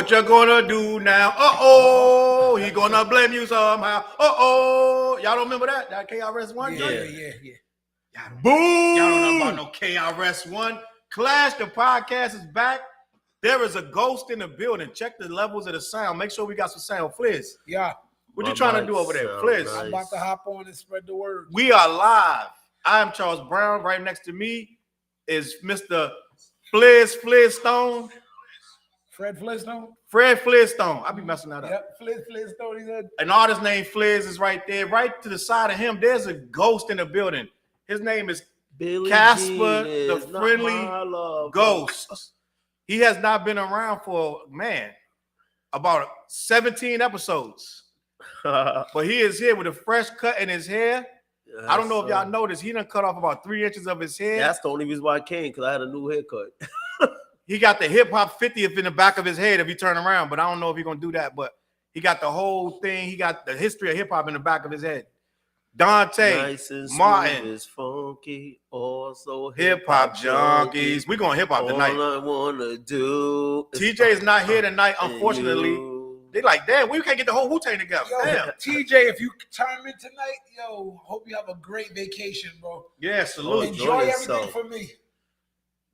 What you gonna do now? Uh-oh. He gonna blame you somehow. Uh-oh. Y'all don't remember that? That KRS-One? Yeah. Boom. Y'all don't know about no KRS-One. Clash, the podcast is back. There is a ghost in the building. Check the levels of the sound. Make sure we got some sound. Fliz. Yeah. What you trying to do over there? Fliz. Nice. I'm about to hop on and spread the word. We are live. I am Charles Brown. Right next to me is Mr. Fliz Stone. Fred Flintstone? Fred Flintstone. I be messing that up. Yep, Flintstone. He's an artist named Fliz is right there. Right to the side of him, there's a ghost in the building. His name is Billy Casper, Jean the friendly ghost. He has not been around for, about 17 episodes. But he is here with a fresh cut in his hair. Yes, I don't know if y'all noticed, he done cut off about 3 inches of his hair. That's the only reason why I came, because I had a new haircut. He got the hip-hop 50th in the back of his head if he turn around, but I don't know if he's going to do that. But he got the whole thing. He got the history of hip-hop in the back of his head. Dante, nice and Martin. Is funky, also hip-hop junkies. We're going hip-hop tonight. All I want to do TJ is not here tonight, unfortunately. They like, damn, we can't get the whole Wu-Tang together. Yo, damn. TJ, if you turn in tonight, yo, hope you have a great vacation, bro. Yeah, salute. Enjoy everything for me.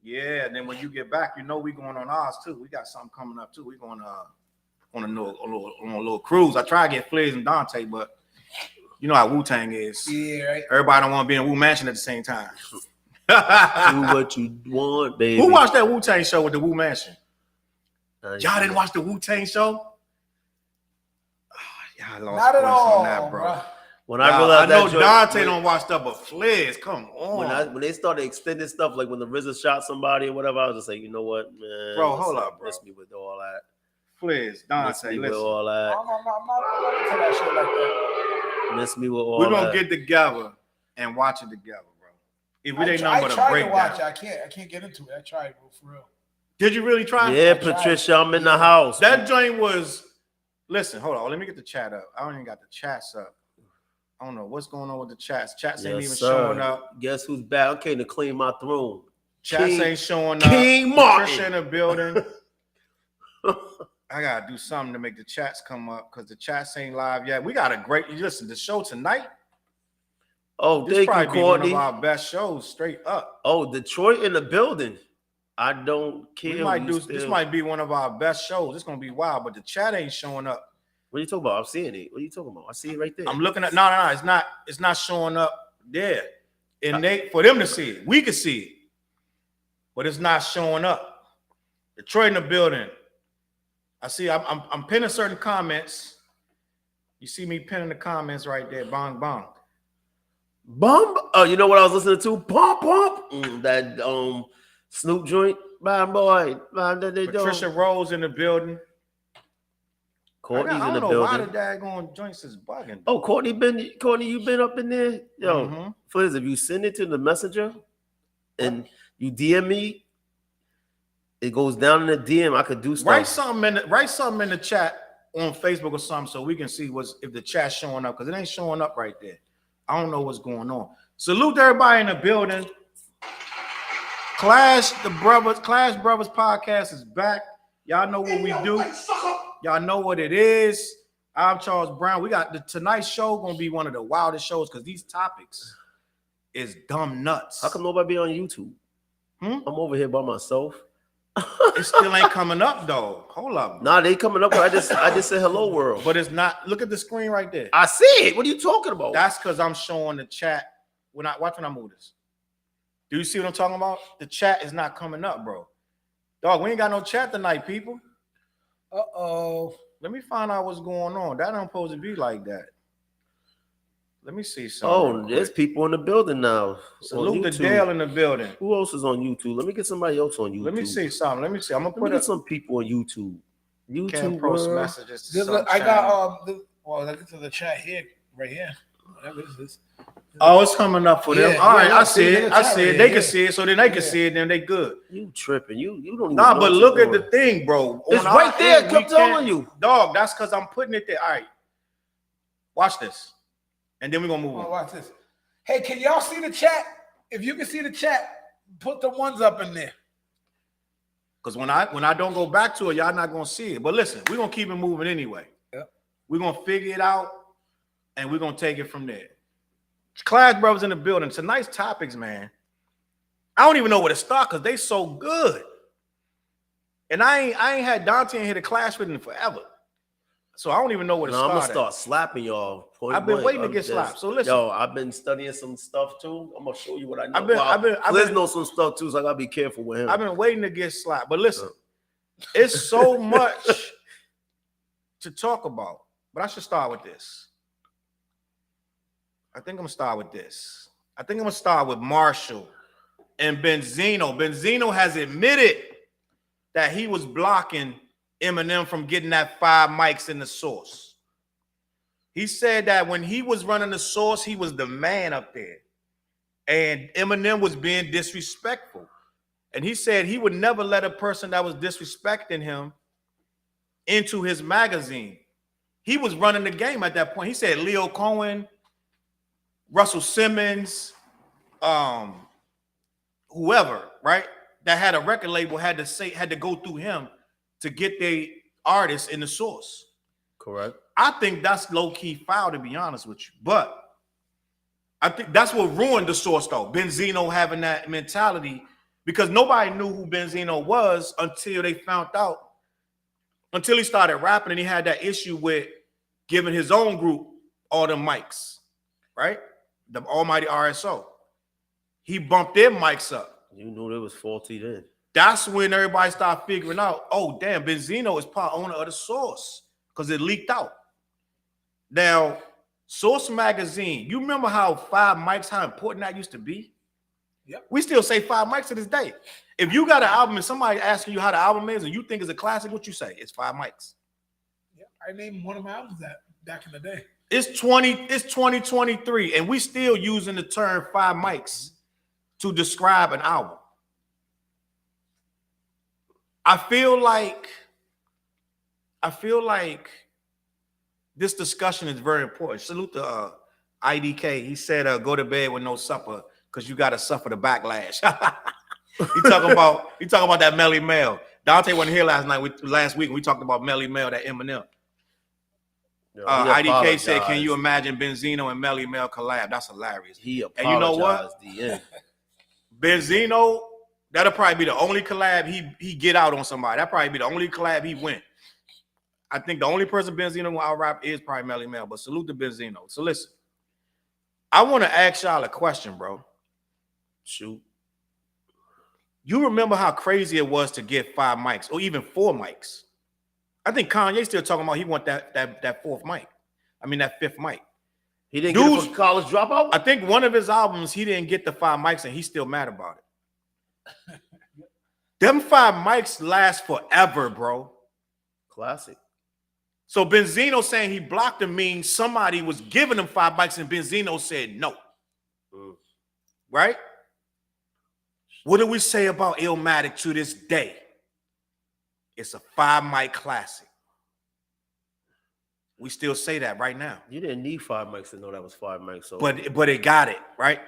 Yeah, and then when you get back, you know we going on ours too. We got something coming up too. We going on a little cruise. I try to get Fliz and Dante, but you know how Wu-Tang is. Yeah, right. Everybody don't want to be in Wu Mansion at the same time. Do what you want, baby. Who watched that Wu-Tang show with the Wu Mansion? Y'all didn't watch the Wu-Tang show? Oh, y'all lost not at all, on that, bro. When I realized I know Dante don't watch stuff, but Fliz, come on. When they started extending stuff, like when the RZA shot somebody or whatever, I was just like, you know what, man, bro, hold up, bro. Miss me with all that. Fliz, Dante, with all that. I'm not into that shit like that. Miss me with all that. We're gonna get together and watch it together, bro. If it ain't nothing but a breakdown. I tried to watch it. I can't get into it. I tried, bro, for real. Did you really try? Yeah, Patricia, I'm in the house. That joint was. Listen, hold on. Let me get the chat up. I don't even got the chats up. I don't know what's going on with the chats. Chats ain't even showing up. Guess who's back? Okay, to clean my throne. Chats ain't showing up. King Martin. Patricia in the building. I gotta do something to make the chats come up because the chats ain't live yet. We got a great. Listen, the show tonight. Oh, this probably be one of our best shows, straight up. Oh, Detroit in the building. I don't care. This might be one of our best shows. It's gonna be wild, but the chat ain't showing up. What are you talking about? I'm seeing it. What are you talking about? I see it right there. I'm looking at no. It's not showing up there. And for them to see it, we can see it, but it's not showing up. Detroit in the building. I see. I'm pinning certain comments. You see me pinning the comments right there. Bong bong. Bum. Oh, you know what I was listening to? Pump. That Snoop joint. Bye, boy. Patricia Rose in the building. Courtney's in the building. I don't know why the daggone joints is bugging. Oh, Courtney, you been up in there? Yo, Fliz, if you send it to the messenger and you DM me, it goes down in the DM. I could do stuff. Write something in the chat on Facebook or something so we can see if the chat's showing up, because it ain't showing up right there. I don't know what's going on. Salute to everybody in the building. Clash Brothers podcast is back. Y'all know what we do. Y'all know what it is. I'm Charles Brown. We got the tonight's show gonna be one of the wildest shows because these topics is dumb nuts. How come nobody be on YouTube? I'm over here by myself. It still ain't coming up though. Hold up. Nah, they coming up. I just said hello world. But it's not. Look at the screen right there. I see it. What are you talking about? That's because I'm showing the chat. Watch when I move this. Do you see what I'm talking about? The chat is not coming up, bro. Dog, we ain't got no chat tonight, people. Uh-oh. Let me find out what's going on. That don't supposed to be like that. Let me see something. Oh, there's people in the building now. Salute to Dale in the building. Who else is on YouTube? Let me get somebody else on YouTube. Let me see something. I'm gonna put some people on YouTube. YouTube post messages. I got let's get to the chat here, right here. Whatever is this? Oh, it's coming up for them. All right, I see it. I see it. They can see it, so then they can see it. Then they good. You tripping? You don't. Even nah, but look at the thing, bro. It's right there. I'm telling you, dog. That's because I'm putting it there. All right, watch this, and then we're gonna move on. Watch this. Hey, can y'all see the chat? If you can see the chat, put the ones up in there. Because when I don't go back to it, y'all not gonna see it. But listen, we're gonna keep it moving anyway. Yep. We're gonna figure it out and we're gonna take it from there. Class brothers in the building. Tonight's topics, man. I don't even know where to start because they so good. And I ain't had Dante in here to clash with him forever. So I don't even know where to start. I'm gonna start slapping y'all. I've been waiting to get slapped. So listen. Yo, I've been studying some stuff too. I'm gonna show you what I know. Liz knows some stuff too, so I gotta be careful with him. I've been waiting to get slapped. But listen, it's so much to talk about. But I should start with this. I think I'm gonna start with this. I think I'm gonna start with Marshall and Benzino. Benzino has admitted that he was blocking Eminem from getting that 5 mics in the Source. He said that when he was running the Source, he was the man up there. And Eminem was being disrespectful. And he said he would never let a person that was disrespecting him into his magazine. He was running the game at that point. He said Leo Cohen, Russell Simmons, whoever, right, that had a record label had to go through him to get their artists in the Source. Correct. I think that's low-key foul, to be honest with you. But I think that's what ruined the Source, though. Benzino having that mentality, because nobody knew who Benzino was until they found out, until he started rapping and he had that issue with giving his own group all the mics, right? The almighty RSO. He bumped their mics up. You knew they was faulty then. That's when everybody started figuring out, oh, damn, Benzino is part owner of the Source because it leaked out. Now, Source Magazine, you remember how 5 mics, how important that used to be? Yep. We still say 5 mics to this day. If you got an album and somebody asking you how the album is and you think it's a classic, what you say? It's 5 mics. Yeah, I named one of my albums that back in the day. It's 2023, and we still using the term 5 mics to describe an album. I feel like this discussion is very important. Salute to IDK. He said, "Go to bed with no supper because you got to suffer the backlash." He talking about that Melly Mel. Dante wasn't here last week. We talked about Melly Mel, that Eminem. IDK said, "Can you imagine Benzino and Melly Mel collab?" That's hilarious. He apologized. And you know what? Benzino, that'll probably be the only collab he get out on somebody. That'll probably be the only collab he win. I think the only person Benzino will out-rap is probably Melly Mel, but salute to Benzino. So listen, I want to ask y'all a question, bro. Shoot. You remember how crazy it was to get 5 mics or even 4 mics? I think Kanye still talking about he want that 4th mic. I mean, that 5th mic. He didn't get it for College Dropout? I think one of his albums, he didn't get the 5 mics and he's still mad about it. Them 5 mics last forever, bro. Classic. So Benzino saying he blocked him means somebody was giving him 5 mics and Benzino said no. Right? What do we say about Illmatic to this day? It's a 5 mic classic. We still say that right now. You didn't need 5 mics to know that was 5 mics. So. But it got it, right?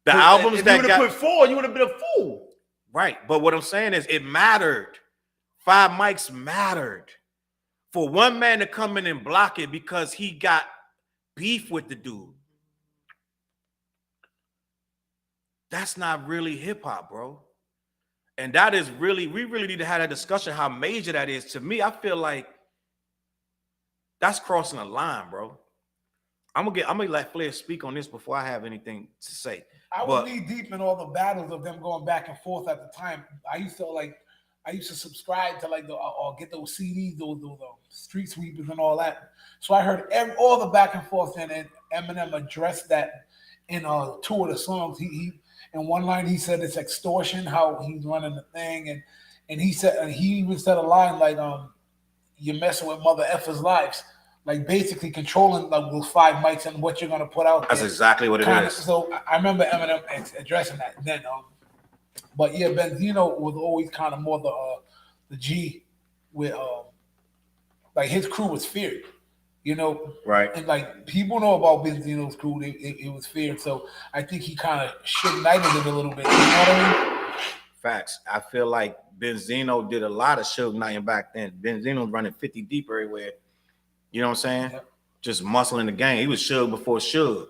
The albums if that you would have put 4, you would have been a fool. Right. But what I'm saying is it mattered. 5 mics mattered. For one man to come in and block it because he got beef with the dude. That's not really hip-hop, bro. And that is really, we really need to have that discussion how major that is. To me, I feel like that's crossing a line, bro. I'm gonna let Flair speak on this before I have anything to say. I was knee deep in all the battles of them going back and forth at the time. I used to subscribe to or get those CDs, those street sweepers and all that. So I heard all the back and forth, and Eminem addressed that in 2 of the songs. He in one line he said it's extortion, how he's running the thing, and he said, and he even said a line like you're messing with mother effer's lives, like basically controlling those 5 mics and what you're gonna put out there. That's exactly what it is. So I remember Eminem addressing that then. But yeah, Benzino was always kind of more the G with like his crew was feared, you know. Right. And like people know about Benzino's crew, it was feared. So I think he kind of ignited it a little bit. You know what I mean? Facts. I feel like Benzino did a lot of Suge Knight back then. Benzino was running 50 deep everywhere. You know what I'm saying? Yep. Just muscling the game. He was Suge before Suge.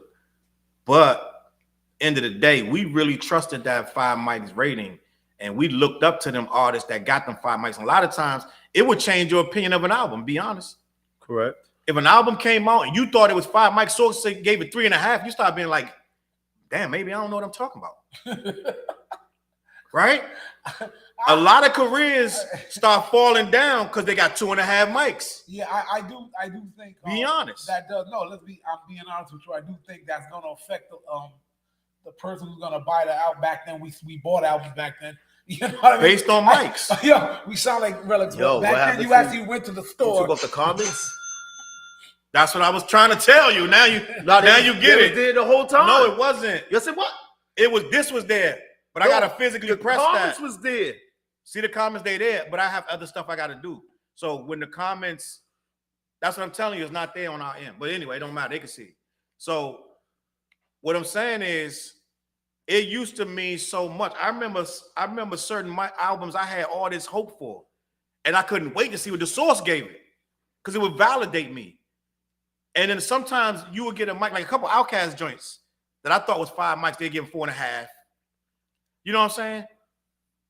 But end of the day, we really trusted that 5 mics rating, and we looked up to them artists that got them 5 mics. And a lot of times, it would change your opinion of an album, be honest. Correct. If an album came out and you thought it was 5 mics, Source gave it 3.5, you start being like, damn, maybe I don't know what I'm talking about. Right? A lot of careers start falling down because they got 2.5 mics. Yeah, I do think. Be honest. That does no. I'm being honest with you. I do think that's going to affect the person who's going to buy the album. Back then, we bought albums back then. You know what I mean? Based on mics. Yo, we sound like relics. Yo, back then, you actually went to the store. About the comments. That's what I was trying to tell you. Now you get it. Did the whole time? No, it wasn't. Yes, it was. It was. This was there, but I gotta physically press that. The comments was there. See the comments, they there, but I have other stuff I gotta do. So when the comments, that's what I'm telling you, it's not there on our end. But anyway, it don't matter. They can see it. So what I'm saying is, it used to mean so much. I remember certain albums I had all this hope for, and I couldn't wait to see what the Source gave it, because it would validate me. And then sometimes you would get a mic, like a couple Outkast joints that I thought was 5 mics, they give 4.5. You know what I'm saying?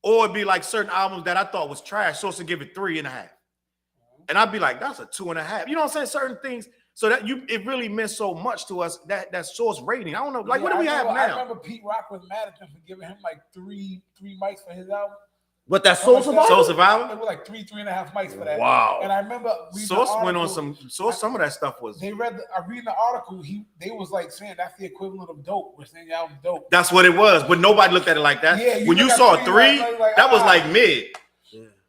Or it'd be like certain albums that I thought was trash, Source would give it 3.5. And I'd be like, that's a 2.5. You know what I'm saying? Certain things. So that it really meant so much to us, that Source rating. I don't know, like, what do we have now? I remember Pete Rock was mad at him for giving him like three mics for his album. But that Soul Survivor? Soul Survivor? It was like 3.5 mics for that. Wow. And I remember Source went on some. Source, some of that stuff was. I read the article. They was like saying that's the equivalent of dope. We're saying the album's dope. That's what it was, but nobody looked at it like that. Yeah, when you saw 3, that was like mid.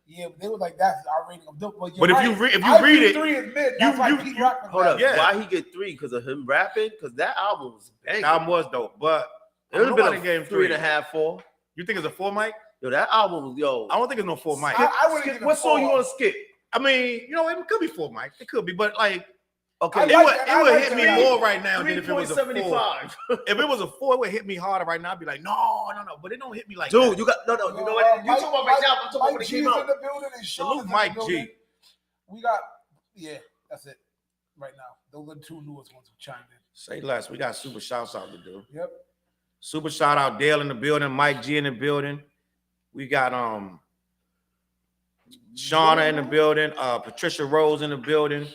Yeah, they were like, that's our rating of dope. But if you read it, 3 is mid. That's why Pete Rock was hold up. Yeah. Why he get 3? Because of him rapping? Because that album was banging. That album was dope, but it would have been a game 3.5, 4. You think it's a 4 mic? Yo, that album was, yo. I don't think it's no 4 mic. I wouldn't give it what song you 4. want to skip? I mean, you know, it could be 4 mic. It could be, but like, Okay, it would hit me more right now than if it was a 4. 3.75. If it was a 4, it would hit me harder right now. I'd be like, no. But it don't hit me like Dude, that. you got no. You know what? You talking about right now? I'm talking about when it came out. in the building and Sean Salute Mike G. We got, that's it right now. Those are the 2 newest ones who chimed in. Say less. We got super shouts out to do. Yep. Super shout out Dale in the building, Mike G in the building. We got Shauna in the building, Patricia Rose in the building,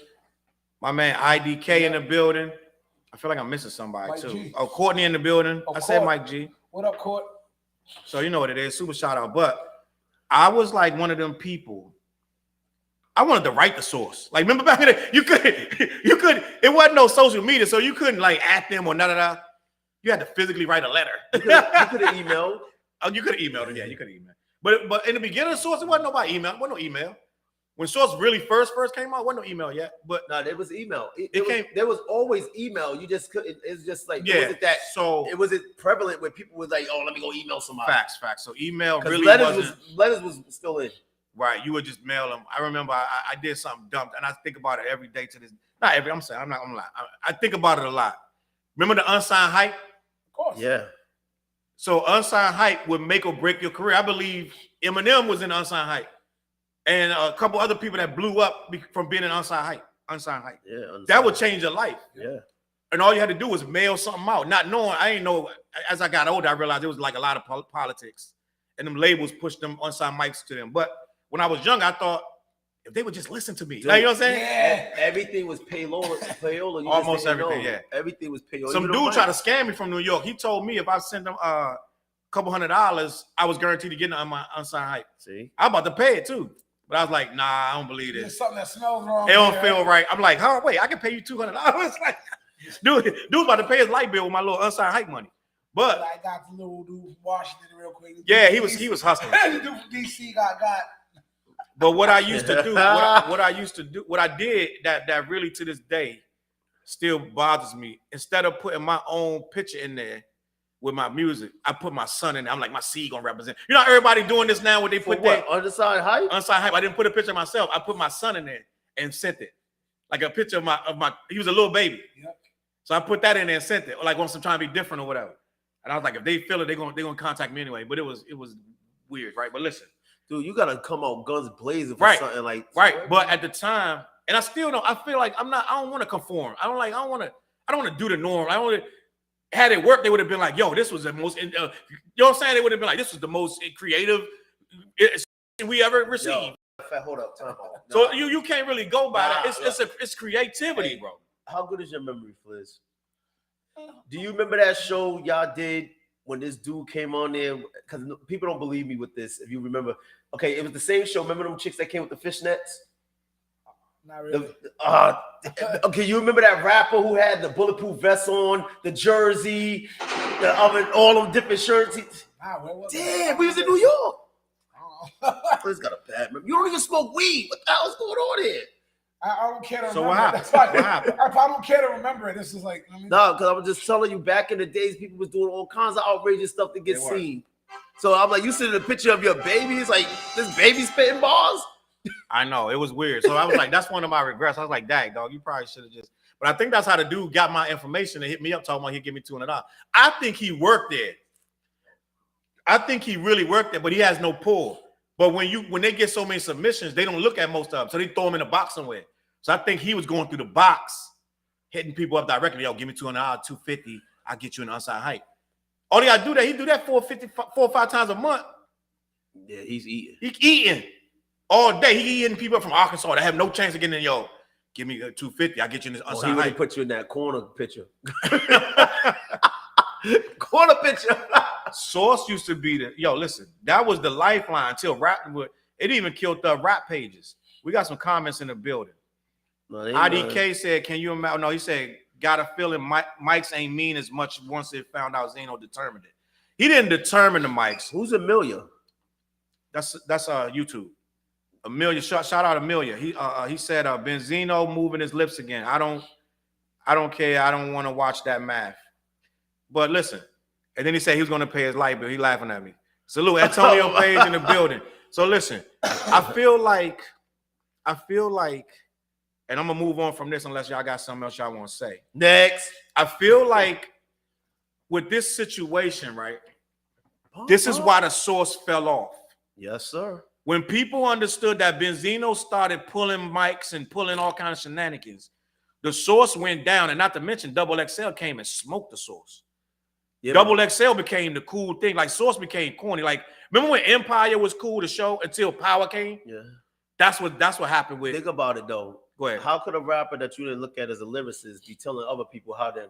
my man IDK in the building. I feel like I'm missing somebody Mike too. G. Oh, Courtney in the building. I said Mike G. What up, Court? So you know what it is. Super shout out. But I was like one of them people. I wanted to write the Source. Like, remember back in the day, you could, it wasn't no social media, so you couldn't like at them or none of that. You had to physically write a letter. You could have emailed. Oh, you could have emailed it. Yeah, you could have emailed. But in the beginning of Source, it wasn't nobody email. It wasn't no email. When Source really first came out, it wasn't no email yet. But no, there was email. There was always email. You just couldn't. It's just like yeah. It wasn't prevalent where people was like, oh, let me go email somebody. Facts. So email really letters was still in. Right, you would just mail them. I remember I did something dumb, and I think about it every day to this. Not every. I'm saying I'm not gonna lie. I think about it a lot. Remember the unsigned hype? Of course. Yeah. So unsigned hype would make or break your career. I believe Eminem was in unsigned hype, and a couple other people that blew up from being in unsigned hype. Yeah. That would change your life. Yeah. And all you had to do was mail something out, not knowing. I ain't know. As I got older, I realized it was like a lot of politics, and them labels pushed them unsigned mics to them. But when I was young, I thought if they would just listen to me, Dude, like, you know what I'm saying? Yeah. Everything was payola. Almost everything, yeah. Everything was payola. Some dude tried to scam me from New York. He told me if I sent him a couple $100, I was guaranteed to get on my unsigned hype. See, I'm about to pay it too, but I was like, nah, I don't believe There's this. something that smells wrong. It don't feel right. I'm like, huh? Wait, I can pay you $200. Like, dude about to pay his light bill with my little unsigned hype money. But I got the little dude from Washington real quick. yeah, he was hustling. The dude from DC got. But what I used to do, what I did that really to this day still bothers me. Instead of putting my own picture in there with my music, I put my son in there. I'm like, my seed gonna represent. You know, everybody doing this now. What they put there? Unsigned hype. Unsigned hype. I didn't put a picture of myself. I put my son in there and sent it, like a picture of my. He was a little baby. Yep. So I put that in there and sent it, like once I'm trying to be different or whatever. And I was like, if they feel it, they're gonna contact me anyway. But it was weird, right? But listen, dude, you gotta come out guns blazing for right, something like right. But at the time, and I still don't. I feel like I don't want to conform. I don't want to do the norm. I don't want to. Had it worked, they would have been like, "Yo, this was the most." You know what I'm saying? They would have been like, "This was the most creative we ever received." Hold up, time out. So you can't really go by that. It's creativity, bro. How good is your memory, Fliz? Do you remember that show y'all did when this dude came on there? Because people don't believe me with this. If you remember, okay, it was the same show. Remember them chicks that came with the fishnets? Not really. Okay, you remember that rapper who had the bulletproof vest on, the jersey, the oven, all them different shirts? Damn, we was in New York. Fliz got a bad memory. You don't even smoke weed. What the hell's going on here? I don't care to remember. So what happened? What happened? I don't care to remember it. This is like no, because I was just telling you, back in the days, people was doing all kinds of outrageous stuff to get seen. So I'm like, you sending a picture of your baby? It's like this baby spitting bars. I know it was weird. So I was like, that's one of my regrets. I was like, dang, dog, you probably should have just. But I think that's how the dude got my information and hit me up talking about he'd give me $200. I think he worked there. I think he really worked there, but he has no pull. But when they get so many submissions, they don't look at most of them, so they throw them in a box somewhere. So I think he was going through the box, hitting people up directly. Yo, give me $200, $250. I'll get you an unsigned hype. All he got to do that. He do that 4 or 5 times a month. Yeah, he's eating. He eating all day. He eating people from Arkansas that have no chance of getting in. Yo, give me $250. I'll get you this unsigned hype. He put you in that corner picture. Corner picture. Source used to be listen, that was the lifeline until rap. It even killed the rap pages. We got some comments in the building. No, IDK said, can you imagine? No, he said, got a feeling mics ain't mean as much once it found out Zeno determined it. He didn't determine the mics. Who's Amelia? That's YouTube. Amelia, shout out Amelia. He said Benzino moving his lips again. I don't care. I don't want to watch that math. But listen, and then he said he was going to pay his light bill. He laughing at me. Salute Antonio Page in the building. So listen, I feel like, and I'm gonna move on from this unless y'all got something else y'all want to say. Next, I feel like with this situation, right? This is why the source fell off. Yes, sir. When people understood that Benzino started pulling mics and pulling all kinds of shenanigans, the source went down, and not to mention Double XL came and smoked the source. Yeah, Double XL became the cool thing. Like Source became corny. Like remember when Empire was cool to show until Power came? Yeah, that's what happened with. Think about it though. Go ahead. How could a rapper that you didn't look at as a lyricist be telling other people how their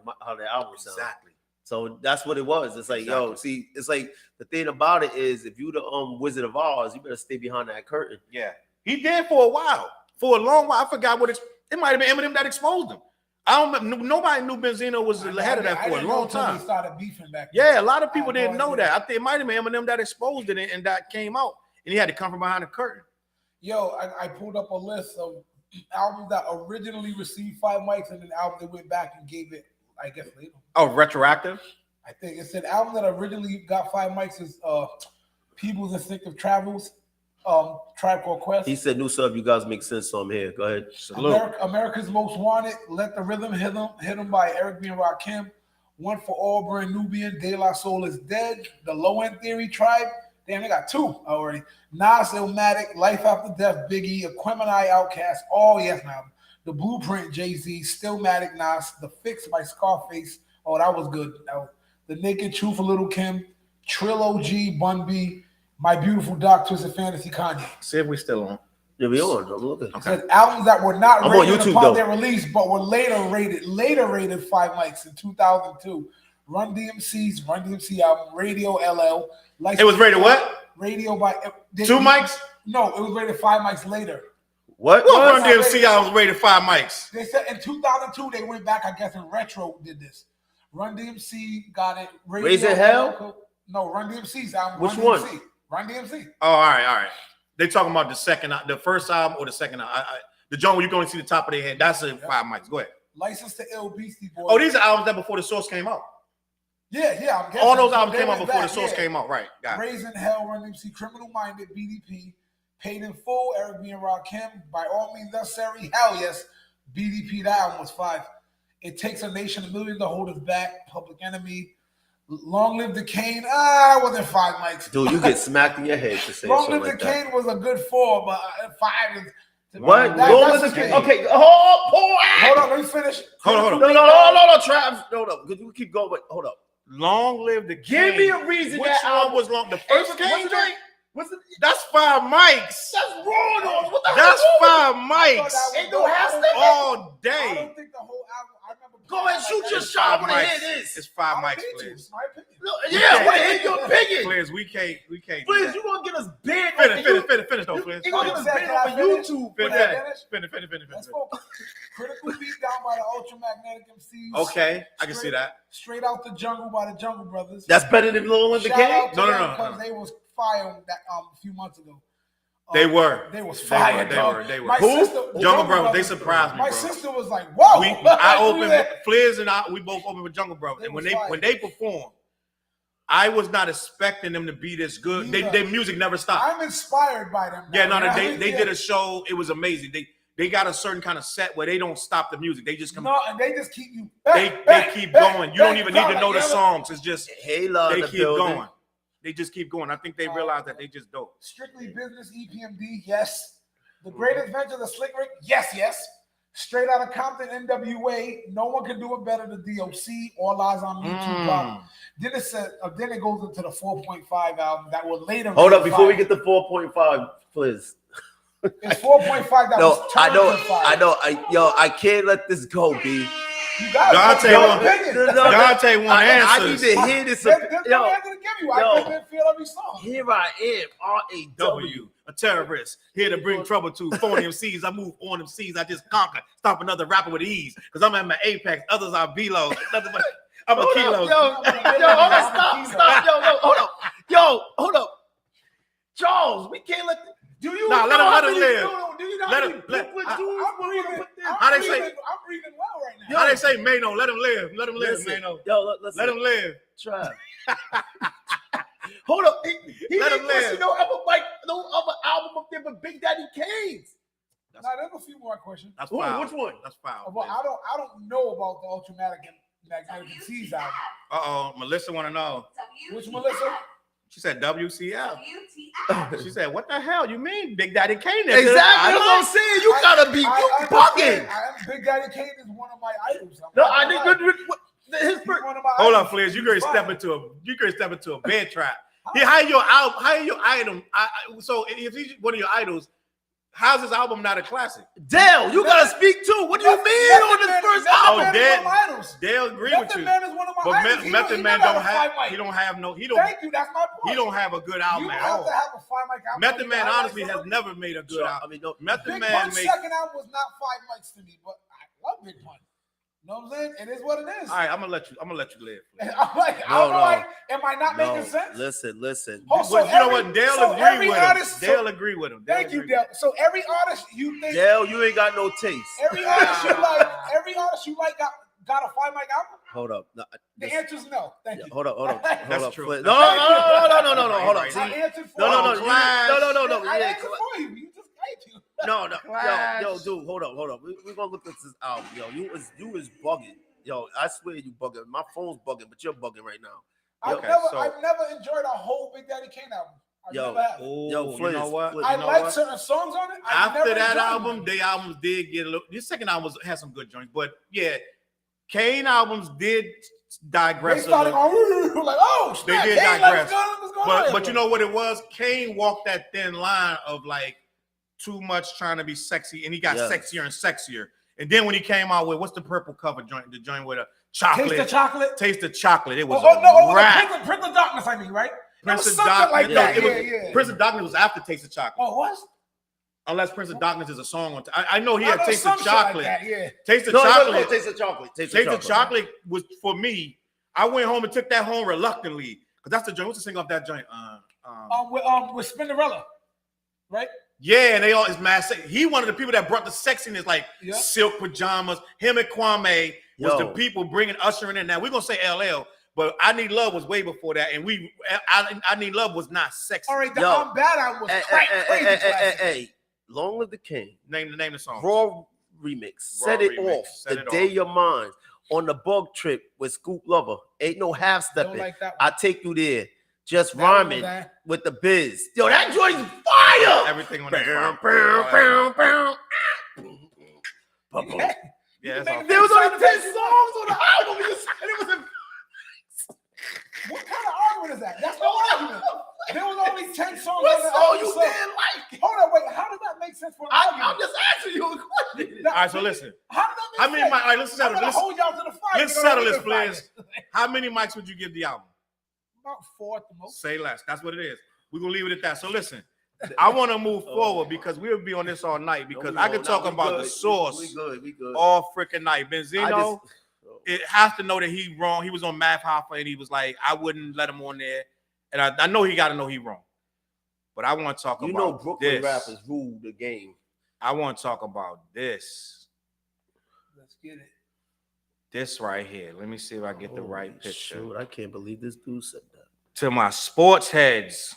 album sounds? Exactly. So that's what it was. It's like, yo, see, it's like the thing about it is if you the Wizard of Oz, you better stay behind that curtain. Yeah, he did for a while, for a long while. I forgot what it might have been Eminem that exposed him. Nobody knew Benzino was ahead of that for a long time. He started beefing back then. Yeah, a lot of people didn't know that. I think it might have been Eminem that exposed it and that came out, and he had to come from behind the curtain. Yo, I pulled up a list of albums that originally received 5 mics, and then albums that went back and gave it, I guess, later. Oh, retroactive? I think it said album that originally got 5 mics is People's Instinctive Travels, Tribe Called Quest. He said, new sub, you guys make sense, so I'm here. Go ahead. America's Most Wanted, Let the Rhythm Hit 'Em by Eric B. and Rakim, One for All, Brand Nubian, De La Soul is Dead, The Low End Theory, Tribe. Damn, they got 2 already. Nas, Illmatic, Life After Death, Biggie, Aquemini, Outkast, All Yes Now. The Blueprint, Jay-Z, Stillmatic, Nas, The Fix by Scarface. Oh, that was good. The Naked Truth of Lil' Kim, Trill OG, Bun B, My Beautiful Dark Twisted Fantasy, Kanye. See if we still on. Yeah, we on. I'm looking. It says albums that were not rated YouTube, upon though. their release, but were later rated 5 mics in 2002. Run DMC's Run DMC album, Radio LL. It was rated what? Radio by 2 mics? No, it was rated 5 mics later. What Run DMC album was rated 5 mics? They said in 2002 they went back, I guess, and retro did this. Run DMC got it. Raising Hell? No, Run DMC's album. Which Run one? DMC. Run DMC. Oh, all right. They talking about the first album or the second album. The joint where you going to see the top of their head. That's a 5 mics. Go ahead. License to Ill, Beastie Boys. Oh, these are albums that before the Source came out. Yeah. I'm guessing. All those albums came out before the Source came out. Right. Got it. Raising Hell, Run DMC, Criminal Minded, BDP, Paid in Full, Eric B. and Rakim, By All Means Necessary, Hell Yes, BDP, that album was 5. It Takes a Nation, $1 million to Hold Us Back, Public Enemy, Long Live the Kane. I wasn't 5 mics. Dude, you get smacked in your head to say Long something Live like the that. Kane was a good 4, but 5 is. What? That, Long Live the Kane. Okay, hold on, let me finish. No, Trav. No, because you keep going, but hold up. Long Live the Kane. Give me a reason. Which that one was long? The first Kane What's joint? What's it? That's 5 mics. That's wrong, though. What the That's hell? 5 mics. Ain't no half step all I day. don't think the whole album. I remember. Go ahead, shoot your shot. I want to hear this. It's 5 I mics, don't please. My opinion. No, yeah, I want to hear your opinion. Please, we can't. Please, you gonna get us banned? Finish though, please. You gonna get us banned Can I on finish? YouTube? Finish. Let's go. Critical beat down by the Ultramagnetic MCs. Okay, I can see that. Straight Out the Jungle by the Jungle Brothers. That's better than Long Live the Shout Kane. out to No. them because they was fire that a few months ago. They were. They was fire. They were. My Who? sister, Jungle Brothers. They surprised me, My bro. sister was like, "Whoa!" I opened Fliz and we both opened with Jungle Brothers, and when they performed, I was not expecting them to be this good. Their music never stopped. I'm inspired by them. Yeah, no, they did a show. It was amazing. They got a certain kind of set where they don't stop the music. They just come. No, and they just keep you. They keep going. You don't even need to know the songs. It's just they keep going. They just keep going. I think they realize that they just dope. Strictly Business, EPMD, yes. The Great Adventure, the Slick Rick, yes. Straight Out of Compton, NWA, no one can do it better than DOC. All Eyes on Me, Tupac. Then it goes into the 4.5 album that will later. Hold up, before we get to 4.5, please. It's 4.5 that was turned to 5. I can't let this go, B. Dante want answers. I need to hear this. There's no answer to give you. I couldn't feel every song. Here I am, R-A-W. A terrorist, here to bring trouble to phony MCs. I move on MCs. I just conquer. Stop another rapper with ease. Because I'm at my apex. Others are below. I'm a kilo. Stop. Hold up. Charles, we can't let Do you let him live. Do you not Let let him. I'm breathing well right now. How they say, Mano? Let him live. Let him live, Mano. Let him live. Try. Hold up. He Let him ain't live. no other album up there but Big Daddy Kane's. Now there's a few more questions. That's foul. Which one? That's foul. Well, I don't know about the Ultramagnetic MCs album. Melissa want to know. Which Melissa? She said WCF. She said, "What the hell you mean, Big Daddy Kane?" Exactly. That's what I'm saying. You gotta be bugging. Big Daddy Kane is one of my idols. Hold on, Fliz. You could step into a bed trap. How your item? So if he's one of your idols, how's this album not a classic? Dale, you gotta speak too. What do you mean on this first album? Dale agree with you. Man is one of my But idols. Method Man Thank you. That's my point. He don't have a good album at all. Method Man honestly has never made a good album. Method Man Big Pun's second album was not 5 mics to me, but I love Big Pun. You know what I'm saying? It is what it is. All right, I'm gonna let you live. I'm like, am I not making sense? Listen. But you know what? Dale agree with him. Thank you, Dale. So every artist you think Dale, you ain't got no taste. Every artist you like got a 5 mic album? Hold up. No, the answer is no. Thank you. Hold up. That's true. No. Hold up. I answered for No. I answered for you. You just thank you. No. Yo, dude, hold up. We're gonna look at this album. Yo, you is bugging. Yo, I swear you bugging. My phone's bugging, but you're bugging right now. I've never enjoyed a whole Big Daddy Kane album. You know what? I like certain songs on it. After that album, the albums did get a little. This second album had some good joints, but yeah, Kane albums did digress. They started going like, oh, they did Kane, digress. But you know what it was? Kane walked that thin line of like too much trying to be sexy, and he got sexier and sexier. And then when he came out with what's the purple cover joint, the joint with a chocolate, Taste of Chocolate. It was Prince of Darkness. I mean, right? Prince of Darkness. Like Prince of Darkness was after Taste of Chocolate. Oh, what? Unless Prince of Darkness is a song on. I know he had Taste of Chocolate. Taste of Chocolate. Taste of Chocolate. Taste of Chocolate was for me. I went home and took that home reluctantly because that's the joint. What's the single off that joint? With Spinderella, right? Yeah, and they all is mad. He one of the people that brought the sexiness, like silk pajamas. Him and Kwame was the people bringing ushering in. Now we're gonna say LL, but I Need Love was way before that, and I Need Love was not sexy. All right, I'm Bad I was crazy. Hey, Long Live the King. Name the song. Raw remix. Set it off. The Day Your Mind. on the bug trip with Scoop Lover. Ain't no half stepping. Like that one. I take you there. Just That rhyming one, with the biz. Yo, that joint's fire. Everything on that. Yeah, There was only 10 songs on the album, and it was a. What kind of argument is that? That's no argument. There was only 10 songs What on the song album. you So, didn't like? hold on, wait. How does that make sense for an argument? I'm just asking you a question. All right, so listen. How does that How make many sense? mics? All right, let's settle I'm this. gonna hold y'all to the fire. Let's You're gonna settle hold this, the fire. please. How many mics would you give the album? About 4 at the most. Say less. That's what it is. We're gonna leave it at that. So listen, I want to move forward because we'll be on this all night because I could talk about the source We good. all freaking night. Benzino, it has to know that he wrong. He was on Math Hoffa and he was like, I wouldn't let him on there. And I know he got to know he wrong. But I want to talk about Brooklyn this. rappers rule the game. I want to talk about this. Let's get it. This right here. Let me see if I get the right picture. Shoot, I can't believe this dude said that. To my sports heads.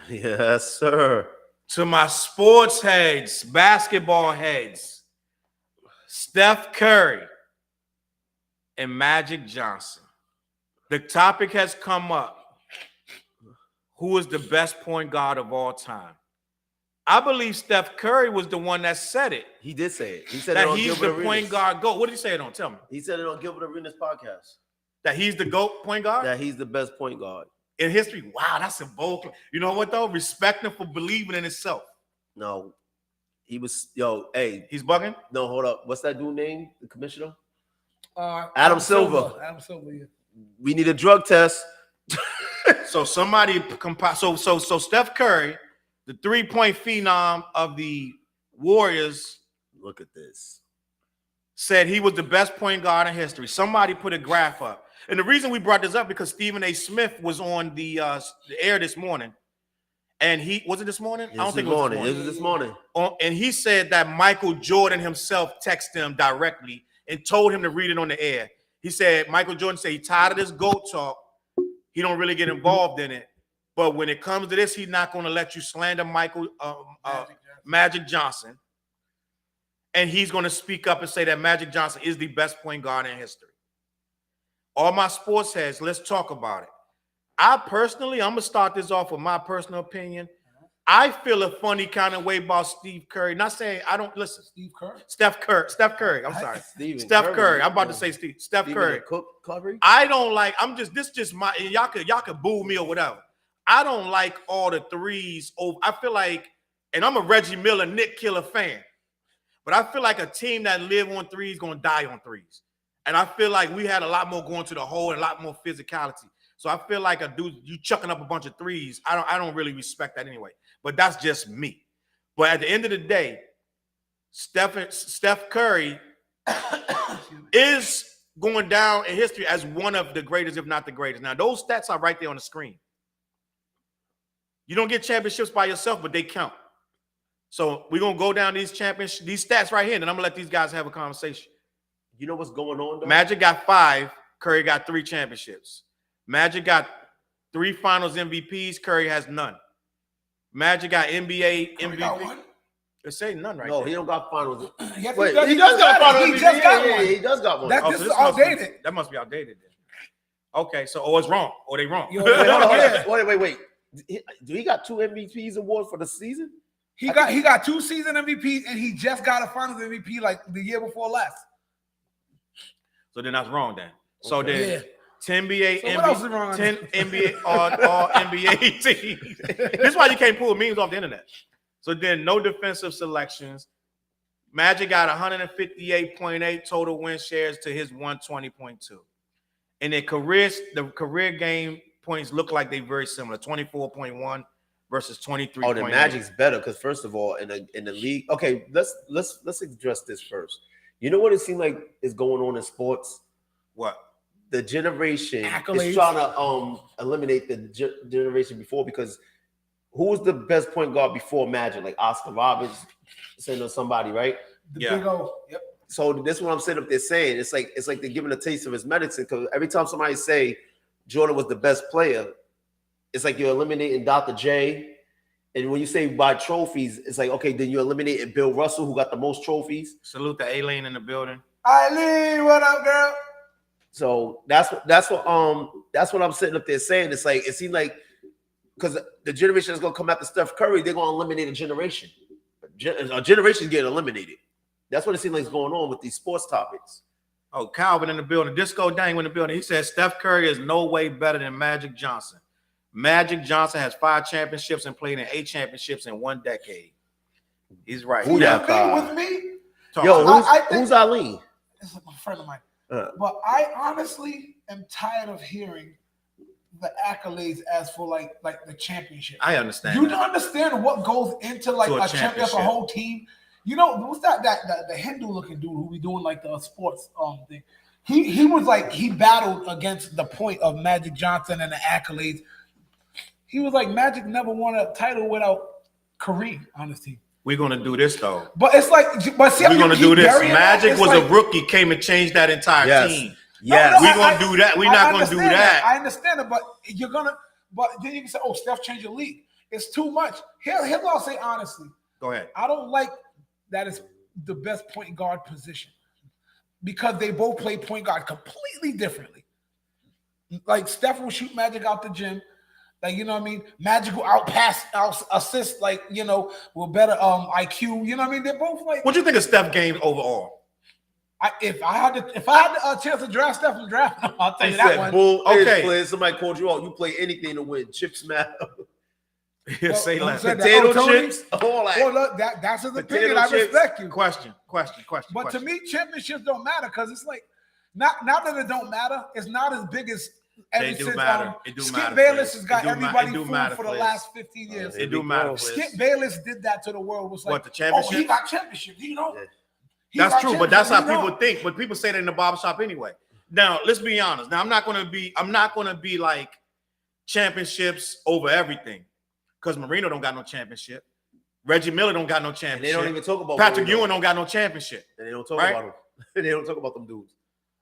Yes, sir. To my sports heads, basketball heads, Steph Curry and Magic Johnson. The topic has come up. Who is the best point guard of all time? I believe Steph Curry was the one that said it. He did say it. He said that it on he's Gilbert the Arenas. point guard GOAT. What did he say it on? Tell me. He said it on Gilbert Arenas podcast. That he's the GOAT point guard? That he's the best point guard. In history. Wow, that's a bold claim. You know what, though? Respect him for believing in himself. No. He was, hey. He's bugging? No, hold up. What's that dude name? The commissioner? Adam Silver. Adam Silver, yeah. We need a drug test. So somebody so Steph Curry, the 3-point phenom of the Warriors, look at this, said he was the best point guard in history. Somebody put a graph up. And the reason we brought this up because Stephen A. Smith was on the air this morning. And was it this morning? I don't think it was this morning. It was this morning. And he said that Michael Jordan himself texted him directly and told him to read it on the air. He said, Michael Jordan said he tired of this GOAT talk. He don't really get involved in it. But when it comes to this, he's not going to let you slander Magic Johnson. And he's going to speak up and say that Magic Johnson is the best point guard in history. All my sports heads, let's talk about it. I'm going to start this off with my personal opinion. I feel a funny kind of way about Steve Curry. Not saying I don't listen. Steph Curry. I'm sorry. Steph Curry. I'm about to say Steph Curry. I don't like. This just my. Y'all could boo me or whatever. I don't like all the threes. I feel like, and I'm a Reggie Miller, Nick Killer fan, but I feel like a team that live on threes gonna die on threes. And I feel like we had a lot more going to the hole and a lot more physicality. So I feel like a dude, you chucking up a bunch of threes. I don't really respect that anyway. But that's just me. But at the end of the day, Steph Curry is going down in history as one of the greatest, if not the greatest. Now, those stats are right there on the screen. You don't get championships by yourself, but they count. So we're going to go down these stats right here, and then I'm going to let these guys have a conversation. You know what's going on, though? Magic got 5. Curry got 3 championships. Magic got 3 finals MVPs. Curry has none. Magic got NBA MVP. Got one? They say none right No, there. he don't got finals. Wait, he does got finals. He does got one. This is outdated. That must be outdated then. Okay, so it's wrong. Or they wrong. Wait. Do he got 2 MVPs awards for the season? He got 2 season MVPs, and he just got a finals MVP like the year before last. So then that's wrong then. So then 10 NBA, so what else is wrong 10 NBA, all NBA teams. This is why you can't pull memes off the internet. So then no defensive selections. Magic got 158.8 total win shares to his 120.2. And the career game points look like they're very similar. 24.1 versus 23. Oh, the Magic's better because first of all, in the league. Okay, let's address this first. You know what it seems like is going on in sports? What? The generation is trying to eliminate the generation before because who was the best point guard before Magic? Like Oscar Robertson or somebody, right? Big O. Yep. So this is what I'm sitting up there saying. It's like they're giving a taste of his medicine because every time somebody say Jordan was the best player, it's like you're eliminating Dr. J. And when you say by trophies, it's like, okay, then you're eliminating Bill Russell, who got the most trophies. Salute to Aileen in the building. Aileen, what up, girl? So that's what I'm sitting up there saying. It's like it seems like because the generation that's gonna come after Steph Curry, they're gonna eliminate a generation. A generation getting eliminated. That's what it seems like is going on with these sports topics. Oh, Calvin in the building. Disco Dang in the building. He said Steph Curry is no way better than Magic Johnson. Magic Johnson has 5 championships and played in 8 championships in 1 decade. He's right. Who Yeah, with me? Yo, who's Eileen? This is a friend of mine. But I honestly am tired of hearing the accolades as for like the championship. I understand. You don't understand what goes into like a championship, a whole team. You know, what's that the Hindu looking dude who be doing like the sports thing? He was like he battled against the point of Magic Johnson and the accolades. He was like Magic never won a title without Kareem on his team. We're gonna do this though. But it's like, but see, we're gonna do this. Magic was like, a rookie, came and changed that entire team. Yes, we're gonna do that. We're not gonna do that. I understand it, but you're gonna. But then you can say, "Oh, Steph changed the league." It's too much. Here's what I'll say honestly. Go ahead. I don't like that it's the best point guard position because they both play point guard completely differently. Like Steph will shoot Magic out the gym. Like, you know what I mean? Magic will out assist, like, you know, with better IQ. You know what I mean? They're both like. What do you think of Steph game overall? If I had a chance to draft Steph and draft him, I'll tell you that one. Bull okay. Player. Somebody called you out. You play anything to win. Chips matter. Say less. Potato chips. All that. Well, look, that's his opinion. I respect you. Question. But to me, championships don't matter because it's like not that it don't matter. It's not as big as. They do matter. It do Skip matter. Bayless has got everybody fooled for the please. last 15 years. It do matter. Skip Bayless did that to the world. Was like, what, the championship? Oh, he got championship. You know. Yeah. That's true, but that's how people think. But people say that in the barbershop anyway. Now, let's be honest. Now, I'm not gonna be like championships over everything. Because Marino don't got no championship. Reggie Miller don't got no championship. And they don't even talk about Patrick Ewing don't got no championship. And they don't talk about him. They don't talk about them dudes.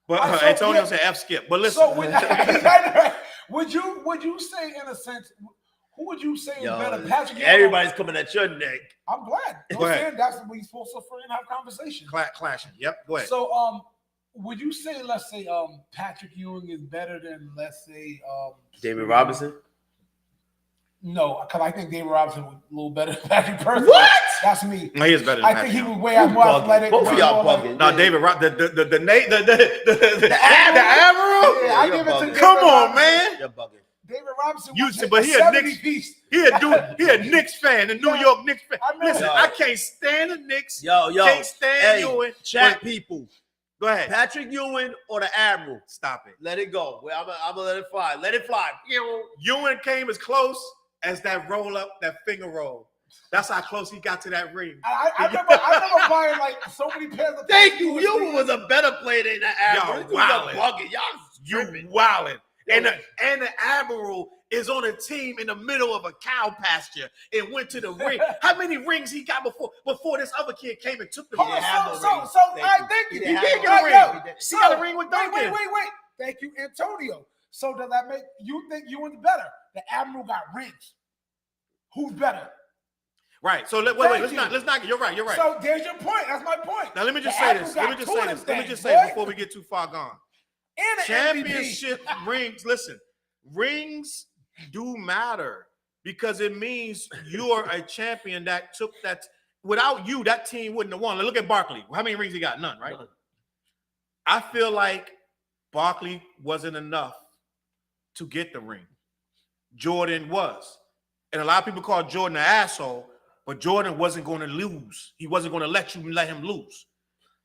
But Antonio said F Skip. But listen. So would you say in a sense, who would you say is better? Patrick Ewing? Everybody's coming at your neck. I'm glad. You know what I'm saying? That's what we're supposed to have conversation. Clashing. Yep. Go ahead. So would you say, let's say, Patrick Ewing is better than, let's say, David Robinson? No, because I think David Robinson was a little better than Patrick personally. What? That's me. No, he is better than I think he was way more athletic. Both of y'all bugging. No, David, the Admiral. Yeah, I give it to David Come on, Robinson. Man. You're bugging. David Robinson. But he a Knicks. He a Knicks fan, a New York Knicks fan. Listen, I can't stand the Knicks. Can't stand Ewing. Chat people. Go ahead. Patrick Ewing or the Admiral? Stop it. Let it go. I'm gonna let it fly. Let it fly. Ewing came as close as that roll up, that finger roll. That's how close he got to that ring. I remember buying like so many pairs of. Thank you. Ewing was a better player than the Admiral. You wildin'. And the Admiral is on a team in the middle of a cow pasture and went to the ring. How many rings he got before this other kid came and took the ring? Thank you. He did get a ring. He got a ring with Duncan. Wait. Thank you, Antonio. So does that make you think Ewing's better? The Admiral got rings. Who's better? Right. So let's not. You're right. So there's your point. That's my point. Now let me just say this. Let me just say before we get too far gone. Championship rings. Listen, rings do matter because it means you are a champion that took that. Without you, that team wouldn't have won. Look at Barkley. How many rings he got? None, right? I feel like Barkley wasn't enough to get the ring. Jordan was. And a lot of people call Jordan an asshole, but Jordan wasn't going to lose. He wasn't going to let him lose.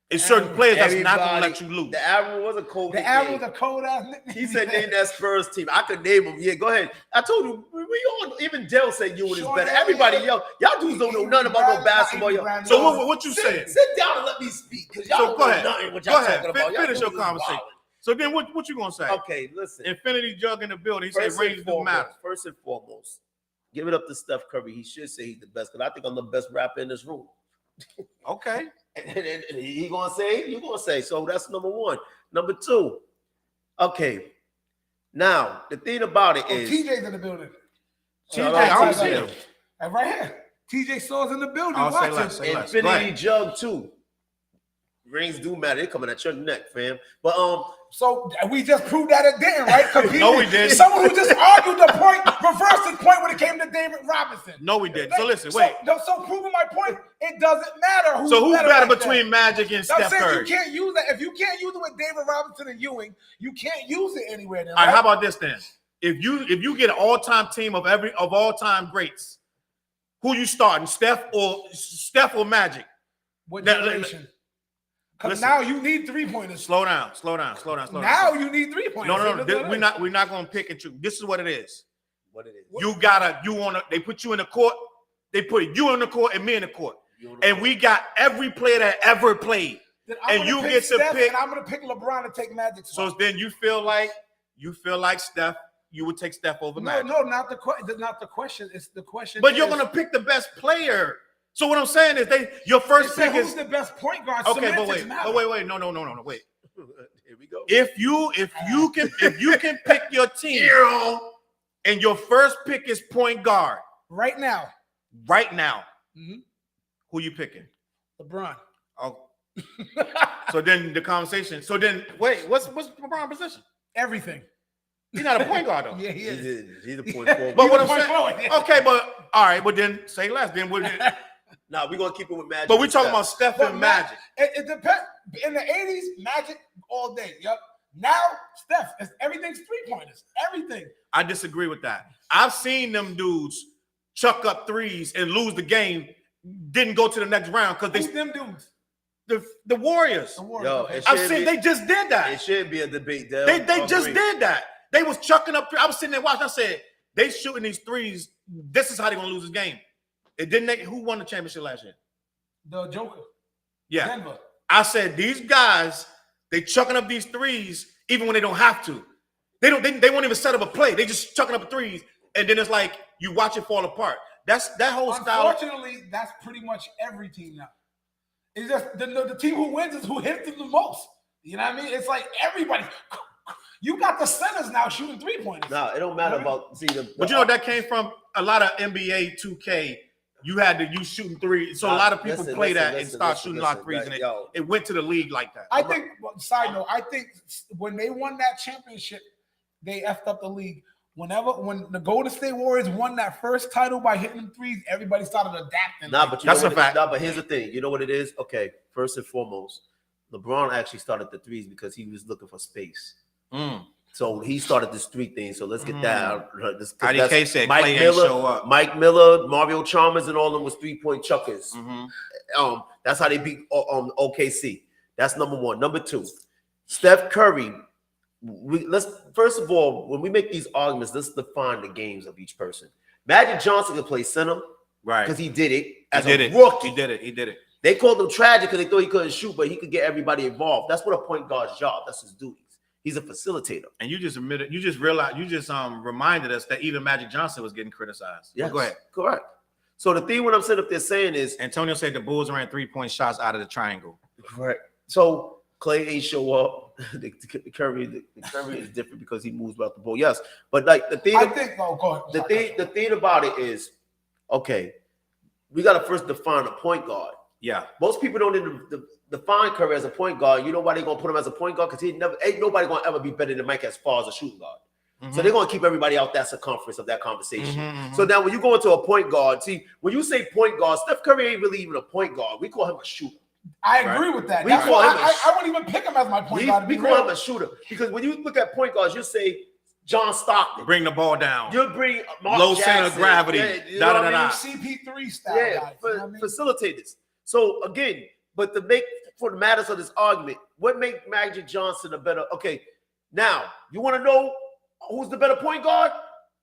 It's certain players that's not going to let you lose. The Admiral was a cold. The Admiral was a cold ass nickname. He said name that Spurs team. I could name them. Yeah, go ahead. I told you, we all, even Dell said Ewing is better. Everybody, y'all dudes don't know nothing about no basketball. So what you saying? Sit down and let me speak, because y'all don't know nothing what y'all talking about. Finish your conversation. So then what you going to say? Okay, listen. Infinity Jug in the building. He said rings do matter. First and foremost, give it up to Steph Curry. He should say he's the best, because I think I'm the best rapper in this room. Okay. And he gonna say, you gonna say. So that's number one. Number two, okay. Now the thing about it is TJ's in the building. TJ, I don't see him. Right here. TJ Saw's in the building. Watch it. Infinity Jug too. Rings do matter. They coming at your neck, fam. But So we just proved that it didn't, right? No, we didn't. Someone who just argued the point, reversed the point when it came to David Robinson. No, we didn't. So listen, wait. So proving my point, it doesn't matter who's better like between Magic and Steph Curry? You can't use that. If you can't use it with David Robinson and Ewing, you can't use it anywhere. Then, all right, how about this then? If you get an all-time team of all-time greats, who you starting, Steph or Magic? What generation? Because now you need 3-pointers. Slow down. Now you need 3-pointers. No. We're not gonna pick and choose. This is what it is. What they put you in the court. They put you in the court and me in the court, and we got every player that ever played. And you get to pick. And I'm gonna pick LeBron to take Magic. So then you feel like Steph. You would take Steph over Magic. No, not the question. It's the question. But you're gonna pick the best player. So what I'm saying is your first pick is who's the best point guard. Okay, but wait. No, wait. Here we go. If you can pick your team and your first pick is point guard right now. Mm-hmm. Who you picking? LeBron. Oh. So then the conversation. So then wait, what's LeBron's position? Everything. He's not a point guard though. Yeah, he is. He's a point forward. But what I'm saying, okay, but all right, but then say less. Then we're we're gonna keep it with Magic. But we're talking about Steph and Magic. It depends. In the 80s, Magic all day. Yep. Now, Steph, everything's 3-pointers. Everything. I disagree with that. I've seen them dudes chuck up threes and lose the game, didn't go to the next round because Who's them dudes? The Warriors. Yo, I've seen they just did that. It should be a debate. They just did that. They was chucking up. I was sitting there watching. I said, they shooting these threes. This is how they're gonna lose this game. It didn't. Who won the championship last year? The Joker. Yeah. Denver. I said these guys, they chucking up these threes even when they don't have to. They won't even set up a play. They just chucking up threes, and then it's like you watch it fall apart. That's that whole style. Unfortunately, that's pretty much every team now. It's just the team who wins is who hits them the most. You know what I mean? It's like everybody. You got the centers now shooting 3-pointers. No, it don't matter about But you know that came from a lot of NBA 2K. You had to use shooting threes, so a lot of people play that and start shooting a lot of threes, and it went to the league like that. I think. Side note, I think when they won that championship, they effed up the league. When the Golden State Warriors won that first title by hitting them threes, everybody started adapting. But that's a fact. But here's the thing. You know what it is? Okay, first and foremost, LeBron actually started the threes because he was looking for space. So he started this 3 thing. So let's get that out. IDK said Mike Clay Miller, ain't show up. Mike Miller, Mario Chalmers, and all of them was 3-point chuckers. That's how they beat OKC. That's number 1. Number 2, Steph Curry. Let's first of all, when we make these arguments, let's define the games of each person. Magic Johnson could play center, right? Because he did it as a rookie. He did it. They called him tragic because they thought he couldn't shoot, but he could get everybody involved. That's what a point guard's job. That's his duties. He's a facilitator. And you just admitted, you just realized, you just reminded us that even Magic Johnson was getting criticized. Yeah, go ahead. Correct. So the thing what I'm sitting up there saying is Antonio said the Bulls ran 3-point shots out of the triangle. Correct. So Clay ain't show up. the Curry is different because he moves about the ball. Yes, but like the thing, the thing about it is, okay, we got to first define a point guard. Yeah, most people don't even define Curry as a point guard. You know why they're gonna put him as a point guard? Because ain't nobody gonna ever be better than Mike as far as a shooting guard. So they're gonna keep everybody out that circumference of that conversation. So now when you go into a point guard, see, when you say point guard, Steph Curry ain't really even a point guard. We call him a shooter. I agree with that. That's why I wouldn't even pick him as my point guard. We call him a shooter because when you look at point guards, you say John Stockton. Bring the ball down. You'll bring Mark low Jackson, center of gravity. CP3 style guys. Facilitators. So again, but to make for the matters of this argument, what makes Magic Johnson a better? Okay, now you want to know who's the better point guard?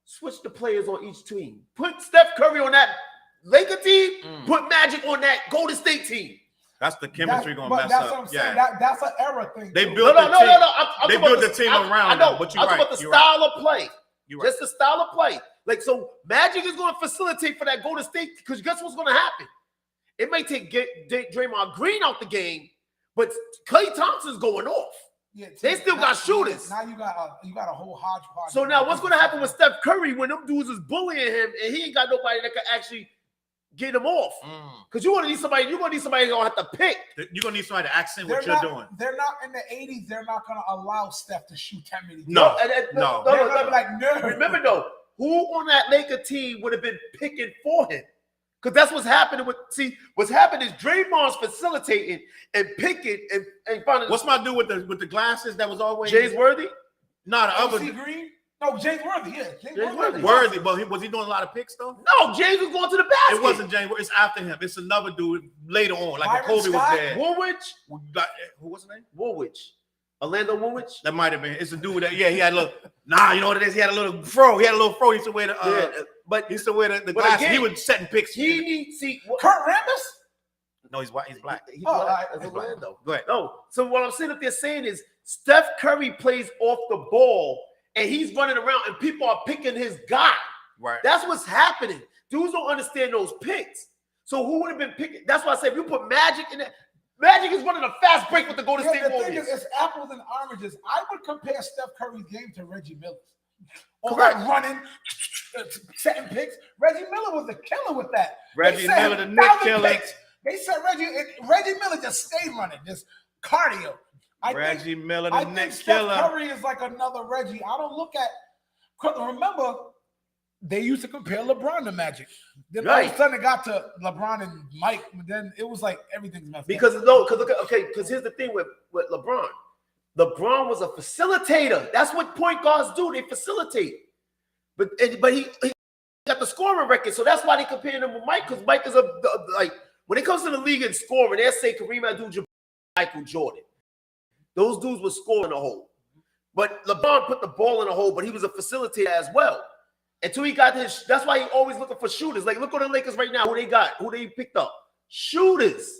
Switch the players on each team. Put Steph Curry on that Laker team. Put Magic on that Golden State team. That's the chemistry going to mess that's up. What I'm saying. That's an era thing. They built they built the team around. I know, but you're I'm right. about the style of play. You're right. Just the style of play. Like so, Magic is going to facilitate for that Golden State because guess what's going to happen? It may take Draymond Green out the game, but Klay Thompson's going off. Yeah, they still got shooters. Now you got a whole hodgepodge. So now what's going to happen with Steph Curry when them dudes is bullying him and he ain't got nobody that can actually get him off. Because you're gonna need somebody gonna have to pick. You're gonna need somebody to accent what you're doing. They're not in the 80s, they're not gonna allow Steph to shoot 10 minutes. No. They're gonna be like, no. Remember though, who on that Laker team would have been picking for him? Because that's what's happening what's happening is Draymond's facilitating and picking and finding. What's my dude with the glasses that was always James Worthy? No, the other Green? No, James Worthy, yeah. James Worthy, but was he doing a lot of picks though? No, James was going to the basket. It wasn't James Worthy. It's after him. It's another dude later on, like when Kobe was there. Woolwich? Who was his name? Woolwich. Orlando Woolwich? That might have been. It's a dude that, he had a little, you know what it is? He had a little fro. He used to wear the, but he used to wear the glasses. Again, he was setting picks. He needs, Kurt Rambis? No, he's white. He's black. He's black. That's Orlando. Go ahead. No. So what I'm sitting up there saying is Steph Curry plays off the ball and he's running around and people are picking his guy. Right. That's what's happening. Dudes don't understand those picks. So who would have been picking? That's why I said if you put Magic in there, Magic is running a fast break with the Golden State Warriors. The thing is, it's apples and oranges. I would compare Steph Curry's game to Reggie Miller's. All Correct. that running, setting picks. Reggie Miller was a killer with that. Reggie Miller, the Nick killer. They said Reggie Miller just stayed running, just cardio. Reggie Miller, the I think Nick Steph killer. Curry is like another Reggie. I don't look at. Remember, they used to compare LeBron to Magic. Then all of a sudden it got to LeBron and Mike, but then it was like everything's messed up. Because here's the thing with LeBron. LeBron was a facilitator. That's what point guards do. They facilitate. But he got the scoring record, so that's why they comparing him with Mike. Because Mike is when it comes to the league and scoring, they say Kareem Abdul-Jabbar, Michael Jordan. Those dudes were scoring the hole. But LeBron put the ball in the hole, but he was a facilitator as well. Until he got his, that's why he always looking for shooters. Like, look at the Lakers right now. Who they got? Who they picked up? Shooters.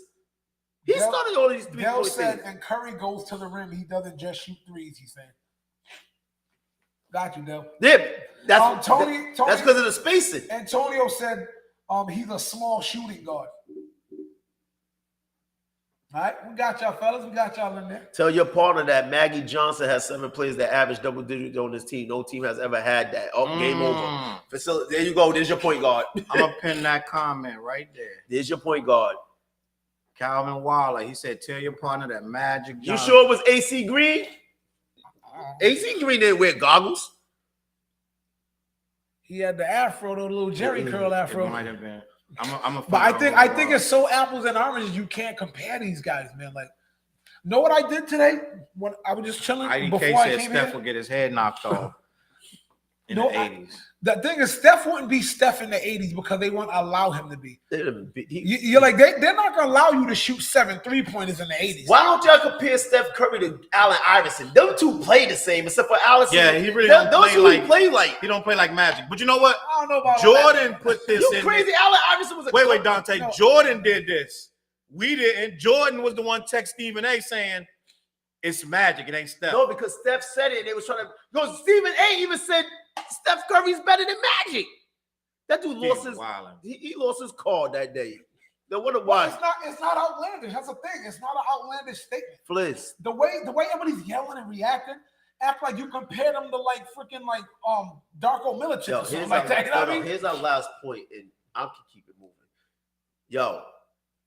He started all these 3 Dell points. said, and Curry goes to the rim. He doesn't just shoot threes, he said. Got you, Dell. Yeah, that's Tony, that's because of the spacing. Antonio said he's a small shooting guard. All right, we got y'all, fellas. We got y'all in there. Tell your partner that Maggie Johnson has 7 players that average double digits on this team. No team has ever had that. Game over. Facility. There you go. There's your point guard. I'm going to pin that comment right there. There's your point guard. Calvin Waller, he said, tell your partner that Magic Johnson. You sure it was AC Green? AC Green didn't wear goggles. He had the afro, the little Jerry curl afro. It might have been. But I think it's so apples and oranges. You can't compare these guys, man. Like, know what I did today? When I was just chilling before I came Steph here? will get his head knocked off in the 80s. The thing is, Steph wouldn't be Steph in the 80s because they won't allow him to be. You're like, they're not going to allow you to shoot 7 3-pointers in the 80s. Why don't y'all compare Steph Curry to Allen Iverson? Them two play the same, except for Allison. Yeah, he really don't play like. He don't play like Magic. But you know what? I don't know about Jordan put this you in. Crazy. Allen Iverson was a Wait, Dante. No. Jordan did this. We didn't. Jordan was the one text Stephen A saying, it's Magic. It ain't Steph. No, because Steph said it. They was trying to. No, Stephen A even said Steph Curry's better than Magic. That dude lost his. He lost his card that day. No wonder why. It's not outlandish. That's the thing. It's not an outlandish statement. Fliss. The way everybody's yelling and reacting, act like you compare them to like freaking like Darko Milicic or something like that. You know what I mean? Here's our last point, and I can keep it moving. Yo,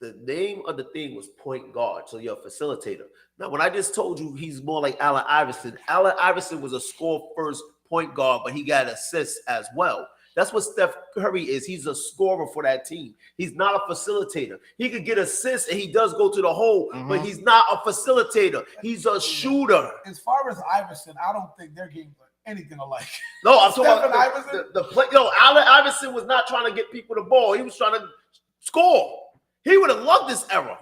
the name of the thing was point guard, so you're a facilitator. Now, when I just told you he's more like Allen Iverson was a score first point guard, but he got assists as well. That's what Steph Curry is. He's a scorer for that team. He's not a facilitator. He could get assists, and he does go to the hole, but he's not a facilitator. He's a shooter. As far as Iverson, I don't think their games are anything alike. No, I'm talking about the play. No, Allen Iverson was not trying to get people the ball. He was trying to score. He would have loved this era.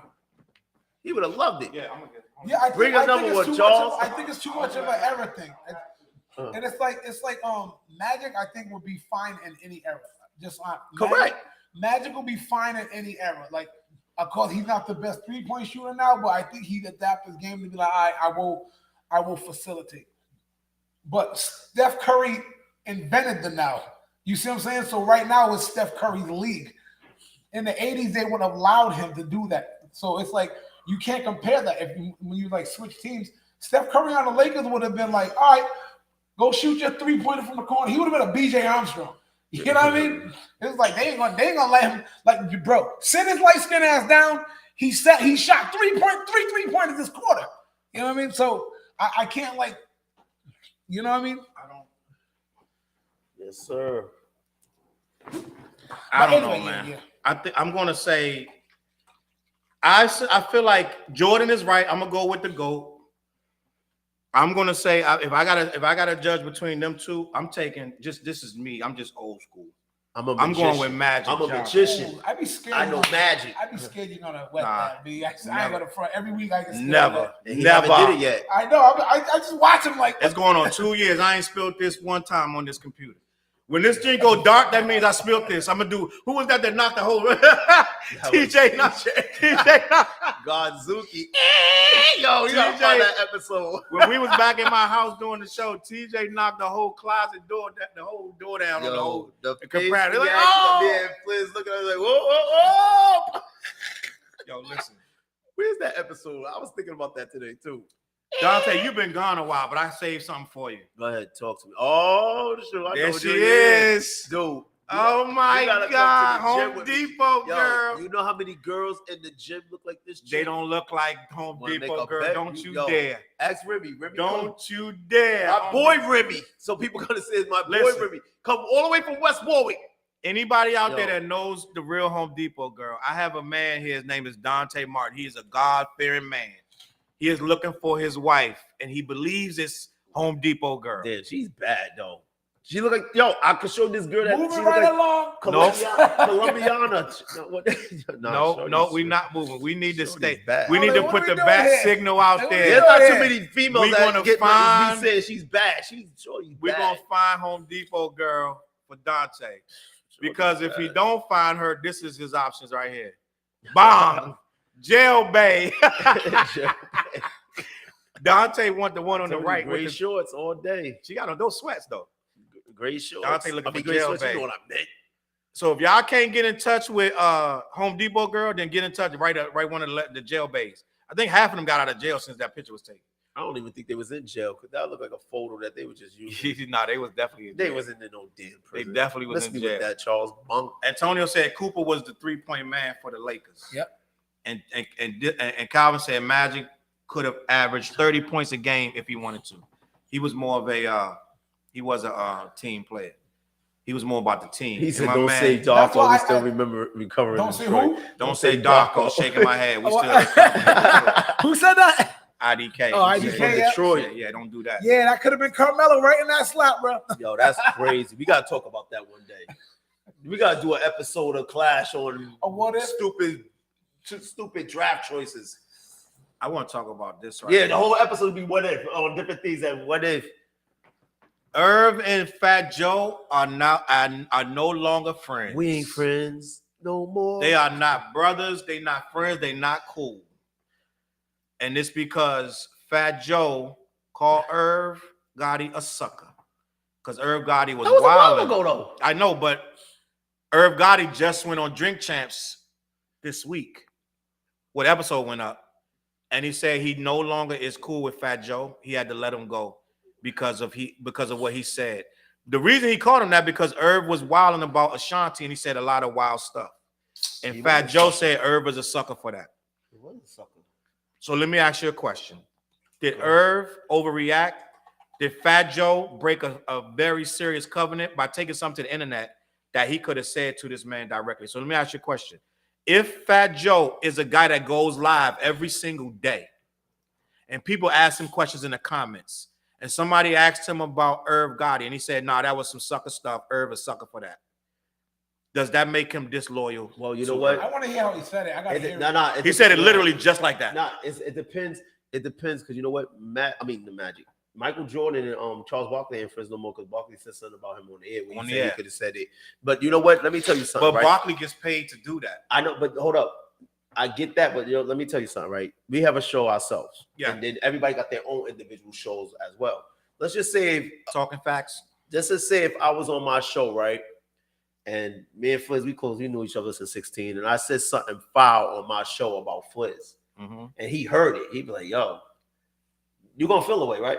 He would have loved it. Yeah, I'm gonna get. I bring another one, Charles. I think it's too much of an era thing. And it's like Magic, I think, would be fine in any era. Just on correct. Magic will be fine in any era. Like, of course, he's not the best 3-point shooter now, but I think he'd adapt his game to be like, I will facilitate. But Steph Curry invented the now. You see what I'm saying? So right now it's Steph Curry's league. In the 80s, they would have allowed him to do that. So it's like you can't compare that. When you like switch teams, Steph Curry on the Lakers would have been like, all right, go shoot your 3-pointer from the corner. He would have been a BJ Armstrong. You know what I mean? It's like they ain't gonna let him. Like, bro, sit his light skinned ass down. He shot 3-pointers this quarter. You know what I mean? So I can't like, you know what I mean? I don't. Yes, sir. I don't know, man. Yeah. I'm gonna say. I feel like Jordan is right. I'm gonna go with the GOAT. I'm gonna say if I gotta judge between them two, I'm taking this is me. I'm just old school. I'm going with Magic. I'm a Johnson. magician. I'd be scared. I know Magic. I'd be scared you're gonna wet that. B. I ain't gonna front every week. I get Never. He never did it yet. I know. I just watch him like. It's going on 2 years. I ain't spilled this one time on this computer. When this thing go dark, that means I spilled this. I'm gonna do. Who was that knocked the whole? TJ knocked. Godzuki. Yo, you gotta find that episode. When we was back in my house doing the show, TJ knocked the whole closet door, the whole door down on the whole. The comparative. Like, oh! Fliz looking at us like, whoa. Yo, listen. Where's that episode? I was thinking about that today too. Dante, you've been gone a while, but I saved something for you. Go ahead, talk to me. Oh, sure. There she is. Dude. Oh my God, Home Depot girl. You know how many girls in the gym look like this? They don't look like Home Depot girl. Don't you dare. Ask Remy. Don't you dare. My boy Remy. So people gonna say it's my boy Remy. Come all the way from West Warwick. Anybody out there that knows the real Home Depot girl, I have a man here. His name is Dante Martin. He is a God-fearing man. He is looking for his wife, and he believes it's Home Depot girl. Damn, she's bad though. She look like I could show this girl that moving she right like along. Colombiana. No, we're not moving. We need to stay. Bad. We need to put the bat signal out there. There's not too many females that gonna get find. Me saying she's bad. She's sure you. We're gonna find Home Depot girl for Dante, because if he don't find her, this is his options right here. Bomb. Jail Bay. Dante want the one on the right gray with the shorts all day. She got on those sweats though. Gray shorts. Dante looking for gray Jail shorts, Bay. you know what I meant. So if y'all can't get in touch with Home Depot girl, then get in touch right one of the jail bays. I think half of them got out of jail since that picture was taken. I don't even think they was in jail because that looked like a photo that they were just using. Nah, they was definitely in jail. They wasn't in no damn prison. They definitely was in jail. With that Charles Bunk. Antonio said Cooper was the 3-point man for the Lakers. Yep. And Calvin said Magic could have averaged 30 points a game if he wanted to. He was more of a he was a team player. He was more about the team. He said, "Don't say Darko." We still remember recovering. Don't say who? Don't say Darko. Shaking my head. We still. Who said that? IDK. Oh, IDK. From Detroit. Yeah, don't do that. Yeah, that could have been Carmelo right in that slap, bro. Yo, that's crazy. We gotta talk about that one day. We gotta do an episode of Clash on stupid draft choices. I want to talk about this right now. The whole episode would be what if on different things and what if. Irv and Fat Joe are no longer friends. We ain't friends no more. They are not brothers. They not friends. They not cool. And it's because Fat Joe called Irv Gotti a sucker. Because Irv Gotti was wild. A while ago, though. I know, but Irv Gotti just went on Drink Champs this week. What episode went up? And he said he no longer is cool with Fat Joe. He had to let him go because of what he said. The reason he called him that because Irv was wilding about Ashanti and he said a lot of wild stuff. And Fat Joe said Irv is a sucker for that. He was a sucker. So let me ask you a question. Did Irv overreact? Did Fat Joe break a very serious covenant by taking something to the internet that he could have said to this man directly? So let me ask you a question. If Fat Joe is a guy that goes live every single day and people ask him questions in the comments and somebody asked him about Irv Gotti and he said, nah, that was some sucker stuff. Irv is a sucker for that. Does that make him disloyal? Well, you know what? I want to hear how he said it. I got to hear it. He said it literally just like that. Nah, it depends. It depends because you know what? The Magic. Michael Jordan and Charles Barkley ain't friends no more because Barkley said something about him on the air. When he could have said it. But you know what? Let me tell you something. But Barkley gets paid to do that. I know, but hold up. I get that, but let me tell you something, right? We have a show ourselves. Yeah. And then everybody got their own individual shows as well. Let's just say talking facts. Just to say if I was on my show, right? And me and Fliz, we knew each other since 16, and I said something foul on my show about Fliz. Mm-hmm. And he heard it. He'd be like, yo, you're gonna feel away, right?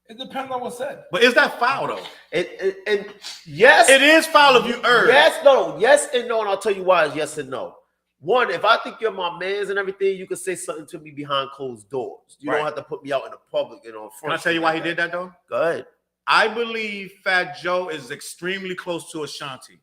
It depends on what's said. But is that foul though? And yes, it is foul if you Irv. Yes and no, and I'll tell you why it's yes and no. One, if I think you're my mans and everything, you can say something to me behind closed doors. You don't have to put me out in the public and on front. Can I tell you why he did that though? Go ahead. I believe Fat Joe is extremely close to Ashanti.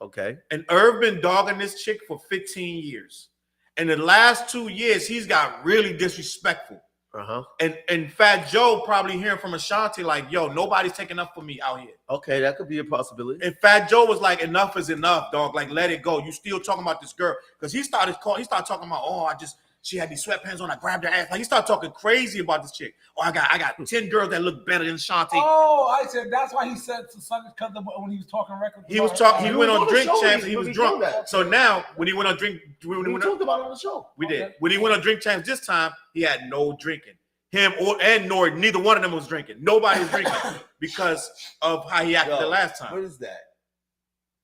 Okay. And Irv been dogging this chick for 15 years. In the last 2 years, he's got really disrespectful. Uh-huh. And Fat Joe probably hearing from Ashanti like, yo, nobody's taking up for me out here. Okay, that could be a possibility. And Fat Joe was like, enough is enough, dog. Like, let it go. You still talking about this girl. Because he started talking about, she had these sweatpants on, I grabbed her ass. Like, he started talking crazy about this chick. Oh, I got 10 girls that look better than Ashanti. Oh, I said that's why he said to Sunday because when he was talking records. He was talking. He went on Drink Champs. He was drunk. that. So now, when he went on Drink, we talked about it on the show. We did. When he went on Drink Champs this time, he had no drinking. Him and Nori, neither one of them was drinking. Nobody was drinking because of how he acted the last time. What is that?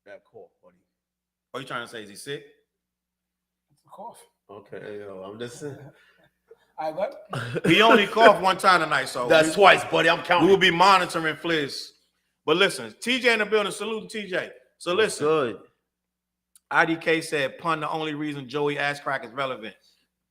That cough, buddy. What are you trying to say? Is he sick? It's a cough. Okay, I'm just saying. I what? He only coughed one time tonight, so that's twice, buddy. I'm counting. We will be monitoring Fliz. But listen, TJ in the building. Salute to TJ. So listen. Good. IDK said, pun the only reason Joey ass crack is relevant.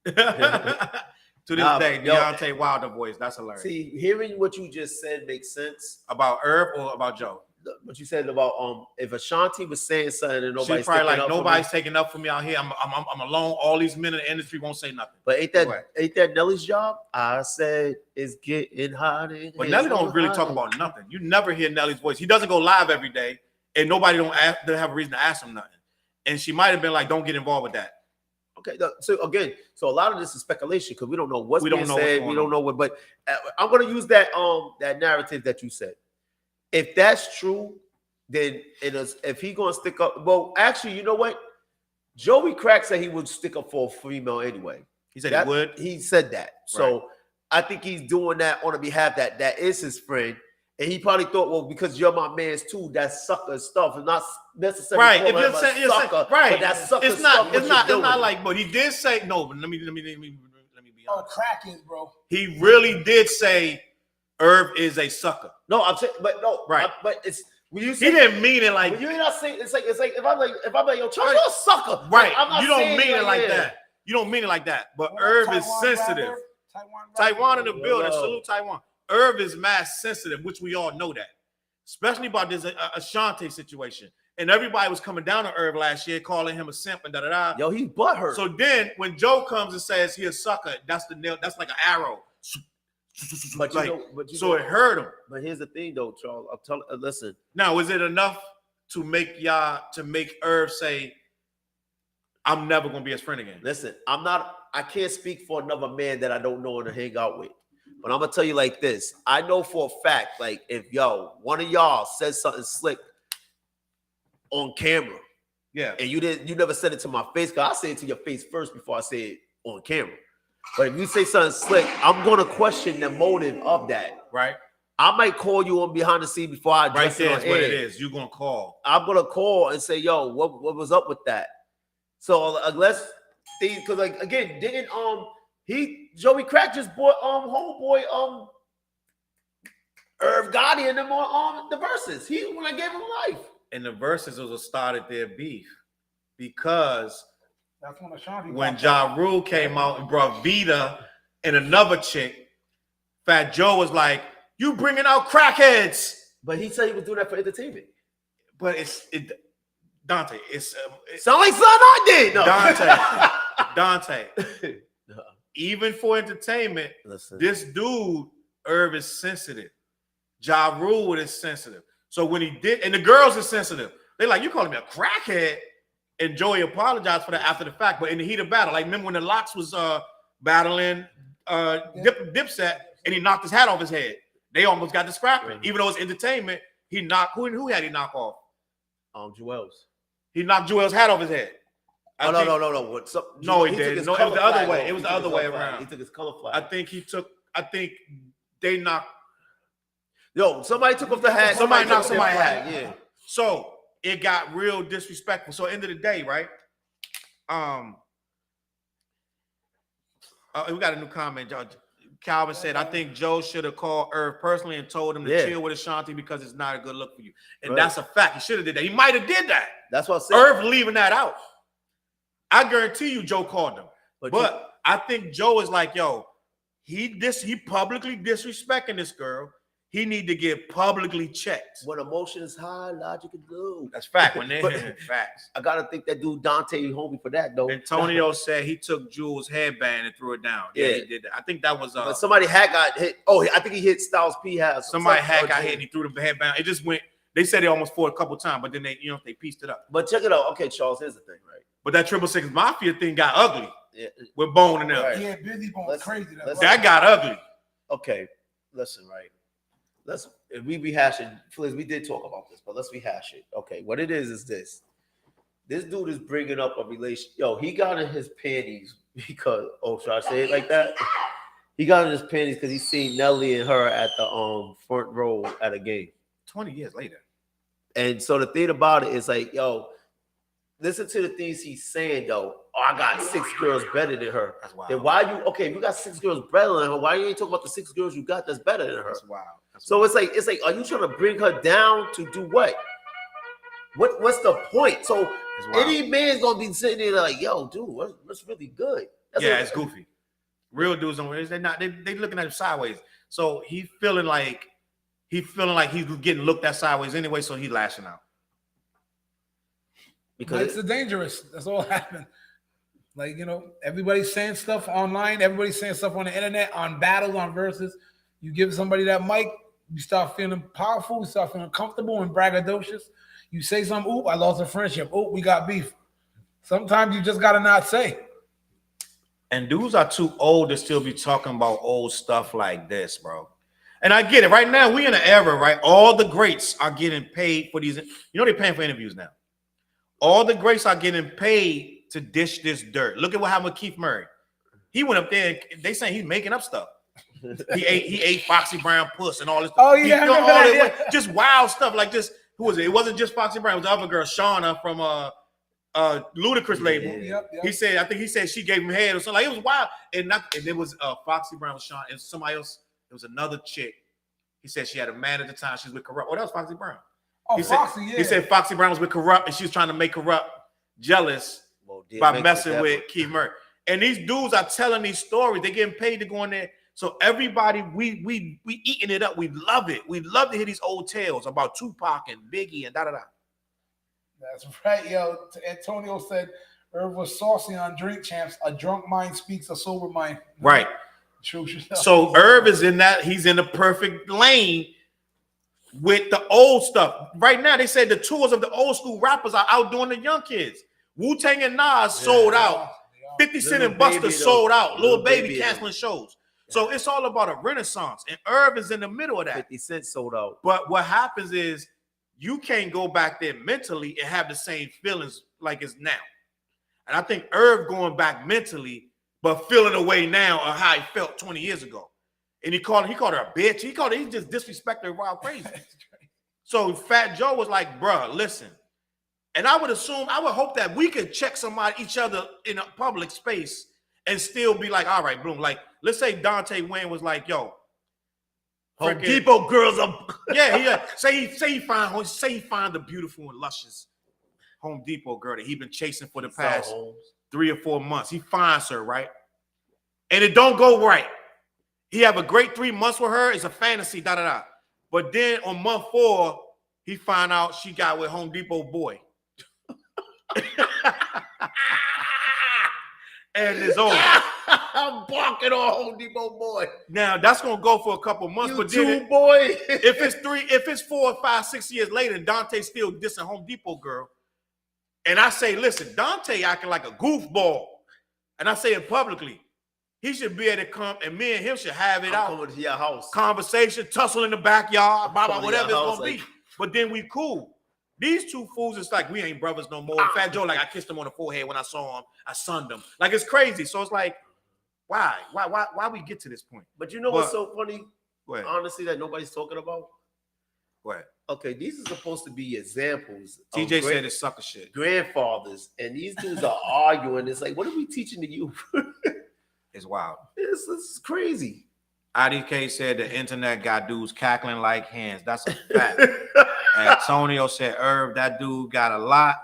To this day, Deontay Wilder voice. That's hilarious. See, hearing what you just said makes sense. About Irv or about Joe? What you said about if Ashanti was saying something and nobody's probably like nobody's taking up for me out here. I'm alone. All these men in the industry won't say nothing. But ain't that Nelly's job? I said it's getting hot. But Nelly don't really talk about nothing. You never hear Nelly's voice. He doesn't go live every day, and nobody don't have a reason to ask him nothing. And she might have been like, "Don't get involved with that." Okay, so again, a lot of this is speculation because we don't know what's being said. We don't know what, but I'm going to use that that narrative that you said. If that's true, then it is. If he going to stick up, well, actually, you know what? Joey Crack said he would stick up for a female anyway. He said he would. He said that. So right. I think he's doing that on the behalf that is his friend. And he probably thought, well, because you're my man's too, that's sucker stuff. It's not necessarily right. If you're saying, right, but that's sucker it's not. Stuff it's not like. But he did say no. But let me be honest. Oh, crack is, bro. He really did say Irv is a sucker. No, I'm saying, but no, right. But it's when you say, he didn't mean it like. When you're not saying it's like if I'm like yo, Charles, you're a sucker. Right. I'm not you don't saying mean it like that. You don't mean it like that. But Irv is sensitive. Taiwan in the building. Salute Taiwan. Irv is mass sensitive, which we all know that. Especially about this Ashanti situation. And everybody was coming down to Irv last year, calling him a simp and da-da-da. Yo, he's butthurt. So then when Joe comes and says he a sucker, that's like an arrow. But so it hurt him. But here's the thing though, Charles. I'm telling listen. Now, is it enough to make Irv say, I'm never gonna be his friend again? Listen, I can't speak for another man that I don't know and to hang out with. But I'm gonna tell you like this. I know for a fact, like if one of y'all says something slick on camera, yeah, and you never said it to my face, because I say it to your face first before I say it on camera. But if you say something slick, I'm gonna question the motive of that. Right. I might call you on behind the scene before I address it on air. What it is. You're gonna call. I'm gonna call and say, yo, what was up with that? So unless because like again, didn't Joey Crack just bought homeboy Irv Gotti and them on the verses. When I gave him life. And the verses was what started their beef because that's when Ashanti Ja Rule came out and brought Vita and another chick, Fat Joe was like, "You bringing out crackheads?" But he said he was doing that for entertainment. But Dante. Sound like something I did. No. Dante. Even for entertainment, this dude Irv is sensitive. Ja Rule is sensitive. So when he did, and the girls are sensitive. They like, you calling me a crackhead? And Joey apologized for that after the fact. But in the heat of battle, like remember when the Locks was battling Dipset and he knocked his hat off his head. They almost got the scrapping. Mm-hmm. Even though it's entertainment, he knocked who had he knock off? Joel's. He knocked Joel's hat off his head. No. No, he didn't. No, it was the other way. It was the other way around. He took his color flag. I think they knocked. Yo, somebody took off the hat. Somebody knocked somebody's hat. Yeah. So it got real disrespectful. So end of the day, right? We got a new comment. Calvin said, I think Joe should have called Irv personally and told him to chill with Ashanti because it's not a good look for you. And that's a fact. He should have did that. He might have did that. That's what I said. Irv leaving that out. I guarantee you Joe called him. But I think Joe is like, yo, he publicly disrespecting this girl. He need to get publicly checked. When emotion is high, logic is low. That's fact. When they facts. I gotta think that dude Dante homie for that though. Antonio said he took Jules' headband and threw it down. Yeah, he did that. I think that was but somebody got hit. Oh, I think he hit Styles P house. Somebody got hit and he threw the headband. It just went. They said it almost fought a couple times, but then they pieced it up. But check it out. Okay, Charles, here's the thing, right? But that 666 Mafia thing got ugly. Yeah. With Bone and them. Right. Yeah, Busy Bone's crazy. That got ugly. Okay, listen, right? If we rehash it, Fliz, we did talk about this, but let's rehash it. Okay, what it is this. This dude is bringing up a relation. Yo, he got in his panties because, should I say it like that? He got in his panties because he seen Nelly and her at the front row at a game. 20 years later. And so the thing about it is like, yo, listen to the things he's saying, though. Oh, I got 6 girls better than her. That's wild. Then why if you got 6 girls better than her, why you ain't talking about the 6 girls you got that's better than her? That's wild. So it's like, are you trying to bring her down to do what? What's the point? So any man's gonna be sitting there like, yo, dude, what's really good? It's goofy. Real dudes don't. They looking at him sideways. So he feeling like he's getting looked at sideways anyway. So he lashing out. Because it's dangerous. That's all happened. Like, everybody's saying stuff online. Everybody's saying stuff on the internet, on battles, on verses. You give somebody that mic, you start feeling powerful. You start feeling comfortable and braggadocious. You say something, oop, I lost a friendship. Oop, we got beef. Sometimes you just got to not say. And dudes are too old to still be talking about old stuff like this, bro. And I get it. Right now, we in an era, right? All the greats are getting paid for these. They're paying for interviews now. All the greats are getting paid to dish this dirt. Look at what happened with Keith Murray. He went up there and they saying he's making up stuff. He ate Foxy Brown puss and all this. Oh yeah, just wild stuff like this. Who was it? It wasn't just Foxy Brown. It was the other girl, Shauna from Ludacris label. Yep. He said she gave him head or something. Like, it was wild. And it was Foxy Brown with Shauna and somebody else. It was another chick. He said she had a man at the time. She was with Corrupt. That was Foxy Brown. Oh, Foxy, He said Foxy Brown was with Corrupt and she was trying to make Corrupt jealous by messing with Keith Murray. And these dudes are telling these stories. They're getting paid to go in there. So everybody, we eating it up. We love it. We love to hear these old tales about Tupac and Biggie and da-da-da. That's right, yo. Antonio said Irv was saucy on Drink Champs. A drunk mind speaks a sober mind. Right. True. So Irv is in that. He's in the perfect lane with the old stuff. Right now, they said the tours of the old school rappers are outdoing the young kids. Wu-Tang and Nas sold out. 50 Cent and Busta sold out. Lil Baby canceling shows. So it's all about a renaissance. And Irv is in the middle of that. 50 Cent sold out. But what happens is you can't go back there mentally and have the same feelings like it's now. And I think Irv going back mentally, but feeling away now of how he felt 20 years ago. And he called her a bitch. He just disrespected her wild crazy. So Fat Joe was like, bruh, listen. And I would hope that we could check each other in a public space and still be like, all right, boom. Like, let's say Dante Wayne was like, yo, Home Depot girls are say he find the beautiful and luscious Home Depot girl that he been chasing for the past 3 or 4 months. He finds her, right? And it don't go right. He have a great 3 months with her. It's a fantasy, da-da-da. But then on month 4, he find out she got with Home Depot boy. And it's over. I'm barking on Home Depot boy. Now that's gonna go for a couple months, but then boy. if it's 4, 5, 6 years later, and Dante's still dissing Home Depot girl, and I say, listen, Dante acting like a goofball, and I say it publicly, he should be able to come, and me and him should have it out. Coming to your house, conversation, tussle in the backyard, blah, whatever it's gonna be. But then we cool. These two fools, it's like we ain't brothers no more. Fat Joe, like I kissed him on the forehead when I saw him. I sunned him. Like it's crazy. So it's like, why we get to this point? But you know what's so funny? Honestly, that nobody's talking about. What? Okay, these are supposed to be examples. TJ said it's sucker shit. Grandfathers, and these dudes are arguing. It's like, what are we teaching the youth? It's wild. This is crazy. IDK said the internet got dudes cackling like hens. That's a fact. Antonio said, Irv, that dude got a lot.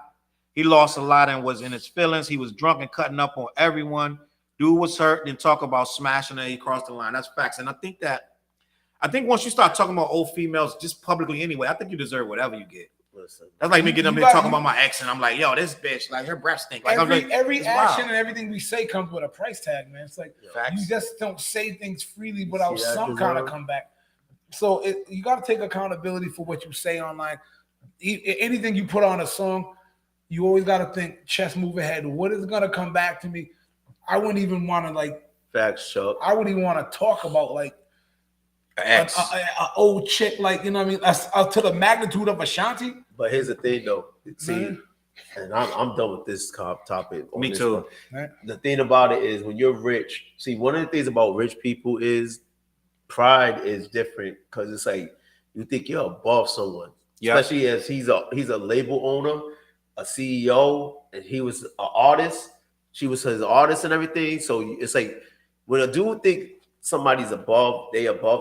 He lost a lot and was in his feelings. He was drunk and cutting up on everyone. Dude was hurt. Then talk about smashing her. He crossed the line. That's facts. And I think once you start talking about old females just publicly anyway, I think you deserve whatever you get. Listen, that's like me getting up here talking about my ex, and I'm like, yo, this bitch, like her breath stink. Like, every action and everything we say comes with a price tag, man. It's like you just don't say things freely without some kind of comeback. So you got to take accountability for what you say online. Anything you put on a song, you always got to think, chest move ahead. What is going to come back to me? I wouldn't even want to like. Facts, Chuck. I wouldn't even want to talk about like an old chick, like, you know what I mean? That's to the magnitude of Ashanti. But here's the thing, though. See, and I'm done with this topic. Me too. The thing about it is when you're rich, see, one of the things about rich people is pride is different because it's like you think you're above someone, especially as he's a label owner, a CEO, and he was an artist. She was his artist and everything. So it's like when a dude think somebody's above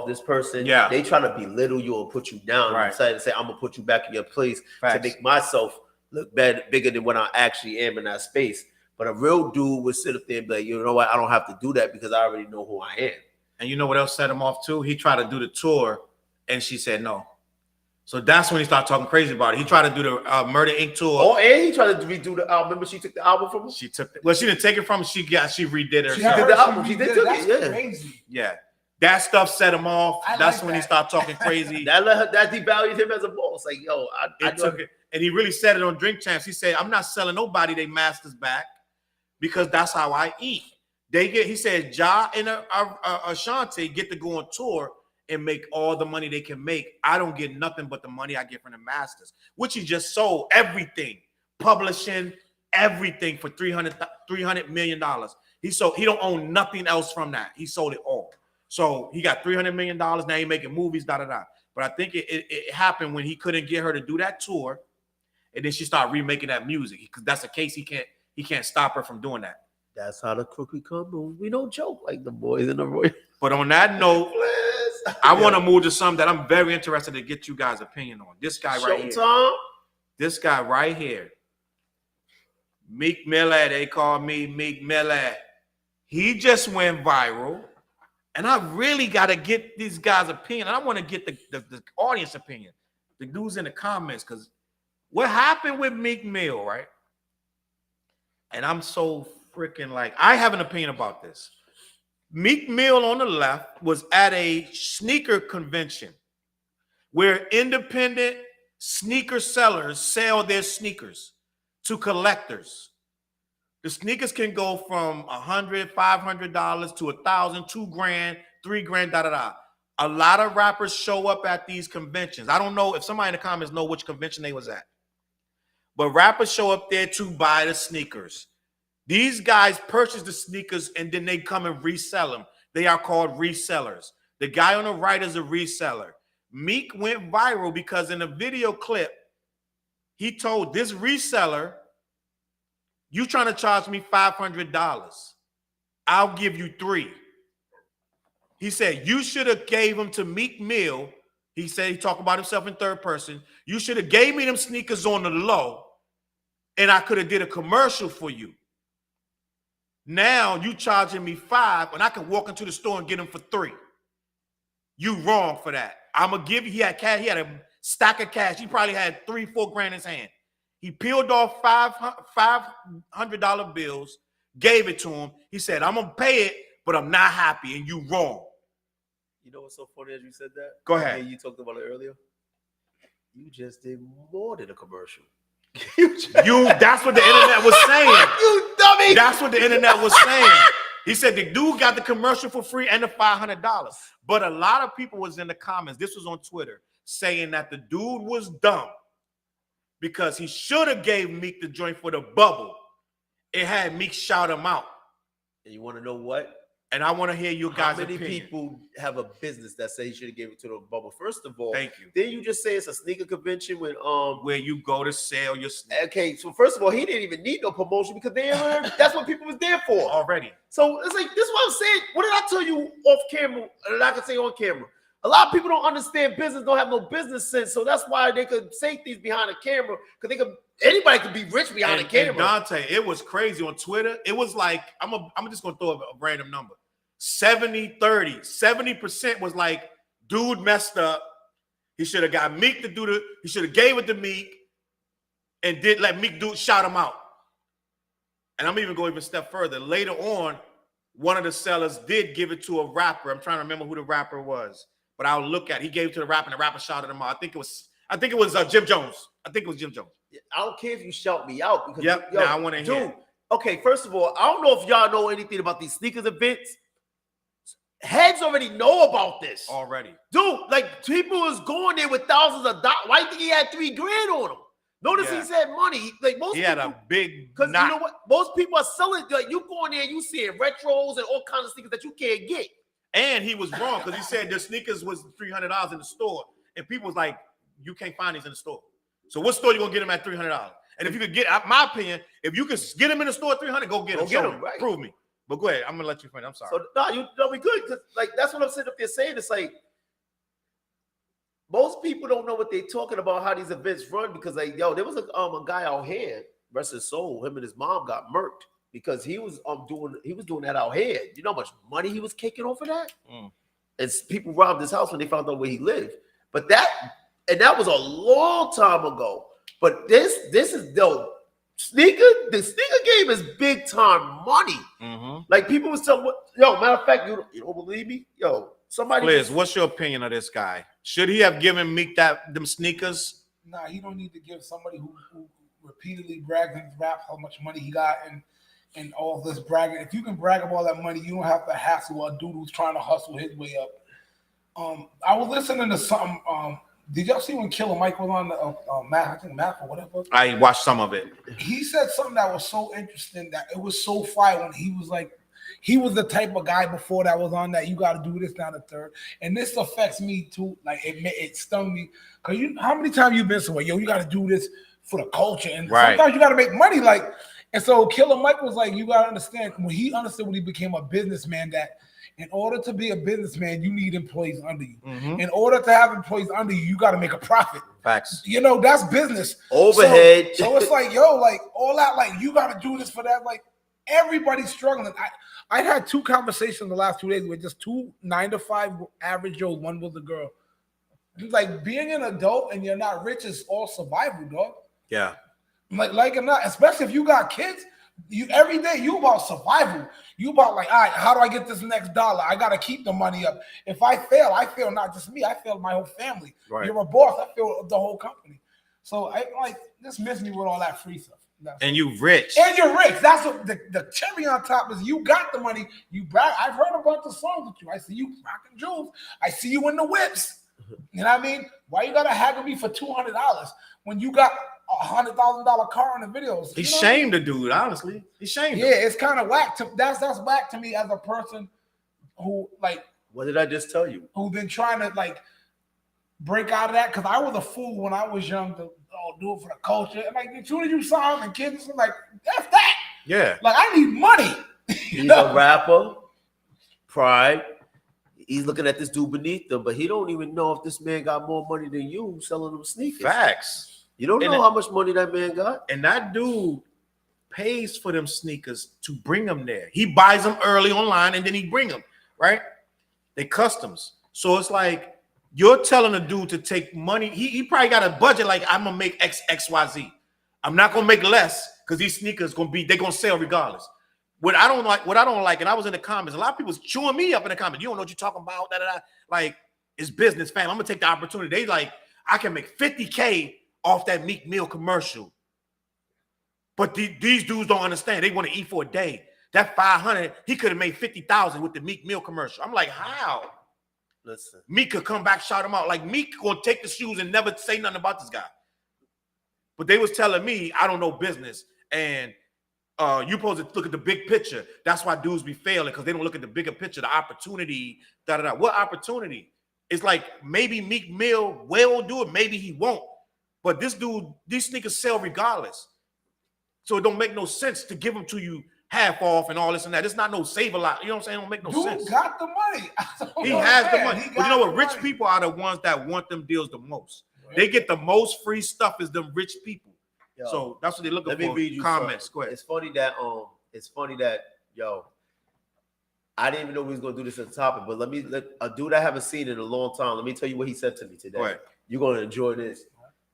this person, they try to belittle you or put you down. Right. Instead of say, I'm gonna put you back in your place to make myself look bigger than what I actually am in that space. But a real dude would sit up there and be like, you know what, I don't have to do that because I already know who I am. And you know what else set him off too? He tried to do the tour and she said no. So that's when he started talking crazy about it. He tried to do the Murder Inc. tour. Oh, and he tried to redo the album. Remember, she took the album from him. She didn't take it from him. She redid it. She did the album. She did it. Yeah, crazy. Yeah, that stuff set him off. That's when he started talking crazy. that devalued him as a boss. Like, yo, I took it, and he really said it on Drink Champs. He said, "I'm not selling nobody they masters back because that's how I eat." He said, Ja and Ashanti get to go on tour and make all the money they can make. I don't get nothing but the money I get from the masters, which he just sold everything, publishing everything for $300 million. He don't own nothing else from that. He sold it all. So he got $300 million. Now he's making movies, But I think it happened when he couldn't get her to do that tour, and then she started remaking that music because that's the case. He can't stop her from doing that. That's how the crooked come. We don't joke like the boys in the Royal. But on that note, I want to move to something that I'm very interested to get you guys' opinion on. This guy right here. This guy right here. Meek Miller. They call me Meek Miller. He just went viral. And I really got to get these guys' opinion. I want to get the audience opinion. The dudes in the comments. Because what happened with Meek Mill, right? And I'm so freaking like, I have an opinion about this. Meek Mill on the left was at a sneaker convention where independent sneaker sellers sell their sneakers to collectors. The sneakers can go from $100, $500 to $1,000, $2,000, $3,000, A lot of rappers show up at these conventions. I don't know if somebody in the comments know which convention they was at, but rappers show up there to buy the sneakers. These guys purchase the sneakers and then they come and resell them. They are called resellers. The guy on the right is a reseller. Meek went viral because in a video clip, he told this reseller, "You trying to charge me $500. I'll give you $3." He said, "You should have gave them to Meek Mill." He said, he talked about himself in third person. "You should have gave me them sneakers on the low and I could have did a commercial for you. Now you charging me $5 and I can walk into the store and get them for $3. You wrong for that. I'm going to give you," he had cash. He had a stack of cash. He probably had $3-4 grand in his hand. He peeled off $500 bills, gave it to him. He said, "I'm going to pay it, but I'm not happy and you wrong." You know what's so funny as you said that? Go ahead. You talked about it earlier. You just did more than a commercial. That's what the internet was saying. You dummy. That's what the internet was saying. He said the dude got the commercial for free and the $500. But a lot of people was in the comments, this was on Twitter, saying that the dude was dumb because he should have gave Meek the joint for the bubble. It had Meek shout him out. And you want to know what? And I want to hear you guys' How many opinion. people have a business that say he should have given it to the bubble? First of all, Thank you. Then you just say it's a sneaker convention with where you go to sell your sneakers. Okay, so first of all, he didn't even need no promotion because that's what people was there for already. So it's like this is what I'm saying. What did I tell you off camera? And I can say on camera. A lot of people don't understand business, don't have no business sense, so that's why they could say things behind the camera because anybody could be rich behind the camera. And Dante, it was crazy on Twitter. It was like I'm just gonna throw a random number. 70-30. 70% was like, dude messed up. He should have got Meek to do he should have gave it to Meek and did let Meek shout him out. And I'm even going a step further. Later on, one of the sellers did give it to a rapper. I'm trying to remember who the rapper was, but I'll look at it. He gave it to the rapper and the rapper shouted him out. I think it was Jim Jones. I think it was Jim Jones. I don't care if you shout me out because I want to hear. Dude, okay, first of all, I don't know if y'all know anything about these sneakers events. Heads already know about this already, dude. Like people is going there with thousands of dollars. Why do you think he had $3 grand on him? Notice he said money. Like most, he had a big because you know what? Most people are selling. Like you going there, you seeing retros and all kinds of sneakers that you can't get. And he was wrong because he said the sneakers was $300 in the store, and people was like, "You can't find these in the store." So what store you gonna get them at $300? And if you could get, my opinion, if you could get them in the store at $300, go get them. Show me, right. Prove me. But go ahead. I'm gonna let you finish. I'm sorry. So no, you know we good because like that's what I'm sitting up there saying. It's like most people don't know what they're talking about, how these events run because like there was a guy out here, rest his soul, him and his mom got murked because he was doing that out here. You know how much money he was kicking off of that? And people robbed his house when they found out where he lived. But that was a long time ago. But this is dope. The sneaker game is big time money. Like people was telling, matter of fact, you don't believe me? Somebody. Liz, what's your opinion of this guy? Should he have given Meek them sneakers? Nah, he don't need to give somebody who repeatedly brags in his rap how much money he got and all this bragging. If you can brag about all that money, you don't have to hassle a dude who's trying to hustle his way up. I was listening to something. Did y'all see when Killer Mike was on the Math or whatever? I watched some of it. He said something that was so interesting that it was so fire when he was like, he was the type of guy before that was on that you got to do this, now the third. And this affects me too. Like it stung me. Because how many times you been somewhere, you got to do this for the culture. And sometimes you got to make money. And so Killer Mike was like, you got to understand, when he understood when he became a businessman that in order to be a businessman, you need employees under you. In order to have employees under you, you got to make a profit. Facts. That's business. Overhead. So it's like, all that, you got to do this for that. Like, everybody's struggling. I had 2 conversations the last 2 days with just 2 9-to-5 average Joes. One was a girl. Like, being an adult and you're not rich is all survival, dog. Yeah. Like or not, especially if you got kids. You every day you about survival. You about like, all right, how do I get this next dollar? I gotta keep the money up. If I fail not just me, I fail my whole family. Right. You're a boss, I fail the whole company. So I just miss me with all that free stuff. And you rich. And you're rich. That's what the cherry on top is. You got the money. You brag. I've heard a bunch of songs with you. I see you rocking jewels. I see you in the whips. You know what I mean? Why you gotta haggle me for $200 when you got $100,000 car in the videos? He shamed the dude, honestly. He shamed him. Yeah, it's kind of whack. That's whack to me as a person who What did I just tell you? Who been trying to break out of that? Because I was a fool when I was young to do it for the culture. And as soon as you saw him and kids, I'm like, F that. Yeah. I need money. He's a rapper. Pride. He's looking at this dude beneath him, but he don't even know if this man got more money than you selling them sneakers. Facts. You don't know how much money that man got. And that dude pays for them sneakers to bring them there. He buys them early online and then he bring them, right? They customs. So it's like you're telling a dude to take money. He probably got a budget like I'm gonna make XYZ. I'm not gonna make less because these sneakers they're gonna sell regardless. What I don't like, and I was in the comments, a lot of people was chewing me up in the comments. You don't know what you're talking about. Like, it's business, fam. I'm gonna take the opportunity. They like, I can make $50K off that Meek Mill commercial. But these dudes don't understand. They want to eat for a day. That 500, he could have made 50,000 with the Meek Mill commercial. I'm like, how? Listen, Meek could come back, shout him out. Like, Meek gonna take the shoes and never say nothing about this guy. But they was telling me I don't know business, and You supposed to look at the big picture. That's why dudes be failing because they don't look at the bigger picture, the opportunity. What opportunity? It's like maybe Meek Mill will do it, maybe he won't. But this dude, these sneakers sell regardless. So it don't make no sense to give them to you half off and all this and that. It's not no save a lot. You know what I'm saying? It don't make no sense. Dude got the money. He has the money. But you know what? Rich people are the ones that want them deals the most. Right. They get the most free stuff is them rich people. Yo, so that's what they're looking for. Let me read you comments. Go ahead. It's funny that I didn't even know we was gonna do this as a topic, but let a dude I haven't seen in a long time. Let me tell you what he said to me today. Right. You're gonna enjoy this.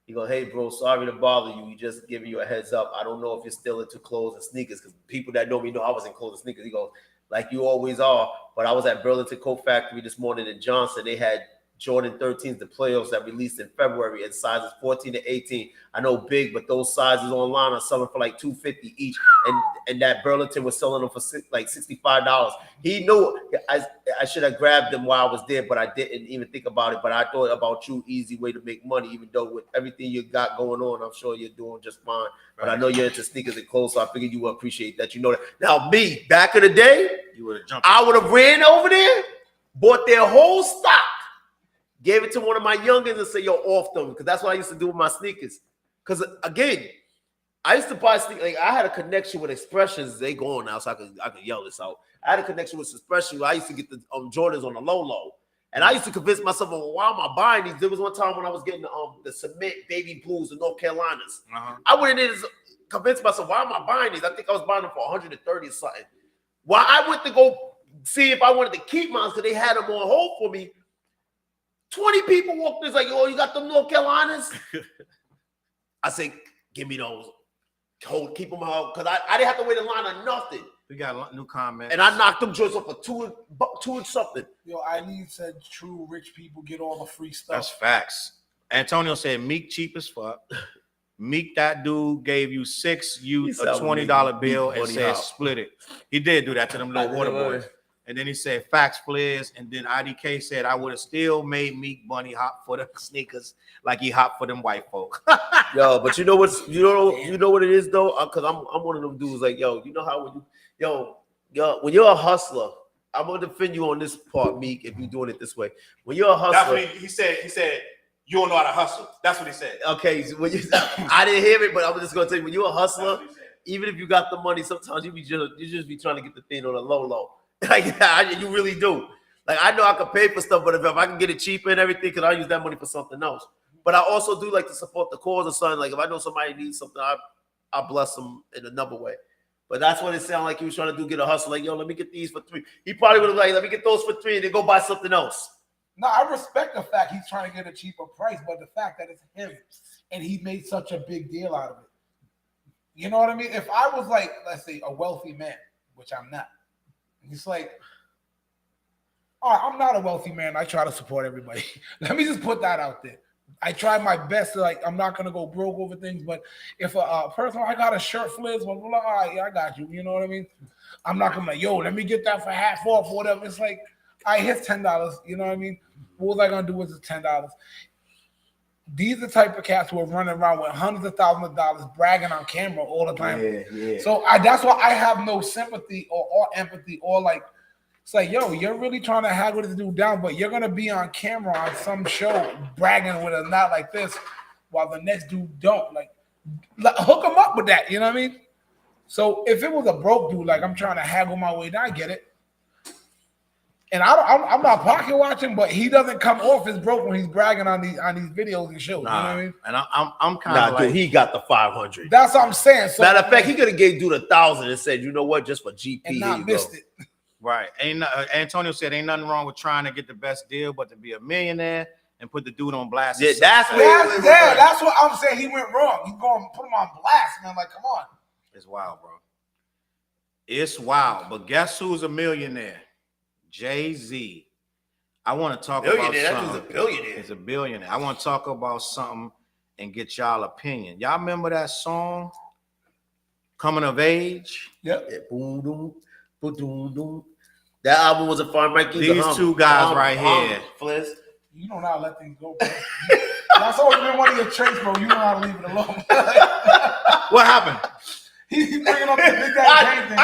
He goes, hey bro, sorry to bother you. We just giving you a heads up. I don't know if you're still into clothes and sneakers because people that know me know I was in clothes and sneakers. He goes, like you always are. But I was at Burlington Coat Factory this morning in Johnson. They had Jordan 13s, the playoffs that released in February in sizes 14 to 18. I know big, but those sizes online are selling for like $250 each. And that Burlington was selling them for like $65. He knew I should have grabbed them while I was there, but I didn't even think about it. But I thought about you, easy way to make money, even though with everything you got going on, I'm sure you're doing just fine. But I know you're into sneakers and clothes, so I figured you would appreciate that. You know that. Now, me, back in the day, you would have jumped. I would have ran over there, bought their whole stock, gave it to one of my youngins and said, yo, off them. Because that's what I used to do with my sneakers. Because, again, I used to buy sneakers. Like, I had a connection with Expressions. They going now, so I could yell this out. I had a connection with Expressions. I used to get the Jordans on the low. And I used to convince myself, well, why am I buying these? There was one time when I was getting the cement baby blues in North Carolinas. I went in there and convinced myself, why am I buying these? I think I was buying them for 130 or something. Well, I went to go see if I wanted to keep mine because they had them on hold for me. 20 people walked in, like, oh, you got them North Carolinas? I say, give me those. Keep them out. Because I didn't have to wait in line or nothing. We got new comments. And I knocked them joints up for two and something. Yo, Eileen said true rich people get all the free stuff. That's facts. Antonio said Meek cheap as fuck. Meek, that dude gave you 6 youth a $20 bill and said split it. He did do that to them little water boys. And then he said facts flares. And then IDK said I would have still made Meek Bunny hop for the sneakers like he hopped for them white folk. Yo, but you know what it is though? Because I'm one of them dudes like, yo, you know how when when you're a hustler, I'm gonna defend you on this part, Meek, if you're doing it this way. When you're a hustler, that's what he said. You don't know how to hustle. That's what he said. Okay, so I didn't hear it, but I'm just gonna tell you, when you're a hustler, even if you got the money, sometimes you just be trying to get the thing on a low. Like you really do. Like I know I can pay for stuff, but if I can get it cheaper and everything, because I use that money for something else. But I also do like to support the cause or something. Like if I know somebody needs something, I bless them in another way. But that's what it sounded like he was trying to do, get a hustle. Like, yo, let me get these for $3. He probably would have like, let me get those for $3 and then go buy something else. No, I respect the fact he's trying to get a cheaper price, but the fact that it's him and he made such a big deal out of it. You know what I mean? If I was like, let's say, a wealthy man, which I'm not, it's like, all right, I'm not a wealthy man. I try to support everybody. Let me just put that out there. I try my best to, like, I'm not going to go broke over things, but if a person, I got a shirt flips, blah, blah, blah, all right, yeah, I got you. You know what I mean? I'm not going to like, yo, let me get that for half off or whatever. It's like, I hit $10. You know what I mean? What was I going to do with the $10? These are the type of cats who are running around with hundreds of thousands of dollars bragging on camera all the time. Yeah. So that's why I have no sympathy or empathy or like, it's like, yo, you're really trying to haggle this dude down, but you're going to be on camera on some show bragging with a knot like this while the next dude don't. Like, hook him up with that. You know what I mean? So if it was a broke dude, like I'm trying to haggle my way down, I get it. And I'm not pocket watching, but he doesn't come off as broke when he's bragging on these videos and shows. Nah, you know what I mean? And I'm kind of like, dude, he got the 500. That's what I'm saying. So, matter of fact, he could have gave dude 1,000 and said, you know what, just for GP, and not missed it. Right. Antonio said ain't nothing wrong with trying to get the best deal, but to be a millionaire and put the dude on blast. Yeah, that's what I'm saying. He went wrong. He's going to put him on blast, man. Like, come on. It's wild, bro. It's wild. But guess who's a millionaire? Jay-Z. I want to talk about something. That dude's a billionaire. He's a billionaire. I want to talk about something and get y'all opinion. Y'all remember that song, Coming of Age? Yep. Yeah. Boom, boom, boom, boom, boom. That album was a fun ranking. These two guys right here. Fliz. You don't know how to let things go, bro. That's always been one of your traits, bro. You know how to leave it alone. What happened? He's bringing up the Big Daddy Kane thing.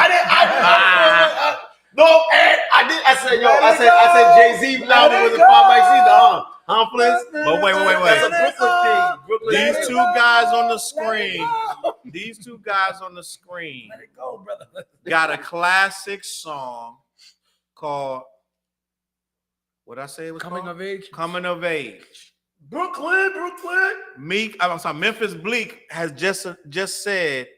No, and I said, yo, I said Jay-Z album was a 5 mic season. Fliz. But wait. That's a Brooklyn thing. These two guys on the screen. These two guys on the screen. Let it go, brother. Got a classic song called, what I say it was Coming called? of Age. Coming of Age. Brooklyn. Meek, I'm sorry, Memphis Bleek has just said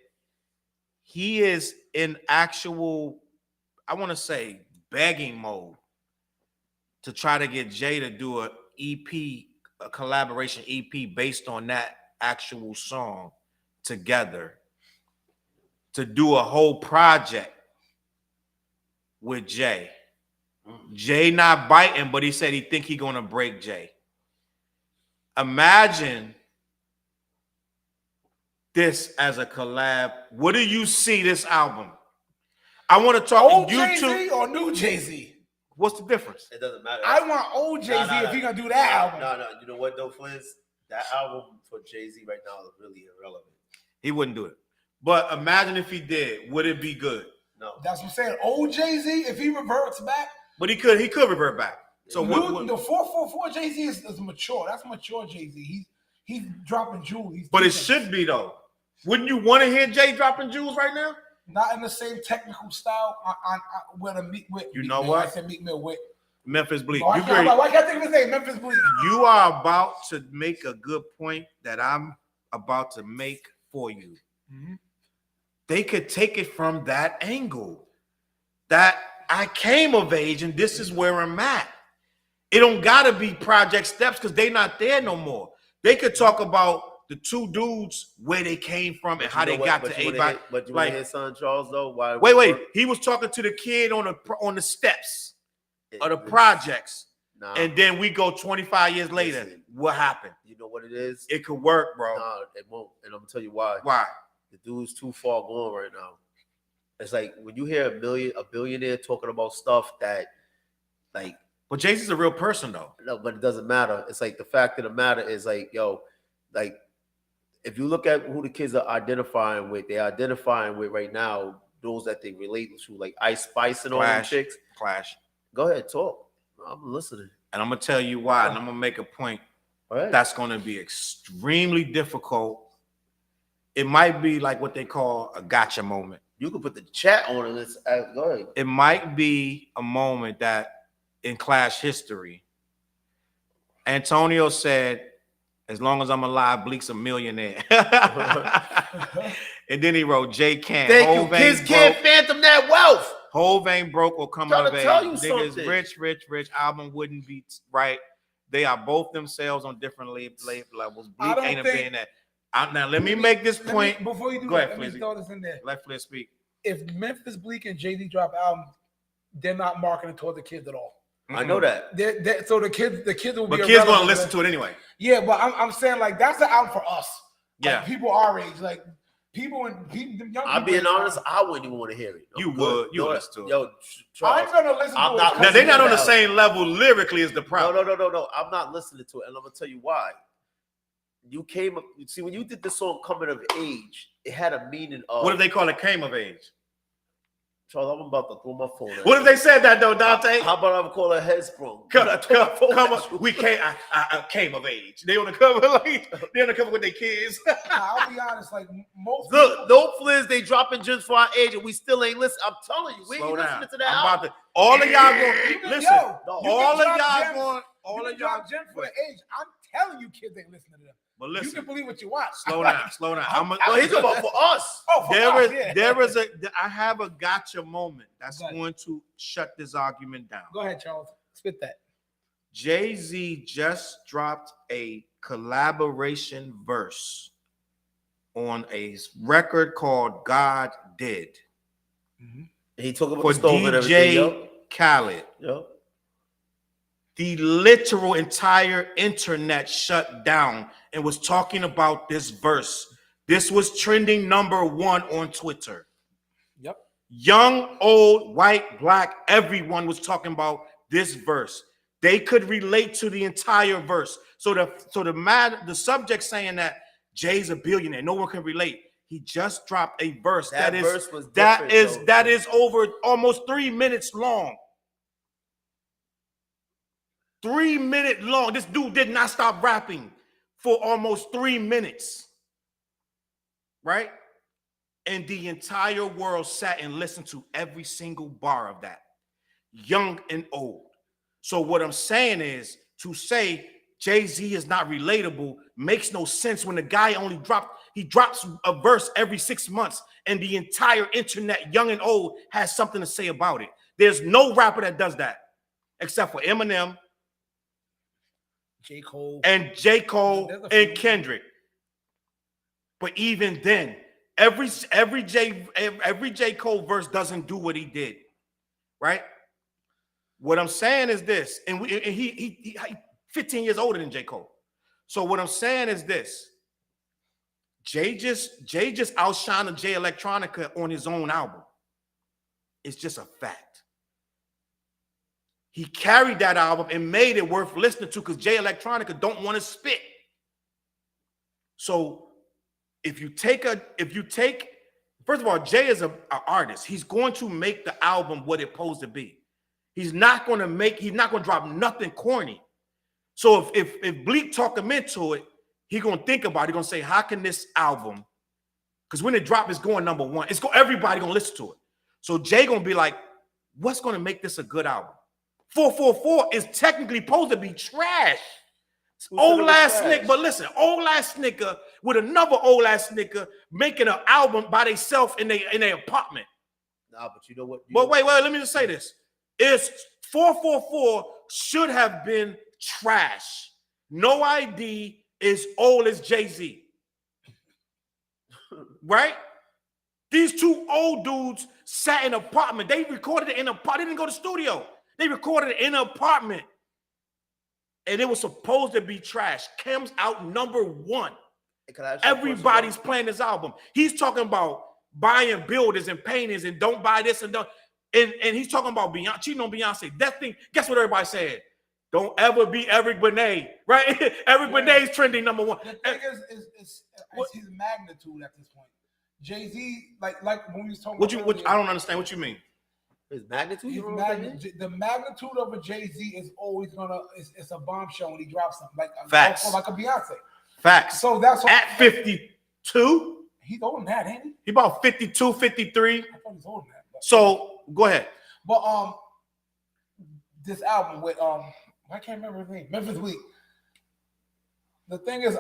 he is in actual, I want to say, begging mode to try to get Jay to do a collaboration EP based on that actual song together, to do a whole project with Jay. Jay not biting, but he said he think he gonna break Jay. Imagine this as a collab. What do you see this album? I want to talk old to you Jay-Z two. or new Jay-Z? What's the difference? It doesn't matter. I want old Jay-Z if he gonna do that album. No. You know what though, Fliz? That album for Jay-Z right now is really irrelevant. He wouldn't do it. But imagine if he did. Would it be good? No. That's what I'm saying. Old Jay-Z, if he reverts back. But he could revert back. So the what 444 Jay-Z is mature. That's mature Jay-Z. He's dropping jewels. But it should be though. Wouldn't you want to hear Jay dropping jewels right now? Not in the same technical style with a Meek. You know what? I said Meek Mill with Memphis Bleek. why can't I think of his name? Memphis Bleek. You are about to make a good point that I'm about to make for you. Mm-hmm. They could take it from that angle. That I came of age and this is where I'm at. It don't gotta be Project Steps because they not there no more. They could talk about the two dudes where they came from and how they got to A. But you want to hear Son Charles though? Why? Wait. He was talking to the kid on the steps of the projects. Nah. And then we go 25 years later. Listen, what happened? You know what it is? It could work, bro. Nah, it won't. And I'm gonna tell you why. Why? The dude's too far gone right now. It's like when you hear a billionaire talking about stuff that, like, But Jay-Z's a real person, though. no, but it doesn't matter. It's like the fact of the matter is like, yo, like, if you look at who the kids are identifying with, they're identifying with right now those that they relate to, like Ice Spice and all them chicks. Clash. Go ahead, talk. I'm listening. And I'm gonna tell you why, and I'm gonna make a point. All right. That's gonna be extremely difficult. It might be like what they call a gotcha moment. You can put the chat on and go ahead. It might be a moment that in Clash history, Antonio said, as long as I'm alive, Bleek's a millionaire. And then he wrote, Jay can't. Thank Hove you. Kids can't phantom that wealth. Hove ain't broke or come Trying of to age. tell you Niggas something. rich. Album wouldn't be right. They are both themselves on different levels. Bleek ain't a billionaire. Now, let me make this point. Before you do Go that, ahead, let me throw this in there. Let Fliz speak. If Memphis Bleek and Jay-Z drop albums, they're not marketing toward the kids at all. I know that. So the kids will be. But kids gonna listen to it anyway. Yeah, but I'm saying like that's the album for us. Yeah, like, people our age, like people and young people. I'm being honest. I wouldn't even want to hear it. You would listen to it. Yo, I'm gonna listen to it. Now they're not on the same level lyrically as the problem. No. I'm not listening to it, and I'm gonna tell you why. You came up. See, when you did the song "Coming of Age," it had a meaning of. What if they call it "Came of Age"? Charles, I'm about to throw my phone. What if they said that though, Dante? How about I call it headsprung? Come on, we came. I came of age. They on the cover like they on the cover with their kids. I'll be honest, like most. Look, no Fliz, they dropping gems for our age, and we still ain't listening. I'm telling you, we ain't listening to that. I'm about to. All of y'all going listen. All of y'all going. All of y'all gems for the age. I'm telling you, kids ain't listening to them. But listen, you can believe what you want. Slow down. He's talking about for us. There is I have a gotcha moment that's going to shut this argument down. Go ahead, Charles. Spit that. Jay-Z just dropped a collaboration verse on a record called God Did. Mm-hmm. He talked about for the stove DJ Khaled. Yep. The literal entire internet shut down and was talking about this verse. This was trending #1 on Twitter. Yep. Young, old, white, black, everyone was talking about this verse. They could relate to the entire verse. So the subject saying that Jay's a billionaire, no one can relate. He just dropped a verse That that verse was is over almost 3 minutes long. 3 minute long. This dude did not stop rapping for almost 3 minutes. Right? And the entire world sat and listened to every single bar of that, young and old. So what I'm saying is, to say Jay-Z is not relatable makes no sense when the guy he drops a verse every 6 months, and the entire internet, young and old, has something to say about it. There's no rapper that does that, except for Eminem, J. Cole, and Kendrick. But even then, every J. Cole verse doesn't do what he did, right? What I'm saying is this, and he 15 years older than J. Cole. So what I'm saying is this: Jay just outshined Jay Electronica on his own album. It's just a fact. He carried that album and made it worth listening to because Jay Electronica don't want to spit. So if you take, first of all, Jay is an artist. He's going to make the album what it's supposed to be. He's not going to drop nothing corny. So if Bleek talk him into it, he's going to think about it. He's going to say, how can this album, because when it drop, it's going number one. Everybody going to listen to it. So Jay going to be like, what's going to make this a good album? 444 is technically supposed to be trash. Old ass nigga, but listen, old ass nigga with another old ass nigga making an album by themselves in their apartment. Nah, but you know what? But wait, let me just say this. Is 444 should have been trash. No ID is old as Jay-Z. Right? These two old dudes sat in an apartment. They recorded it in an apartment. They didn't go to the studio. They recorded it in an apartment. And it was supposed to be trash. Comes out number one. Everybody's playing this album. He's talking about buying builders and paintings and don't buy this and don't. And he's talking about Beyonce, cheating on Beyonce. That thing, guess what everybody said? Don't ever be Eric Benet, right? Eric Benet's trending number one. The thing is his magnitude at this point. Jay-Z, like when we was talking about I don't understand what you mean. His magnitude? The magnitude of a Jay-Z is always it's a bombshell when he drops something. Like Facts. Like a Beyonce. Facts. So that's at 52. He's older than that, ain't he? He about 52, 53. I thought he was older than that. So go ahead. But this album with I can't remember his name, Memphis Bleek. The thing is,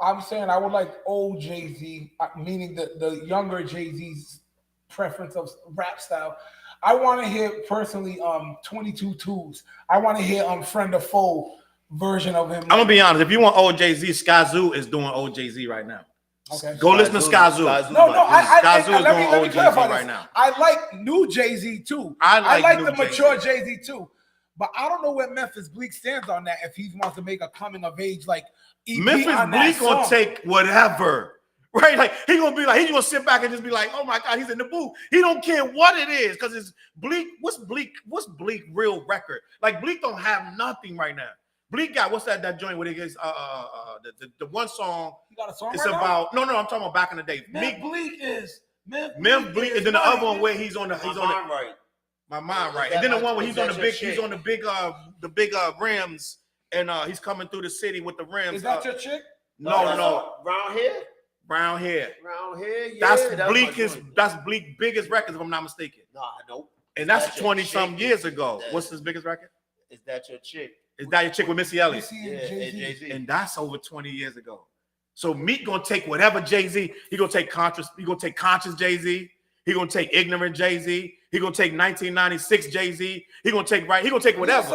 I'm saying I would like old Jay-Z, meaning the younger Jay-Z's preference of rap style. I want to hear personally 22 Twos. I want to hear Friend or Foe version of him. I'm gonna be honest. If you want old Jay-Z, Skyzoo is doing old Jay-Z right now. Okay. Go listen to Skyzoo. Skyzoo is doing old Jay-Z right now. I like new Jay-Z too. I like the mature Jay-Z too. But I don't know where Memphis Bleek stands on that. If he wants to make a coming of age like EP Memphis Bleek gonna take whatever, right? Like he's gonna sit back and just be like, oh my God, he's in the booth. He don't care what it is because it's Bleek. What's Bleek real record? Like Bleek don't have nothing right now. Bleek got what's that joint where he gets the one song. You got a song it's right about no, I'm talking about back in the day. Memphis Bleek is Bleek, and then the other one where he's on the right. My mind right. And then the one where he's on the big rims and he's coming through the city with the rims. Is that your chick? No. Brown hair. Yeah. That's Bleek biggest record, if I'm not mistaken. No, I don't. And that's 20-something years ago. What's his biggest record? Is That Your Chick? Is That Your Chick with Missy Elliott? And Jay-Z. And that's over 20 years ago. So Meek gonna take whatever Jay-Z, he gonna take conscious Jay-Z, he gonna take ignorant Jay-Z, he gonna take 1996 Jay-Z, he gonna take whatever.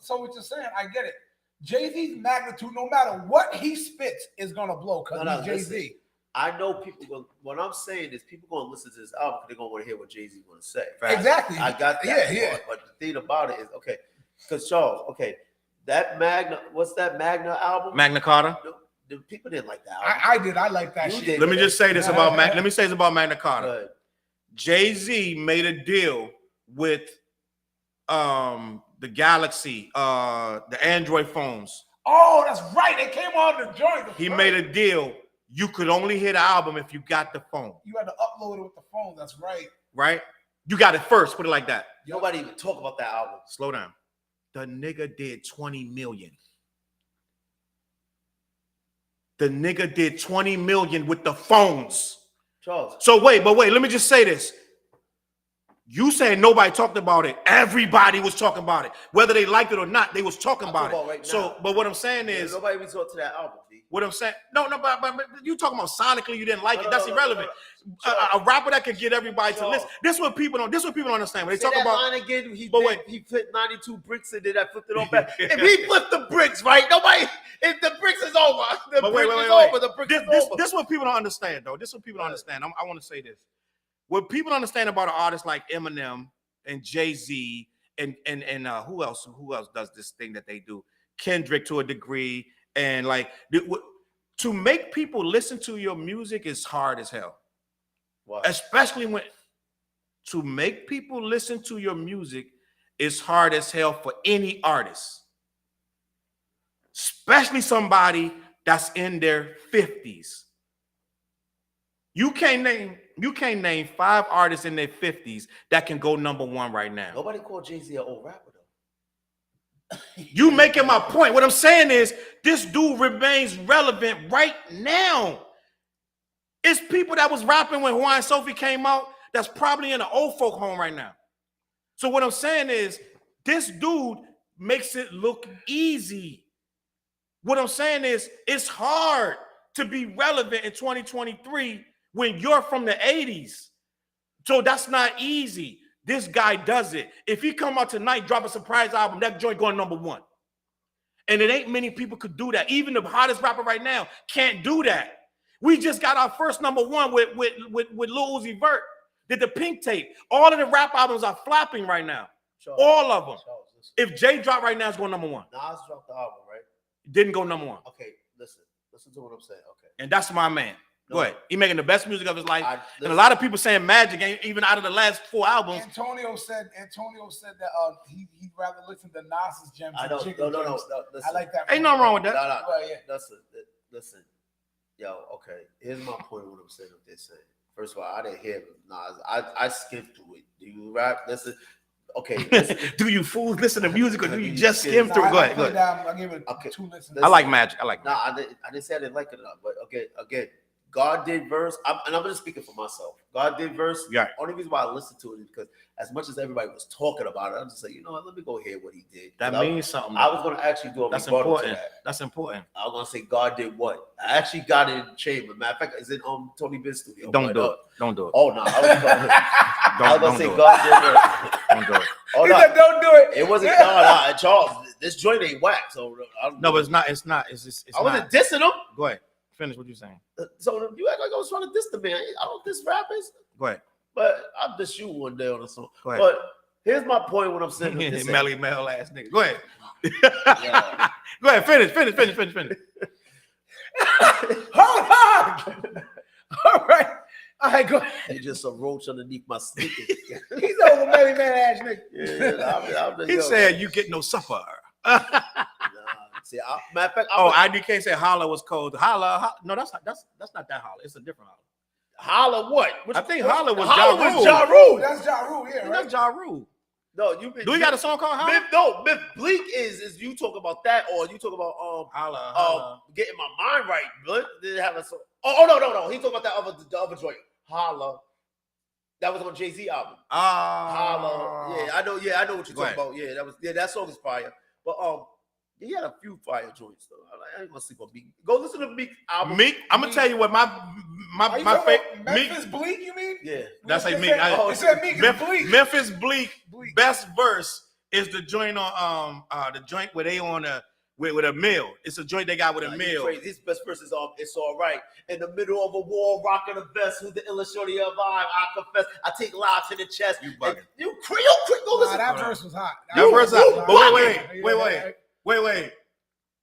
So what you're saying, I get it. Jay-Z's magnitude, no matter what he spits, is gonna blow because he's Jay-Z. Listen, I know people. What I'm saying is, people gonna listen to this album because they're gonna want to hear what Jay-Z gonna say. Exactly. I got that. Yeah. But the thing about it is, okay, because Charles, that what's that Magna album? Magna Carta. The people didn't like that album. I did. I like that shit. Let me just say this about Magna Carta. Jay-Z made a deal with the Galaxy, the Android phones. Oh, that's right. They came on the joint. He made a deal. you could only hear the album if you got the phone. You had to upload it with the phone. That's right. Right? You got it first. Put it like that. Nobody even talk about that album. Slow down. The nigga did 20 million. The nigga did 20 million with the phones. Charles. So wait, let me just say this. You saying nobody talked about it. Everybody was talking about it. Whether they liked it or not, they was talking about it. Right so, now. but what I'm saying is, nobody even talked to that album. B. What I'm saying, no, but you talking about sonically, you didn't like it. That's irrelevant. No. A rapper that could get everybody to listen. This is what people don't. This is what people don't understand when they talk about. Line again, he wait. 92 bricks and then I flipped it all back. If he flipped the bricks, right? Nobody. If the bricks is over, the bricks is over. The bricks is over. This is what people don't understand, though. This is what people don't understand. I want to say this. What people don't understand about an artist like Eminem and Jay-Z and who else does this thing that they do? Kendrick to a degree, and like to make people listen to your music is hard as hell. Wow. Especially when to make people listen to your music is hard as hell for any artist, especially somebody that's in their 50s. You can't name 5 artists in their 50s that can go number 1 right now. Nobody called Jay-Z an old rapper though. You making my point. What I'm saying is this dude remains relevant right now. It's people that was rapping when Hawaiian Sophie came out that's probably in an old folk home right now. So what I'm saying is this dude makes it look easy. What I'm saying is it's hard to be relevant in 2023 when you're from the 80s. So that's not easy. This guy does it. If he come out tonight, drop a surprise album, that joint going number 1. And it ain't many people could do that. Even the hottest rapper right now can't do that. We just got our first number 1 with Lil Uzi Vert. Did the Pink Tape. All of the rap albums are flopping right now. Charles, all of them. Charles, if Jay dropped right now, it's going number 1. Nas dropped the album, right? Didn't go number 1. Okay, listen to what I'm saying. Okay. And that's my man. No. Go ahead. He making the best music of his life. And a lot of people saying Magic ain't even out of the last 4 albums. Antonio said that he'd rather listen to Nas's gems. I don't. No. I like that. Ain't nothing wrong with that. No. Well, yeah. Listen. Yo, okay. Here's my point. What I'm saying. What they're saying. First of all, I didn't hear Nas. I skimmed through it. Do you rap? Listen. Okay. Listen. Do you fools listen to music or do you just skim through? Go ahead. I give it 2 listens. I like Magic. I like. No, I didn't say I didn't like it enough. But okay, again. God did verse, and I'm just speaking for myself. God did verse. Yeah. Only reason why I listened to it is because as much as everybody was talking about it, I'm just like, you know what? Let me go hear what he did. That means something. I was going to actually do a That's rebuttal important. to that. That's important. I was going to say God did what? I actually got it in the chamber. Matter of fact, it's in Tony Ben's studio. Don't do it. Don't do it. Oh no, I was going to say do God did what? Don't do it. Oh, He no. said, don't do it. It wasn't no, Charles. This joint ain't whack. So No, but it's not. It's not. It's just. It's I wasn't not. dissing him. Go ahead. Finish what you're saying. So you act like I was trying to diss the man. I don't diss rappers. Go ahead. But I'll diss you one day on a song. Go ahead. But here's my point when I'm saying this. Melly Mel ass nigga. Go ahead. Yeah. Go ahead. Finish. Hold on. All right. All right, go ahead. They just a roach underneath my sneakers. He's over Melly Man ass nigga. Yeah, He said you get no supper. See, matter of fact, IDK said holla was cold. Holla. No, that's not that holla. It's a different holla. holla what? I think holla was Ja Rule. That's Ja Rule, yeah, right? That's Ja Rule. No, Do we got a song called holla? Myth Bleek is you talk about that or you talk about holla. getting my mind right. But did it have a song? Oh no. He talked about the other joint. Holla. That was on Jay-Z album. Holla. Yeah, I know what you're talking about. Yeah, that song is fire. But he had a few fire joints though. I ain't gonna sleep on Meek. Go listen to Meek album. Meek, I'm gonna tell you what my favorite Memphis Bleek, you mean? Yeah, that's like Meek. It said Meek and Bleek. Memphis Bleek best verse is the joint on the joint where they on a with a mill. It's a joint they got with a mill. His best verse is It's All Right. In the middle of a war, rocking a vest. Who's the illest shorty of I confess. I take live to the chest. You bugging. You go listen. That verse was hot. That verse hot. But Wait.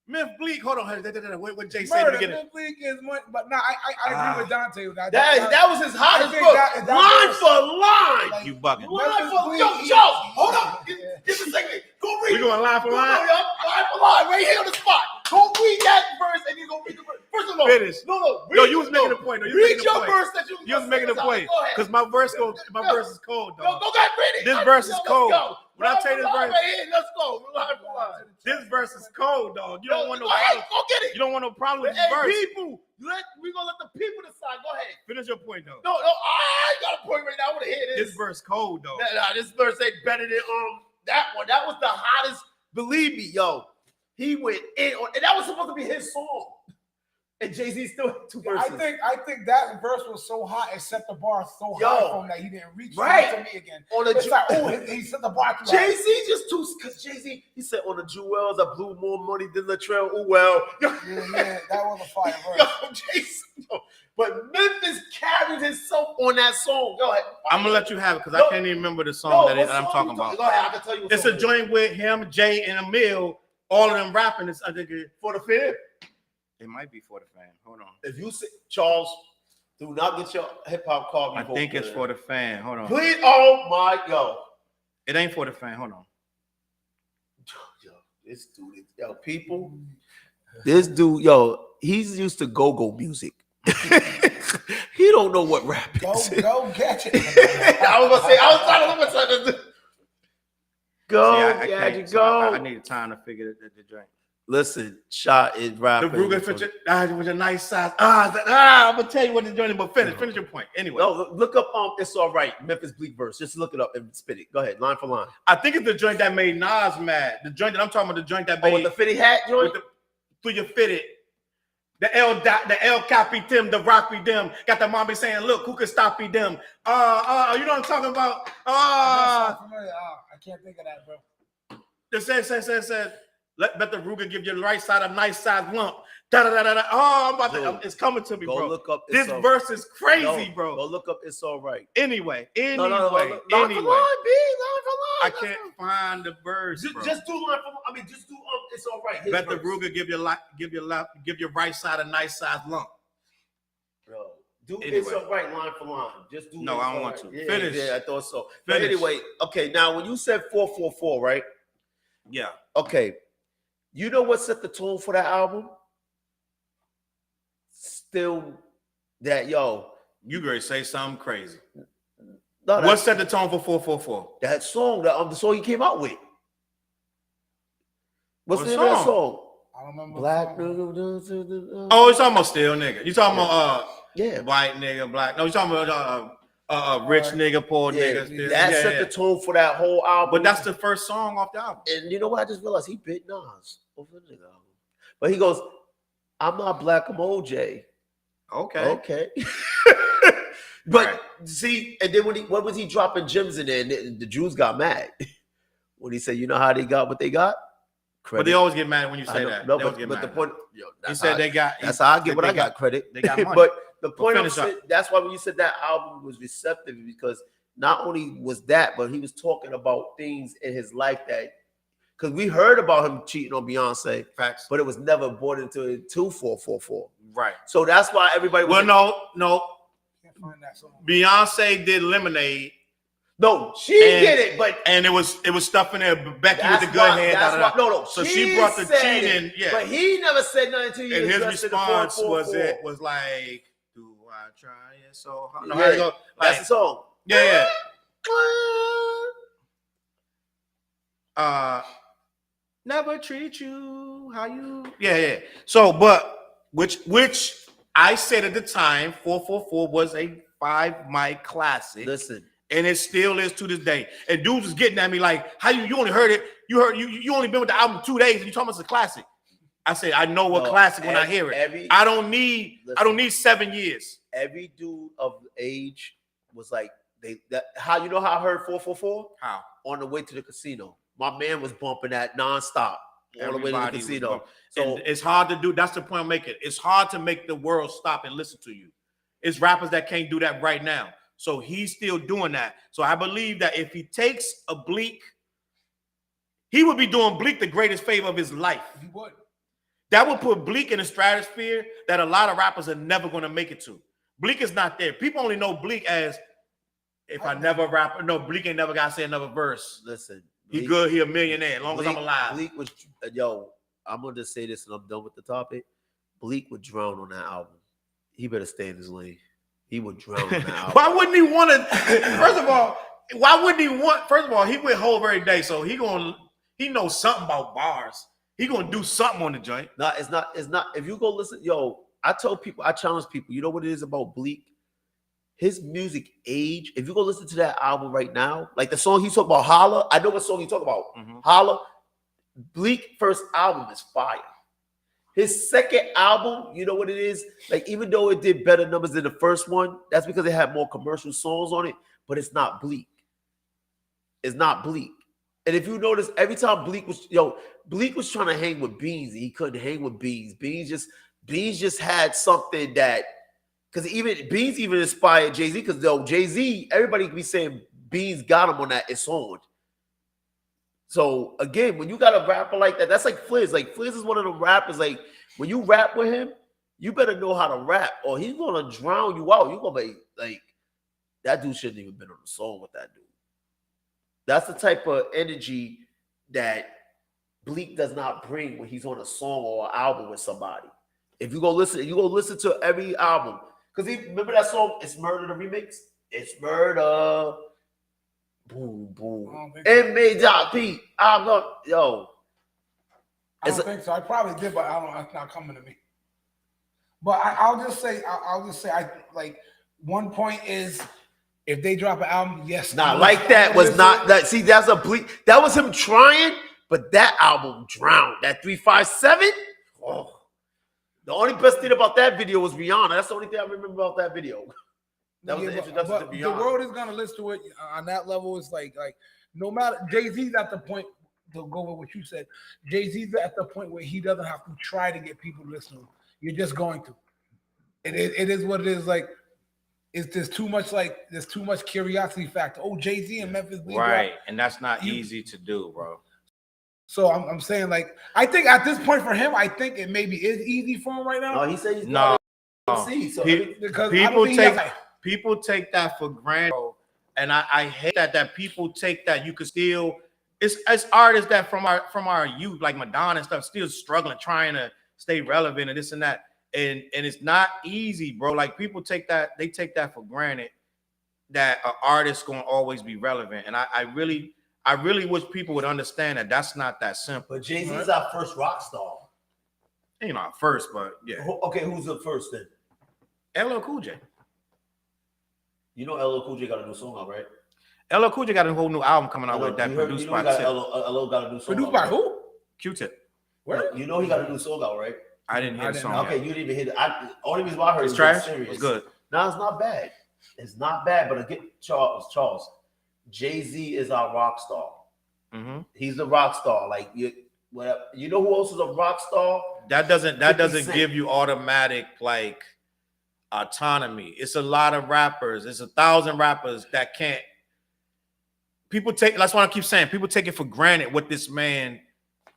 Myth Bleek, hold on. What Jay said Murder, at the beginning. Myth Bleek is one, but no, I agree with Dante. That was his hottest book. Line for line. You bugging. Line for Yo, hold up. Give me a second. Go read. We going line for line? Line for line, right here on the spot. Go read that verse and you go read the verse. First of all, finish. No. No, you was making a point. No, you was Read making a your point. verse that You was making a point because my verse is cold, No, dog. go back, read it. This verse is cold. Go. When I tell you this verse, right here, let's go. Line for line. this verse is cold, dog. You don't want no Go ahead, problem. go get it. You don't want no problem with this Hey, verse. people, we're gonna let the people decide. Go ahead. Finish your point, though. No, I ain't got a point right now. I want to hear this. This verse cold, dog. Nah, this verse ain't better than that one. That was the hottest. Believe me, yo. He went in on, and that was supposed to be his song. And Jay-Z still had 2 verses. I think that verse was so hot and set the bar so high from that he didn't reach right. to me again. On It's like, oh, he set the bar too high. Jay-Z just too, because Jay-Z, he said on the jewels, I blew more money than Latrell. Oh, well. Yeah, that was a fire verse. Yo, Jay-Z, yo. But Memphis carried himself on that song. Go ahead. I'm gonna let you have it because I can't even remember the song that I'm talking about. Go ahead, I can tell you. It's a joint with him, Jay, and Emil. All of them rapping. It's I think For the fan. it might be for the fan. Hold on. If you say Charles, do not get your hip hop card. I think it's for the fan. Hold on. Please, oh my yo. It ain't for the fan. Hold on. Yo, this dude, yo, people. This dude, yo, he's used to go-go music. He don't know what rap is. Go catch it. I was trying to look at this. Go, See, I can't, go. I need time to figure the drink. Listen, Shot is rapping. The Ruger was a nice size. I'm gonna tell you what the joint, but finish your point. Anyway. No, look up It's All Right, Memphis Bleek verse. Just look it up and spit it. Go ahead, line for line. I think it's the joint that made Nas mad. The joint that I'm talking about, the joint that made with the fitted hat joint? Through your fitted. The El Capi Tim, the Rock be them. Got the mommy saying, look, who can stop me them? You know what I'm talking about? I can't think of that, bro. It said, let the Ruger give you the right side a nice size lump. Da da da da da. Oh, it's coming to me, bro. Look up. This verse is crazy, bro. Go look up. It's All Right. Anyway. Line for line, B. Line for line. I can't find the verse. Bro. Just do line for. I mean, just do. It's All Right. Let the Ruger give your right side a nice size lump. Bro, do anyway. It's All Right line for line. Just do. No, I don't want to. Yeah, Finish. Yeah, I thought so. Finish. But anyway, okay. Now, when you said 444, right? Yeah. Okay. You know what set the tone for that album? Still, that you gonna say something crazy. No, what set the tone for 444? That song, the song he came out with. What's the name of that song? I don't remember. Black. Oh, you talking about still nigga? You talking about white nigga, black? No, you talking about rich nigga, poor nigga. That set the tone for that whole album. But that's the first song off the album. And you know what? I just realized he bit Nas over the nigga album. But he goes, "I'm not black, I'm OJ." Okay. But right. See, and then what was he dropping gems in there? And the Jews got mad when he said, "You know how they got what they got." Credit. But they always get mad when you say that. No, but the point, he said they got. That's how I get what I got credit. They got money. But the point I'm saying, that's why when you said that album was receptive, because not only was that, but he was talking about things in his life that, because we heard about him cheating on Beyonce, facts, but it was never brought into 444. Right. So that's why everybody. No. Can't find that song. Beyonce did Lemonade. No, she did it, but it was stuff in there. Becky with the good head. No. So she brought the cheating. Yeah, but he never said nothing to you. And his response was like, "Do I try it so hard?" No, yeah, that's the song. Yeah. Never treat you how you. Yeah. So, but which I said at the time, 444 was a 5 mic classic. Listen. And it still is to this day. And dudes was getting at me like, "How you only heard it? You only been with the album 2 days, and you talking about it's a classic." I said, "I know a classic when I hear it. I don't need 7 years." Every dude of age was like, how you know how I heard 444? How? On the way to the casino. My man was bumping that nonstop all the way to the casino. So it's hard to do. That's the point I'm making. It's hard to make the world stop and listen to you. It's rappers that can't do that right now. So he's still doing that. So I believe that if he takes a Bleek, he would be doing Bleek the greatest favor of his life. He would. That would put Bleek in a stratosphere that a lot of rappers are never going to make it to. Bleek is not there. People only know Bleek as if I never rap. No, Bleek ain't never got to say another verse. Listen. He good. He a millionaire as long as I'm alive. Bleek was, I'm going to say this and I'm done with the topic. Bleek would drown on that album. He better stay in his lane. He would drown in that album. Why wouldn't he want to? First of all, why wouldn't he want? First of all, he with Hov every day, so he knows something about bars. He gonna do something on the joint. No, it's not. If you go listen, I challenge people. You know what it is about Bleek? His music age. If you go listen to that album right now, like the song he's talking about, Holla. I know what song he's talking about. Holla. Bleek first album is fire. His second album, you know what it is? Like, even though it did better numbers than the first one, that's because it had more commercial songs on it, but it's not Bleek. It's not Bleek. And if you notice, every time Bleek was trying to hang with Beans, and he couldn't hang with Beans. Beans just had something that, because Beans even inspired Jay-Z, because Jay-Z, everybody can be saying Beans got him on that It's On. So again, when you got a rapper like that, that's like Fliz. Like, Fliz is one of the rappers. Like, when you rap with him, you better know how to rap, or he's gonna drown you out. You're gonna be like, that dude shouldn't even been on the song with that dude. That's the type of energy that Bleek does not bring when he's on a song or an album with somebody. If you go listen to every album, because remember that song, It's Murder the remix? It's Murder. Boom, boom. It made that beat. I don't think so. I probably did, but it's not coming to me. But I'll just say, I like, one point is, if they drop an album, yes. Nah, like that was not that. See, that's a Bleek. That was him trying, but that album drowned. That 357. Oh, the only best thing about that video was Rihanna. That's the only thing I remember about that video. That was the introduction to Rihanna. The world is gonna listen to it on that level. It's like no matter, Jay-Z's at the point, to go with what you said, Jay-Z's at the point where he doesn't have to try to get people to listen to him. You're just going to. It is what it is. Like, there's too much curiosity factor. Oh, Jay-Z and Memphis, right? And that's not easy to do, bro. So I'm saying, like, I think at this point for him, I think it maybe is easy for him right now. No, he said he's not. Because people take that for granted, and I hate that people take that. You could still, it's artists that from our youth, like Madonna and stuff, still struggling, trying to stay relevant and this and that, and it's not easy, bro. Like, people take that for granted, that an artist gonna always be relevant, and I really wish people would understand that that's not that simple. But Jay-Z's our first rock star. Ain't our first, but yeah. Okay, who's the first then? LL Cool J. You know LL Cool J got a new song out, right? LL Cool J got a whole new album coming out with that produced by Tip. LL got a new song. Produced by who? Q-Tip. Where? You know he got a new song out, right? I didn't hear the song. Okay, you didn't even hear it. Only reason why I heard it's it trash. Serious. It's good. No, it's not bad. It's not bad, but again, Charles, Jay-Z is our rock star. Mm-hmm. He's a rock star. Like, you know who else is a rock star? That doesn't give you automatic, like, autonomy. It's a lot of rappers. It's 1,000 rappers that can't. That's why I keep saying, people take it for granted what this man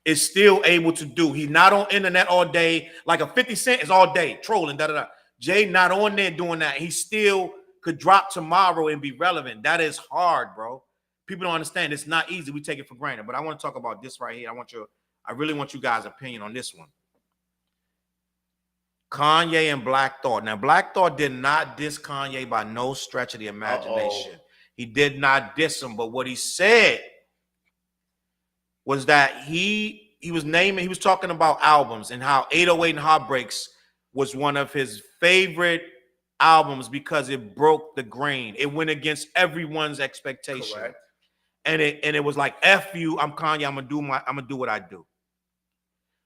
is still able to do. He's not on internet all day. Like a 50 Cent is all day trolling, da-da-da. Jay not on there doing that. He still could drop tomorrow and be relevant. That is hard, bro. People don't understand. It's not easy. We take it for granted. But I want to talk about this right here. I really want you guys' opinion on this one. Kanye and Black Thought. Now, Black Thought did not diss Kanye by no stretch of the imagination. He did not diss him, but what he said was that he was talking about albums and how 808 and Heartbreaks was one of his favorite albums because it broke the grain. It went against everyone's expectation. Correct. And it was like, F you, I'm Kanye, I'm gonna do what I do.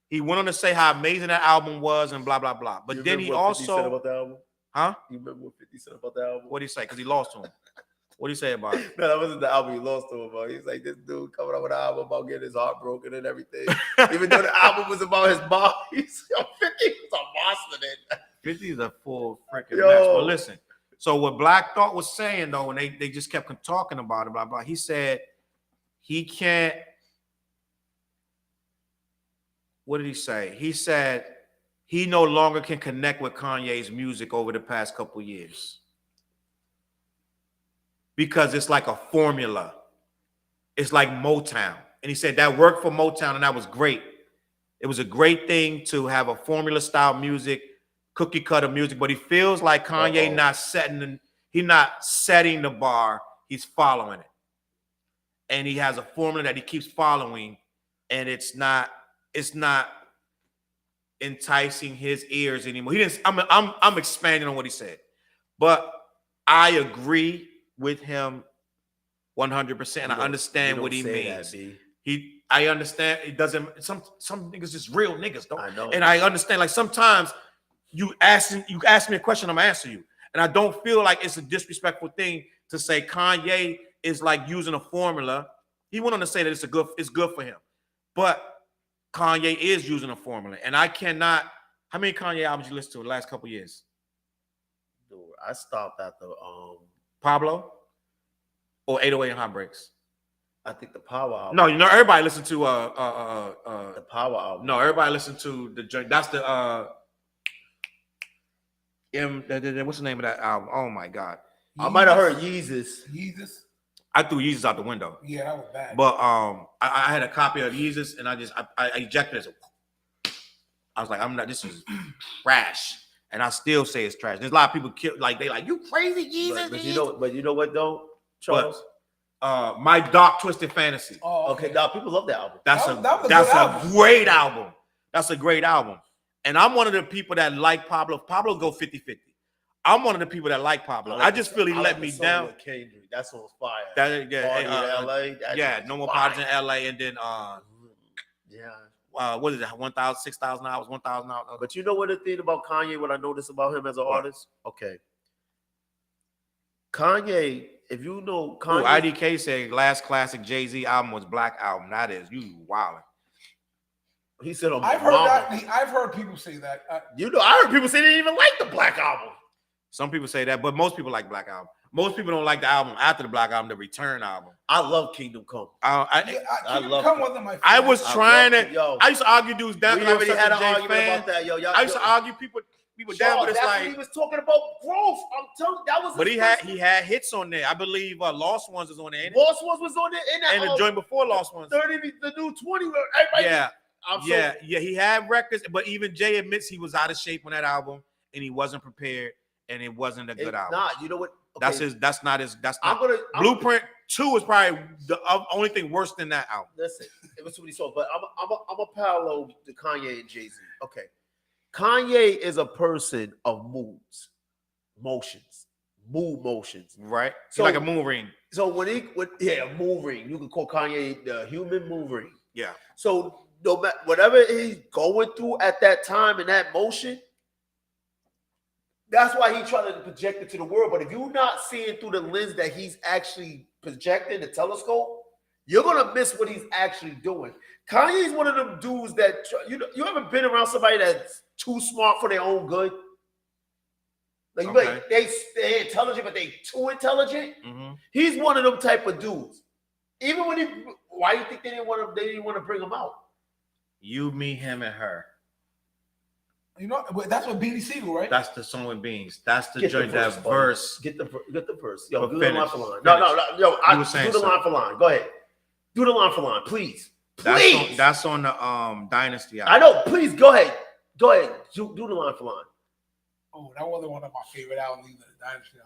He went on to say how amazing that album was and blah, blah, blah. But then he also... 50 said about the album? Huh? You remember what 50 said about the album? What'd he say? Because he lost to him. What'd he say about it? No, that wasn't the album he lost to him about. He's like, this dude coming up with an album about getting his heart broken and everything. Even though the album was about his mom, 50 was a monster then. 50 is a full freaking mess. But listen, so what Black Thought was saying, though, and they just kept talking about it, blah, blah, he said he can't... What did he say? He said he no longer can connect with Kanye's music over the past couple years because it's like a formula. It's like Motown. And he said that worked for Motown and that was great. It was a great thing to have a formula style music cookie cutter music, but he feels like Kanye not setting the bar, he's following it. And he has a formula that he keeps following, and it's not enticing his ears anymore. He didn't. I'm expanding on what he said, but I agree with him 100%. I understand what he means. I understand. It doesn't. Some niggas just real niggas, don't. I know. And I understand. Like sometimes you ask me a question, I'm gonna answer you, and I don't feel like it's a disrespectful thing to say Kanye is like using a formula. He went on to say that it's good for him, but Kanye is using a formula, and I cannot. How many Kanye albums you listen to in the last couple of years? Dude, I stopped at the Pablo or 808 and Heartbreaks? I think the Power album. No, everybody listen to the Power album. No, everybody listen to the joint. That's the what's the name of that album? Oh my God. Yeezus. I might have heard Yeezus. Yeezus. I threw Yeezus out the window. Yeah, that was bad. But I had a copy of Yeezus and I ejected it. I was like, this is trash. And I still say it's trash. There's a lot of people they like, you crazy Yeezus. But you know what though, Charles? My Dark Twisted Fantasy. Oh, okay. Now people love that album. That's a great album. That's a great album. And I'm one of the people that like Pablo. Pablo go 50-50. I'm one of the people that like Pablo. I just feel he let me down. That song's fire. Party in LA. No More Parties in LA, and then yeah. What is that? 1,000, 6,000 hours, 1,000 hours. But you know what the thing about Kanye? What I noticed about him as an artist? Okay. Kanye, if you know Kanye, IDK said last classic Jay-Z album was Black Album. That is you wilding. He said on I've heard that. I've heard people say that. I heard people say they didn't even like the Black Album. Some people say that, but most people like Black Album. Most people don't like the album after the Black Album, the Return album. I love Kingdom Come. Kingdom Come wasn't my favorite. I was trying to. I used to argue dudes down. We already had an argument about that, yo. I used to argue people down, but it's that's like what he was talking about growth. I'm telling you, that was. But he had hits on there. I believe Lost Ones is on there. Lost Ones was on there, and the joint before Lost Ones. 30, the new 20. He had records, but even Jay admits he was out of shape on that album, and he wasn't prepared. And it wasn't a good album. You know what? Okay. That's not. Blueprint 2 is probably the only thing worse than that album. Listen, it was too many songs, but I'm a parallel to Kanye and Jay-Z. Okay. Kanye is a person of mood motions. Right? So like a moon ring. So when a moon ring. You can call Kanye the human moon ring. Yeah. So no matter whatever he's going through at that time in that motion, that's why he tried to project it to the world. But if you're not seeing through the lens that he's actually projecting the telescope, you're gonna miss what he's actually doing. Kanye's one of them dudes that you ever been around somebody that's too smart for their own good? Like, okay. They're intelligent, but they too intelligent. Mm-hmm. He's one of them type of dudes. Even when why do you think they didn't want to bring him out? You, me, him, and her. You know, that's what Beanie Siegel, right? That's the song with Beans. That's the joint, that verse. Get the verse. Yo, do finish. The line for line. No. Yo, do the line for line. Go ahead. Do the line for line, please. Please. That's on the Dynasty album. I know. Please go ahead. Go ahead. Do the line for line. Oh, that wasn't one of my favorite albums either. The Dynasty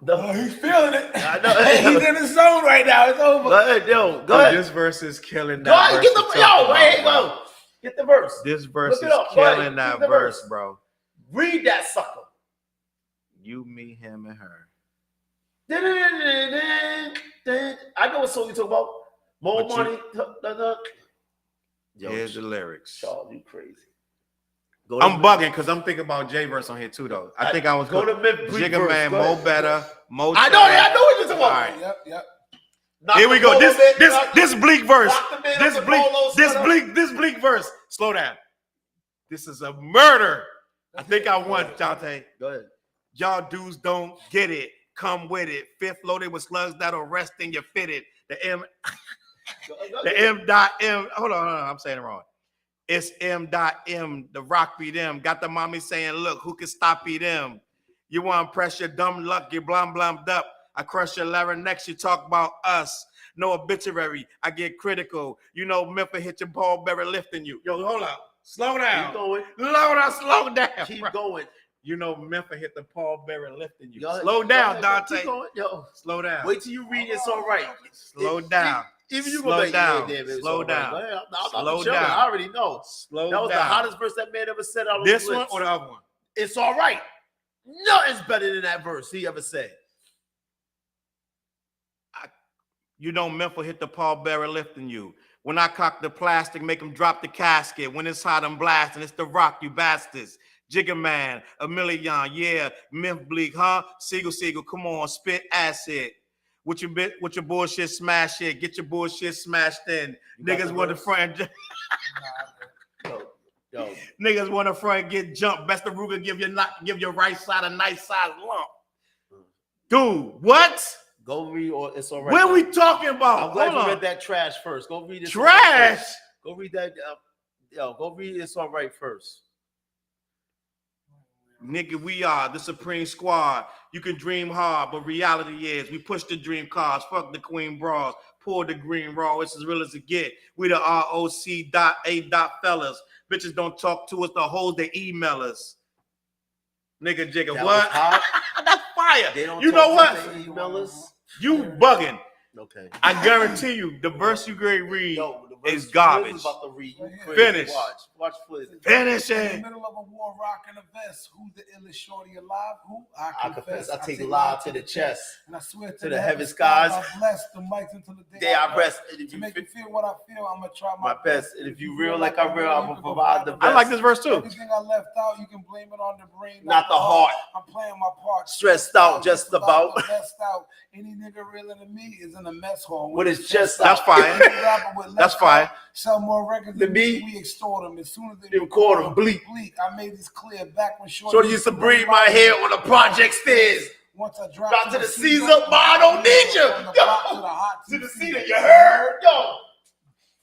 album. He's feeling it. I know. He's in his zone right now. It's over. Go ahead, yo. Go ahead. This verse is killing that. Go ahead. Get the go. Get the verse. This verse is killing that verse, bro. Read that sucker. You, me, him, and her. I know what song you talk about. More money. Here's the lyrics. Charles, you crazy. I'm bugging because I'm thinking about J verse on here too, though. I think I was go to Memphis. Jigga Man, Mo Better, Mo. I know what you're talking about. All right. Yep. Here we go. This Bleek verse. This Bleek verse. Slow down. This is a murder. I think I won, Jonte. Go ahead. Y'all dudes don't get it. Come with it. Fifth loaded with slugs that'll rest in your fitted. The M. Hold on. I'm saying it wrong. It's M.M. The rock beat them. Got the mommy saying, look, who can stop beat them? You want to press your dumb luck, get blummed up. I crush your larynx, you talk about us. No obituary, I get critical. You know Memphis hit your ball better lifting you. Yo, hold up. Slow down. Keep going. Slow down. Keep bro. going. You know Memphis hit the Paul Bearer lifting you. Yo, Slow down, Dante. Keep going. Yo, Slow down. wait till you read It's All Right. Slow down. Even you Slow go like, down. yeah, damn, Slow down. Right. I'm Slow chilling. down. I already know. Slow That was down. the hottest verse that man ever said out of This his one lips. or the other one? It's all right. Nothing's better than that verse he ever said. You know Memphis hit the Paul Bearer lifting you. When I cock the plastic, make them drop the casket. When it's hot, I'm blasting. It's the rock, you bastards. Jigga Man, a million, yeah. Memphis Bleek, huh? Seagull, come on, spit acid. With your bullshit smash it. Get your bullshit smashed in. Niggas want to front. Yo. Niggas want to front get jumped. Best of Ruger give your right side a nice size lump. Dude, what? Go read or It's All Right. What are we talking about? I'm glad Hold you on. read that trash first. Go read it. Trash. Go read that. Go read It's All Right first. Nigga, we are the Supreme Squad. You can dream hard, but reality is we push the dream cars. Fuck the Queen Bras. Pour the green raw. It's as real as it get. We the ROC.A. fellas. Bitches don't talk to us. The hoes they email us. Nigga, jigga, That what? was hot. That's fire. They don't You know talk what? to their emailers. You bugging. Okay. I guarantee you, the verse you great read Yo, the verse is garbage. Fliz about to read. You crazy. Finish. Watch Fliz. Finish In it. the middle of a war, rocking a vest. Who's the illest shorty alive? Who? I confess. I take live to the chest. And I swear To the heaven skies. I bless the mics until the Day I rest. And if To you make you fit feel what I feel, I'm gonna try my best. And if you real like I real, I'm gonna provide the best. I like this verse too. Everything I left out, you can blame it on the brain, Not the heart. I'm playing my part. Stressed out, just about. The best out. Any nigga realer than me is in a mess hall. With his chest That's out. fire. That's That's fire. Sell more records Than me. We extort them as soon as they They record 'em. Bleek. I made this clear back when Shorty used to braid my hair on the project stairs. Once I dropped Drop to the Caesar, but I don't need you. From the block to the hot To the TC. Caesar, you heard? Yo.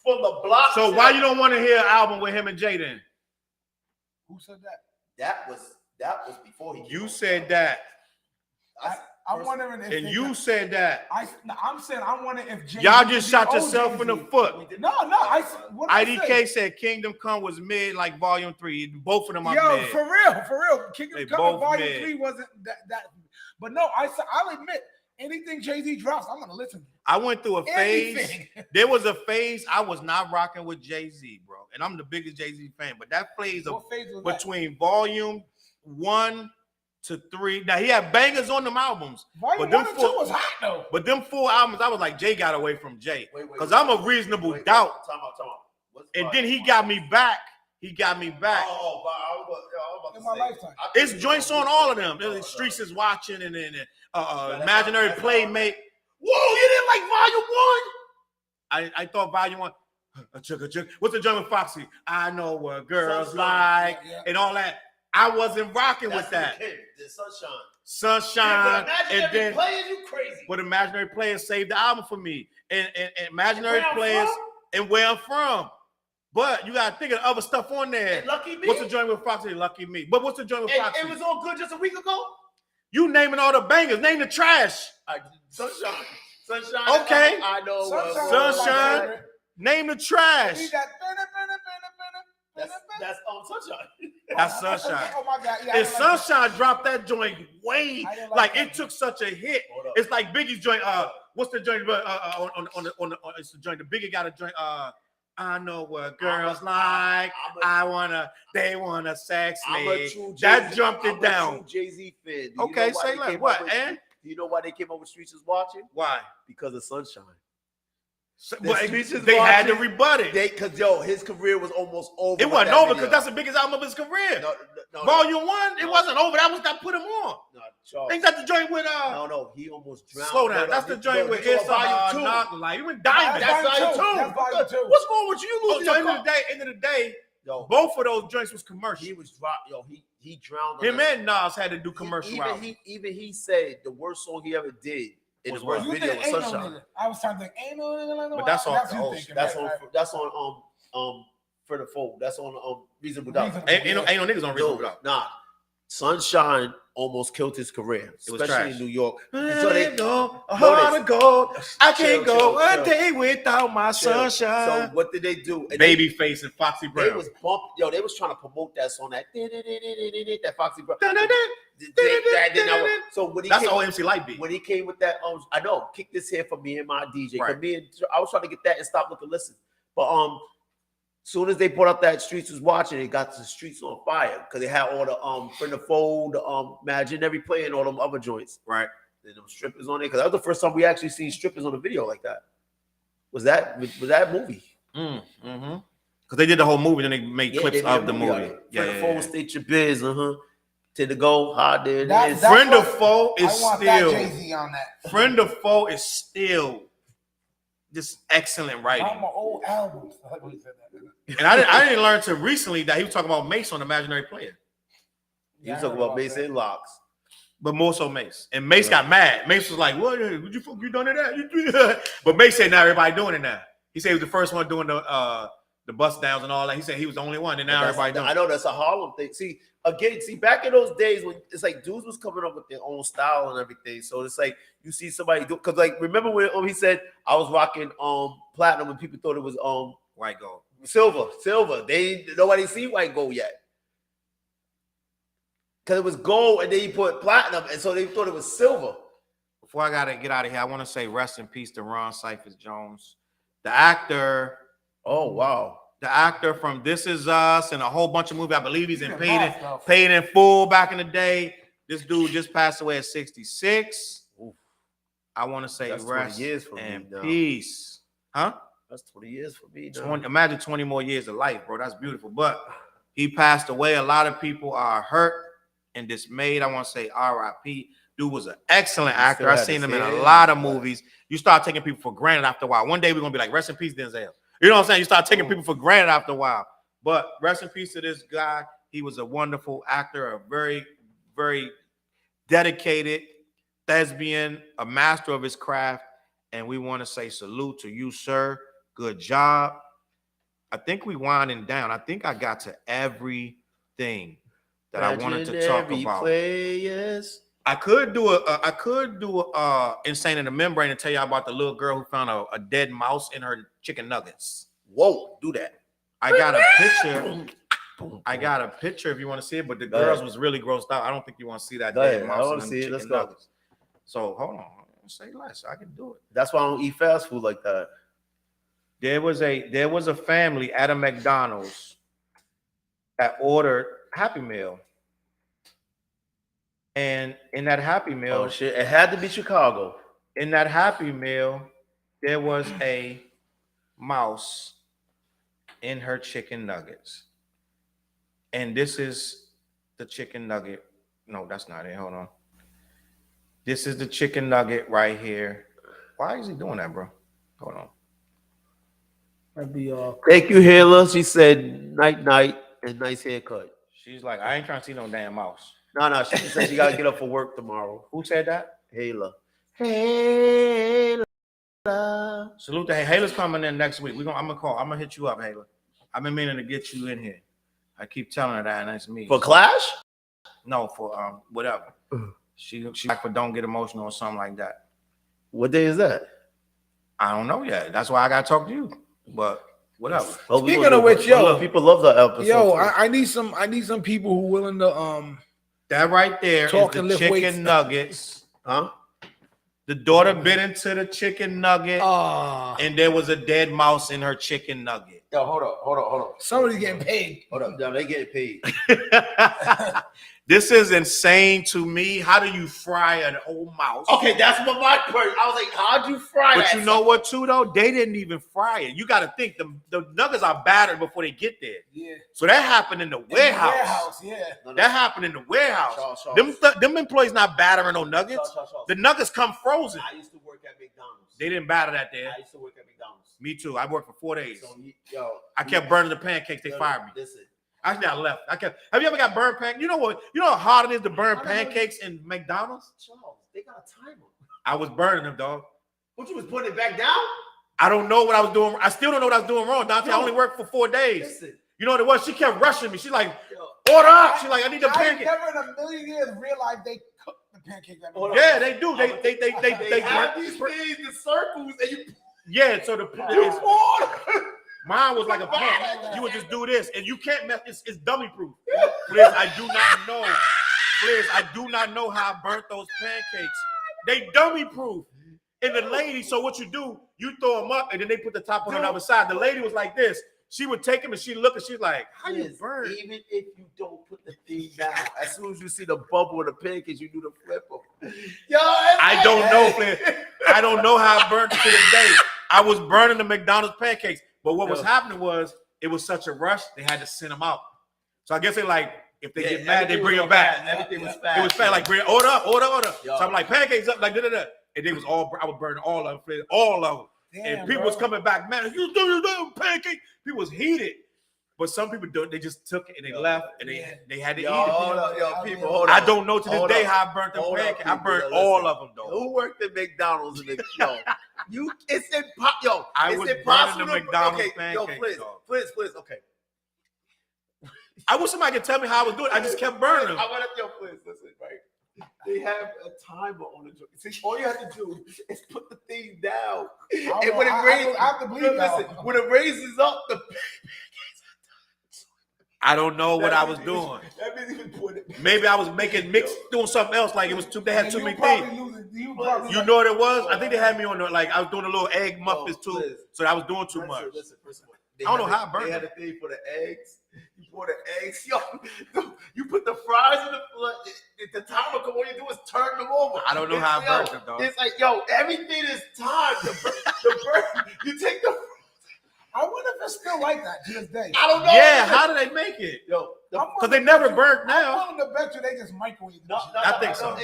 From the block. So to why the- you don't want to hear an album with him and Jay then? Who said that? That was before he. You said that. I'm wondering if And they you got- said that. I'm saying I'm wondering if Jay Y'all just shot yourself in the foot. No, what did I say? IDK said Kingdom Come was mid like Volume 3. Both of them are Yo, mid. for real. They Kingdom Come both Volume mid. 3 wasn't that. But no, I'll admit anything Jay-Z drops, I'm gonna listen to. I went through a phase. Anything. There was a phase I was not rocking with Jay-Z, bro. And I'm the biggest Jay-Z fan. But that phase of What phase was that? between Volume 1 to 3. Now he had bangers on them albums. Volume but them 1 and 2 four- was hot though. But them 4 albums, I was like, Jay got away from Jay. Wait, Because I'm a reasonable doubt. Time out. What's And Volume then he one? got me back. He got me back. Oh, but I was about In to my say, lifetime. I It's think joints you on know- all of them. No, The no. Streets is watching and then that's Imaginary not- Playmate. Whoa, you didn't like Volume 1? I thought Volume 1. What's the joint with Foxy? I know what girls Sunshine. like Yeah. and all that. I wasn't rocking That's with that. the kid, the Sunshine. Sunshine, and then players, you crazy. but Imaginary Players saved the album for me. And Imaginary Where I'm Players from? and Where I'm From. But you gotta think of other stuff on there. And Lucky Me. What's the joint with Foxy? Lucky Me. But what's the joint with And Foxy? it was all good just a week ago. You naming all the bangers. Name the trash. Sunshine. Okay. I know. Sunshine. Sunshine. Name the trash. He got That's Sunshine. That's Sunshine. Oh my God. Yeah, And Sunshine dropped that joint way. I didn't Like that. it took such a hit. Hold up. It's like Biggie's joint. What's the joint? On it's the joint. The Biggie got a joint. I know what girls like. They wanna sex me. That jumped it down. Jay-Z fan. Do you Okay, know why say they less. came What? up with- And Do you know why they came up with Streets is Watching? why? Because of Sunshine. But Streets is they had to Watching. rebut it. Because his career was almost over. It with wasn't that over video. because that's the biggest album of his career. No, Volume 1, it No. wasn't over. That was that put him on. No, Charles. Ain't that the joint with No, he almost drowned. Slow down. No, That's the no, joint no, with you It's talking a about Hard Volume Knock Life. You went diamond. That's Volume 2. That's Volume 2. What's wrong with you? You Oh, losing so your car. end of the day, Yo, both of those joints was commercial. he was dropped. Yo, he drowned. on Him that. and Nas had to do commercial albums. Even he said the worst song he ever did in Was the worst what? You video think was ain't no Sunshine. nigga. I was trying to think, ain't no nigga like no. But that's off the you host. thinking, That's right, on. right. That's on. For the Fold. That's on Reasonable Doubt. Reasonable. Ain't no niggas on Reasonable No, Doubt. nah. Sunshine almost killed his career, was especially trash. in New York. And So so they they go a heart of gold. I can't go a chill. day without my sunshine. So what did they do? And Babyface and Foxy Brown. They was they was trying to promote that song, that Foxy Brown. So when he That's came, all MC Light beat. when he came with that, I know, kick this here for me and my DJ. Right. I was trying to get that and stop looking, listen. But soon as they put up that Streets Was Watching, it got the Streets on Fire because they had all the Friend of Foe, the Imaginary Play, and all them other joints. Right. And them strippers on it because that was the first time we actually seen strippers on a video like that. Was that movie? Mm-hmm. Because they did the whole movie, then they made clips of the movie. Friend of Foe, State Your Biz, To the go, hard there. Friend of Foe is still Jay-Z on that. Friend of Foe is still just excellent writing. I'm an old album. And I didn't learn till recently that he was talking about Mace on Imaginary Player. He was talking about Mace and Locks. But more so Mace. And Mace got mad. Mace was like, what? Would you done that? But Mace said, now everybody doing it now. He said he was the first one doing the bust downs and all that. He said he was the only one, and now everybody doing it. I know that's a Harlem thing. See, back in those days when it's like dudes was coming up with their own style and everything. So it's like you see somebody do, because like remember when he said I was rocking platinum and people thought it was white gold. Silver. Nobody seen white gold yet. Because it was gold and then he put platinum, and so they thought it was silver. Before I gotta get out of here, I want to say rest in peace to Ron Cephas Jones, the actor. Oh wow. The actor from This Is Us and a whole bunch of movies. I believe he's in Paid in Full back in the day. This dude just passed away at 66. Oof. I want to say rest in peace. Huh? That's 20 years for me. 20, imagine 20 more years of life, bro. That's beautiful. But he passed away. A lot of people are hurt and dismayed. I want to say R.I.P. Dude was an excellent actor. I've seen him in a lot of movies. You start taking people for granted after a while. One day we're going to be like, rest in peace, Denzel. You know what I'm saying? You start taking people for granted after a while. But rest in peace to this guy. He was a wonderful actor, a very, very dedicated thespian, a master of his craft. And we want to say salute to you, sir. Good job. I think we winding down. I think I got to everything that I wanted to talk about. Players. I could do a Insane in the Membrane and tell y'all about the little girl who found a dead mouse in her chicken nuggets. Whoa, do that. I got a picture if you want to see it, but the girls was really grossed out. I don't think you want to see that dead mouse. I want to see it. Let's go. Nuggets. So hold on. Say less. I can do it. That's why I don't eat fast food like that. There was a family at a McDonald's that ordered Happy Meal. And in that Happy Meal, oh shit, it had to be Chicago. In that Happy Meal, there was a mouse in her chicken nuggets. And this is the chicken nugget. No, that's not it. Hold on. This is the chicken nugget right here. Why is he doing that, bro? Hold on. Thank you, Hila. She said night and nice haircut. She's like, I ain't trying to see no damn mouse. No, she said she gotta get up for work tomorrow. Who said that? Hila. Salute to Hala's coming in next week. I'm gonna hit you up, Hala. I've been meaning to get you in here. I keep telling her that, and that's me. For Clash? No, for whatever. She like for Don't Get Emotional or something like that. What day is that? I don't know yet. That's why I gotta talk to you. But whatever. Well, speaking of which, people love the episode. Yo, I need some people who willing to that right there is the chicken nuggets. Huh? The daughter bit into the chicken nugget, and there was a dead mouse in her chicken nugget. Yo, hold on. Somebody's getting paid. Hold up, they getting paid. This is insane to me. How do you fry an old mouse? Okay, that's what my question. I was like, how'd you fry that? But you know what, too, though? They didn't even fry it. You got to think the nuggets are battered before they get there. Yeah. So that happened in the warehouse. That happened in the warehouse. Them employees not battering no nuggets. The nuggets come frozen. I used to work at McDonald's. They didn't batter that there. I used to work at McDonald's. Me too. I worked for 4 days. So, I kept burning the pancakes. They fired me. Listen. Actually, I left. Have you ever got burned pancakes? You know what? You know how hard it is to burn pancakes in McDonald's? Charles, they got a timer. I was burning them, dog. What, you was putting it back down? I don't know what I was doing. I still don't know what I was doing wrong, Dante. I only worked for 4 days. Listen. You know what it was? She kept rushing me. She's like, Order up. She's like, I need the pancake. I never in a million years realized they cook the pancakes. Yeah, they do. They have these things, the circles, and you. Yeah, so mine was like a pan. You would just do this, and you can't mess. It's dummy proof. Fliz, I do not know. Fliz, I do not know how I burnt those pancakes. They dummy proof. And the lady, so what you do, you throw them up, and then they put the top on the other side. The lady was like this. She would take them, and she look, and she's like, "How you burn?" Even if you don't put the thing down, as soon as you see the bubble of the pancakes, you do the flip them. Yo, I don't know, Fliz. I don't know how I burnt it to this day. I was burning the McDonald's pancakes, but what was happening was it was such a rush, they had to send them out. So I guess they like, if they get mad, they bring them back. Everything was fast. It was fast, like order up. Yo. So I'm like, pancakes up, like da-da-da. And they was all, I was burning all of them, all of them. Damn, and people was coming back, man, you do your damn pancake. People was heated. But some people don't, they just took it and they left and they had to eat it. Hold on. I don't know to this day how I burnt the pancake. I burnt all of them though. Who worked at McDonald's in the it's impossible. I was burning the McDonald's pancakes. Please, okay. I wish somebody could tell me how I was doing. I just kept burning them. I went up please, listen, right? They have a timer on the joint. See, all you have to do is put the thing down. And when it raises, when it raises up, the I don't know what I was doing. Maybe I was making mix, doing something else. Like it was too. They had too many things. You know what it was? I think they had me on the like I was doing a little egg muffins too. So I was doing too much. Listen, first of all, I don't know how I burned. They had a thing for the eggs. You pour the eggs, yo. You put the fries in the timer. All you do is turn them over. I don't know how I burned them, though. It's like, yo, everything is timed. The burn. You take the. I wonder if it's still like that to this day. I don't know. Yeah, how do they make it? Yo, because they never burnt now. I'm willing to bet you they just microwave. I think so.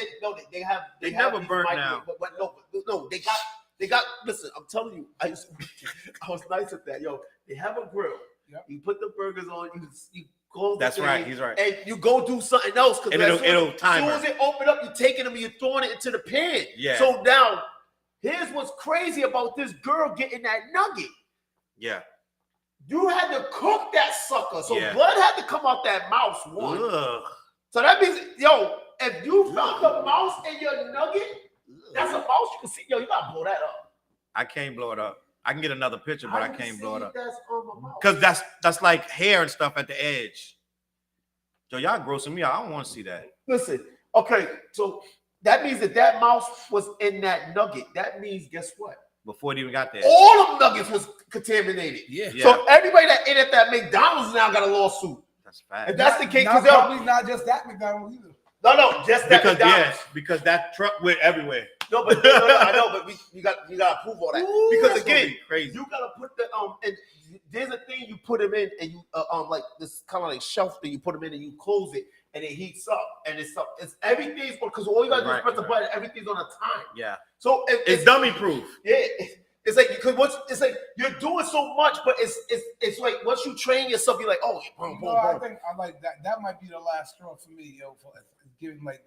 They never burnt now. But no, they got. Listen, I'm telling you, I was nice at that. Yo, they have a grill. Yep. You put the burgers on. You close. That's right. He's right. And you go do something else because it'll time. As soon as it open up, you're taking them and you're throwing it into the pan. Yeah. So now, here's what's crazy about this girl getting that nugget. Yeah. You had to cook that sucker. So blood had to come out that mouse one. Ugh. So that means, yo, if you found the mouse in your nugget, that's a mouse you can see. Yo, you gotta blow that up. I can't blow it up. I can get another picture, but I can't blow it up. Because that's like hair and stuff at the edge. Yo, y'all grossing me out. I don't want to see that. Listen, okay, so that means that mouse was in that nugget. That means, guess what? Before it even got there, all of nuggets was contaminated. Yeah. So everybody that ate at that McDonald's now got a lawsuit. That's fact. If that's the case, probably not just that McDonald's either. No, just that because McDonald's. Because that truck went everywhere. No, I know, but you got to prove all that. Ooh, because again, crazy. You gotta put the and there's a thing you put them in and you like this kind of like shelf thing you put them in and you close it and it heats up and it's everything's because all you gotta do is press the button. Everything's on a time. Yeah. So it's dummy proof. Yeah. It's like because it's like you're doing so much, but it's like once you train yourself, you're like, oh, boom, boom, boom. I think I like that. That might be the last straw for me, yo. For giving like.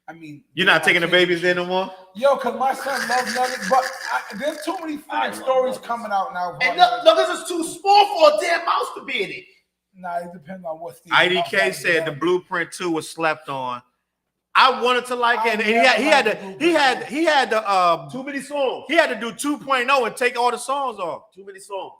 I mean, you're not taking the babies there no more? Yo, because my son loves nuggets, but there's too many stories coming out now. And nuggets is too small for a damn mouse to be in it. Nah, it depends on what stage. IDK said the Blueprint 2 was slept on. I wanted to like it, and he had the too many songs. He had to do 2.0 and take all the songs off. Too many songs.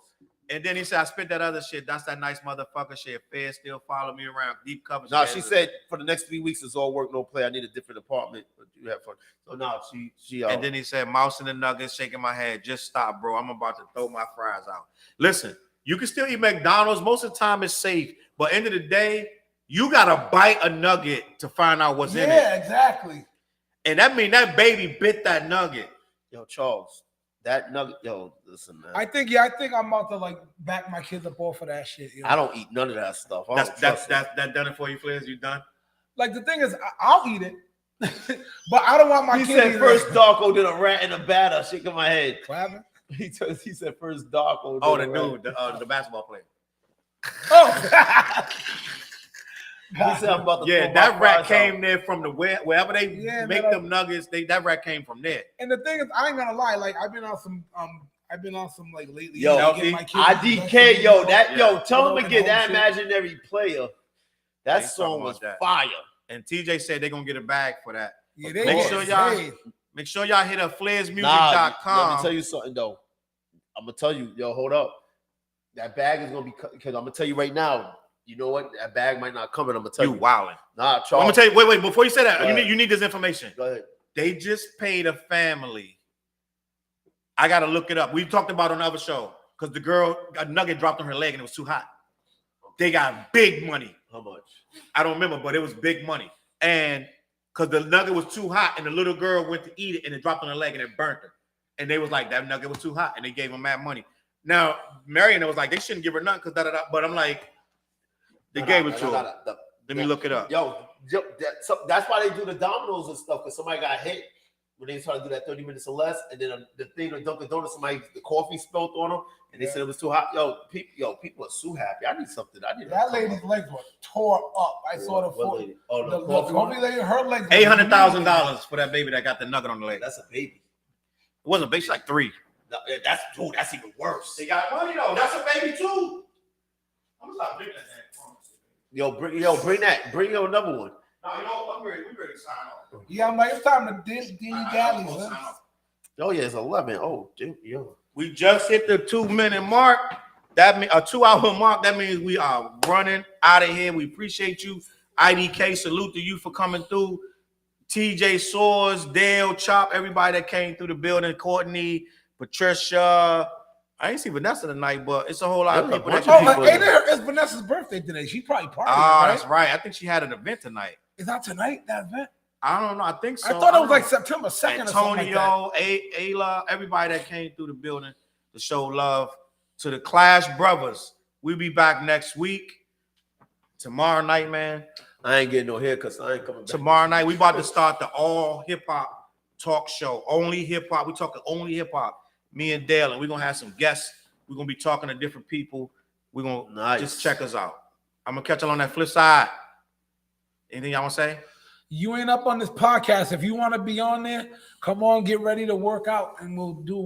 And then he said, I spent that other shit. That's that nice motherfucker shit. Fed still follow me around. Deep covers. No, she said for the next 3 weeks it's all work, no play. I need a different apartment, but you have fun. So no, she and then he said, mouse in the nuggets, shaking my head. Just stop, bro. I'm about to throw my fries out. Listen, you can still eat McDonald's. Most of the time it's safe. But end of the day, you gotta bite a nugget to find out what's in it. Yeah, exactly. And that mean that baby bit that nugget. Yo, Charles. That nugget, yo, listen, man. I think I'm about to like back my kids up off of that shit. Yo. I don't eat none of that stuff. That's done it for you, Fliz? You done? Like the thing is, I'll eat it, but I don't want my kids. He said first Darko did a rat in a batter. Shaking my head. What happened? He said first Darko. Oh, the dude, the basketball player. Oh. That rat came there from the wherever they make them nuggets. That rat came from there. And the thing is, I ain't gonna lie. Like I've been on some like lately. Yo, IDK, yo, tell him again that imaginary player That They song talking was about that. fire. And TJ said they're gonna get a bag for that. Yeah, they Make was sure y'all paid. make sure y'all hit up Nah, flaresmusic.com. let me tell you something though. I'm gonna tell you, yo, hold up. That bag is gonna be because I'm gonna tell you right now. You know what? That bag might not come, and I'm gonna tell You you. wildin'. Nah, Charles. I'm gonna tell you. Wait. Before you say that, Go ahead. you need this information. Go ahead. They just paid a family. I gotta look it up. We talked about it on the other show because the girl, a nugget dropped on her leg and it was too hot. They got big money. How much? I don't remember, but it was big money. And because the nugget was too hot, and the little girl went to eat it, and it dropped on her leg, and it burnt her. And they was like, that nugget was too hot, and they gave him mad money. Now, Marion was like, they shouldn't give her nothing because da-da-da. But I'm like, they gave it to her. Let me look it up. Yo, that's why they do the dominoes and stuff, because somebody got hit when they tried to do that 30 minutes or less, and then the thing with Dunkin' Donuts, the coffee spilled on them, and they said it was too hot. People are so happy. I need something. That lady's legs were tore up. I saw the photo. Oh, The coffee lady, her legs. $800,000 for that baby that got the nugget on the leg. That's a baby. It wasn't a baby, she's like 3. No, that's even worse. They got money though. That's a baby too. I'm gonna stop drinking that. Bring your another one. No, you know, we ready to sign off. Yeah, I'm like, it's time to dig galleys, huh? Oh yeah, it's 11. Oh, dude, yo. We just hit the 2-minute mark. That means a 2-hour mark. That means we are running out of here. We appreciate you. IDK, salute to you for coming through. TJ Swords, Dale, Chop, everybody that came through the building. Courtney, Patricia. I ain't see Vanessa tonight, but it's a whole lot of people. It's Vanessa's birthday today. She probably partying, right? That's right. I think she had an event tonight. Is that tonight, that event? I don't know. I think so. I thought it was like September 2nd or something like Antonio, Ayla, everybody that came through the building to show love to the Clash Brothers. We'll be back next week. Tomorrow night, man. I ain't getting no haircuts. I ain't coming back. Tomorrow night, we about to start the all hip-hop talk show. Only hip-hop. We talking only hip-hop. Me and Dale, and we're going to have some guests. We're going to be talking to different people. We're going to just check us out. I'm going to catch y'all on that flip side. Anything y'all want to say? You ain't up on this podcast. If you want to be on there, come on, get ready to work out, and we'll do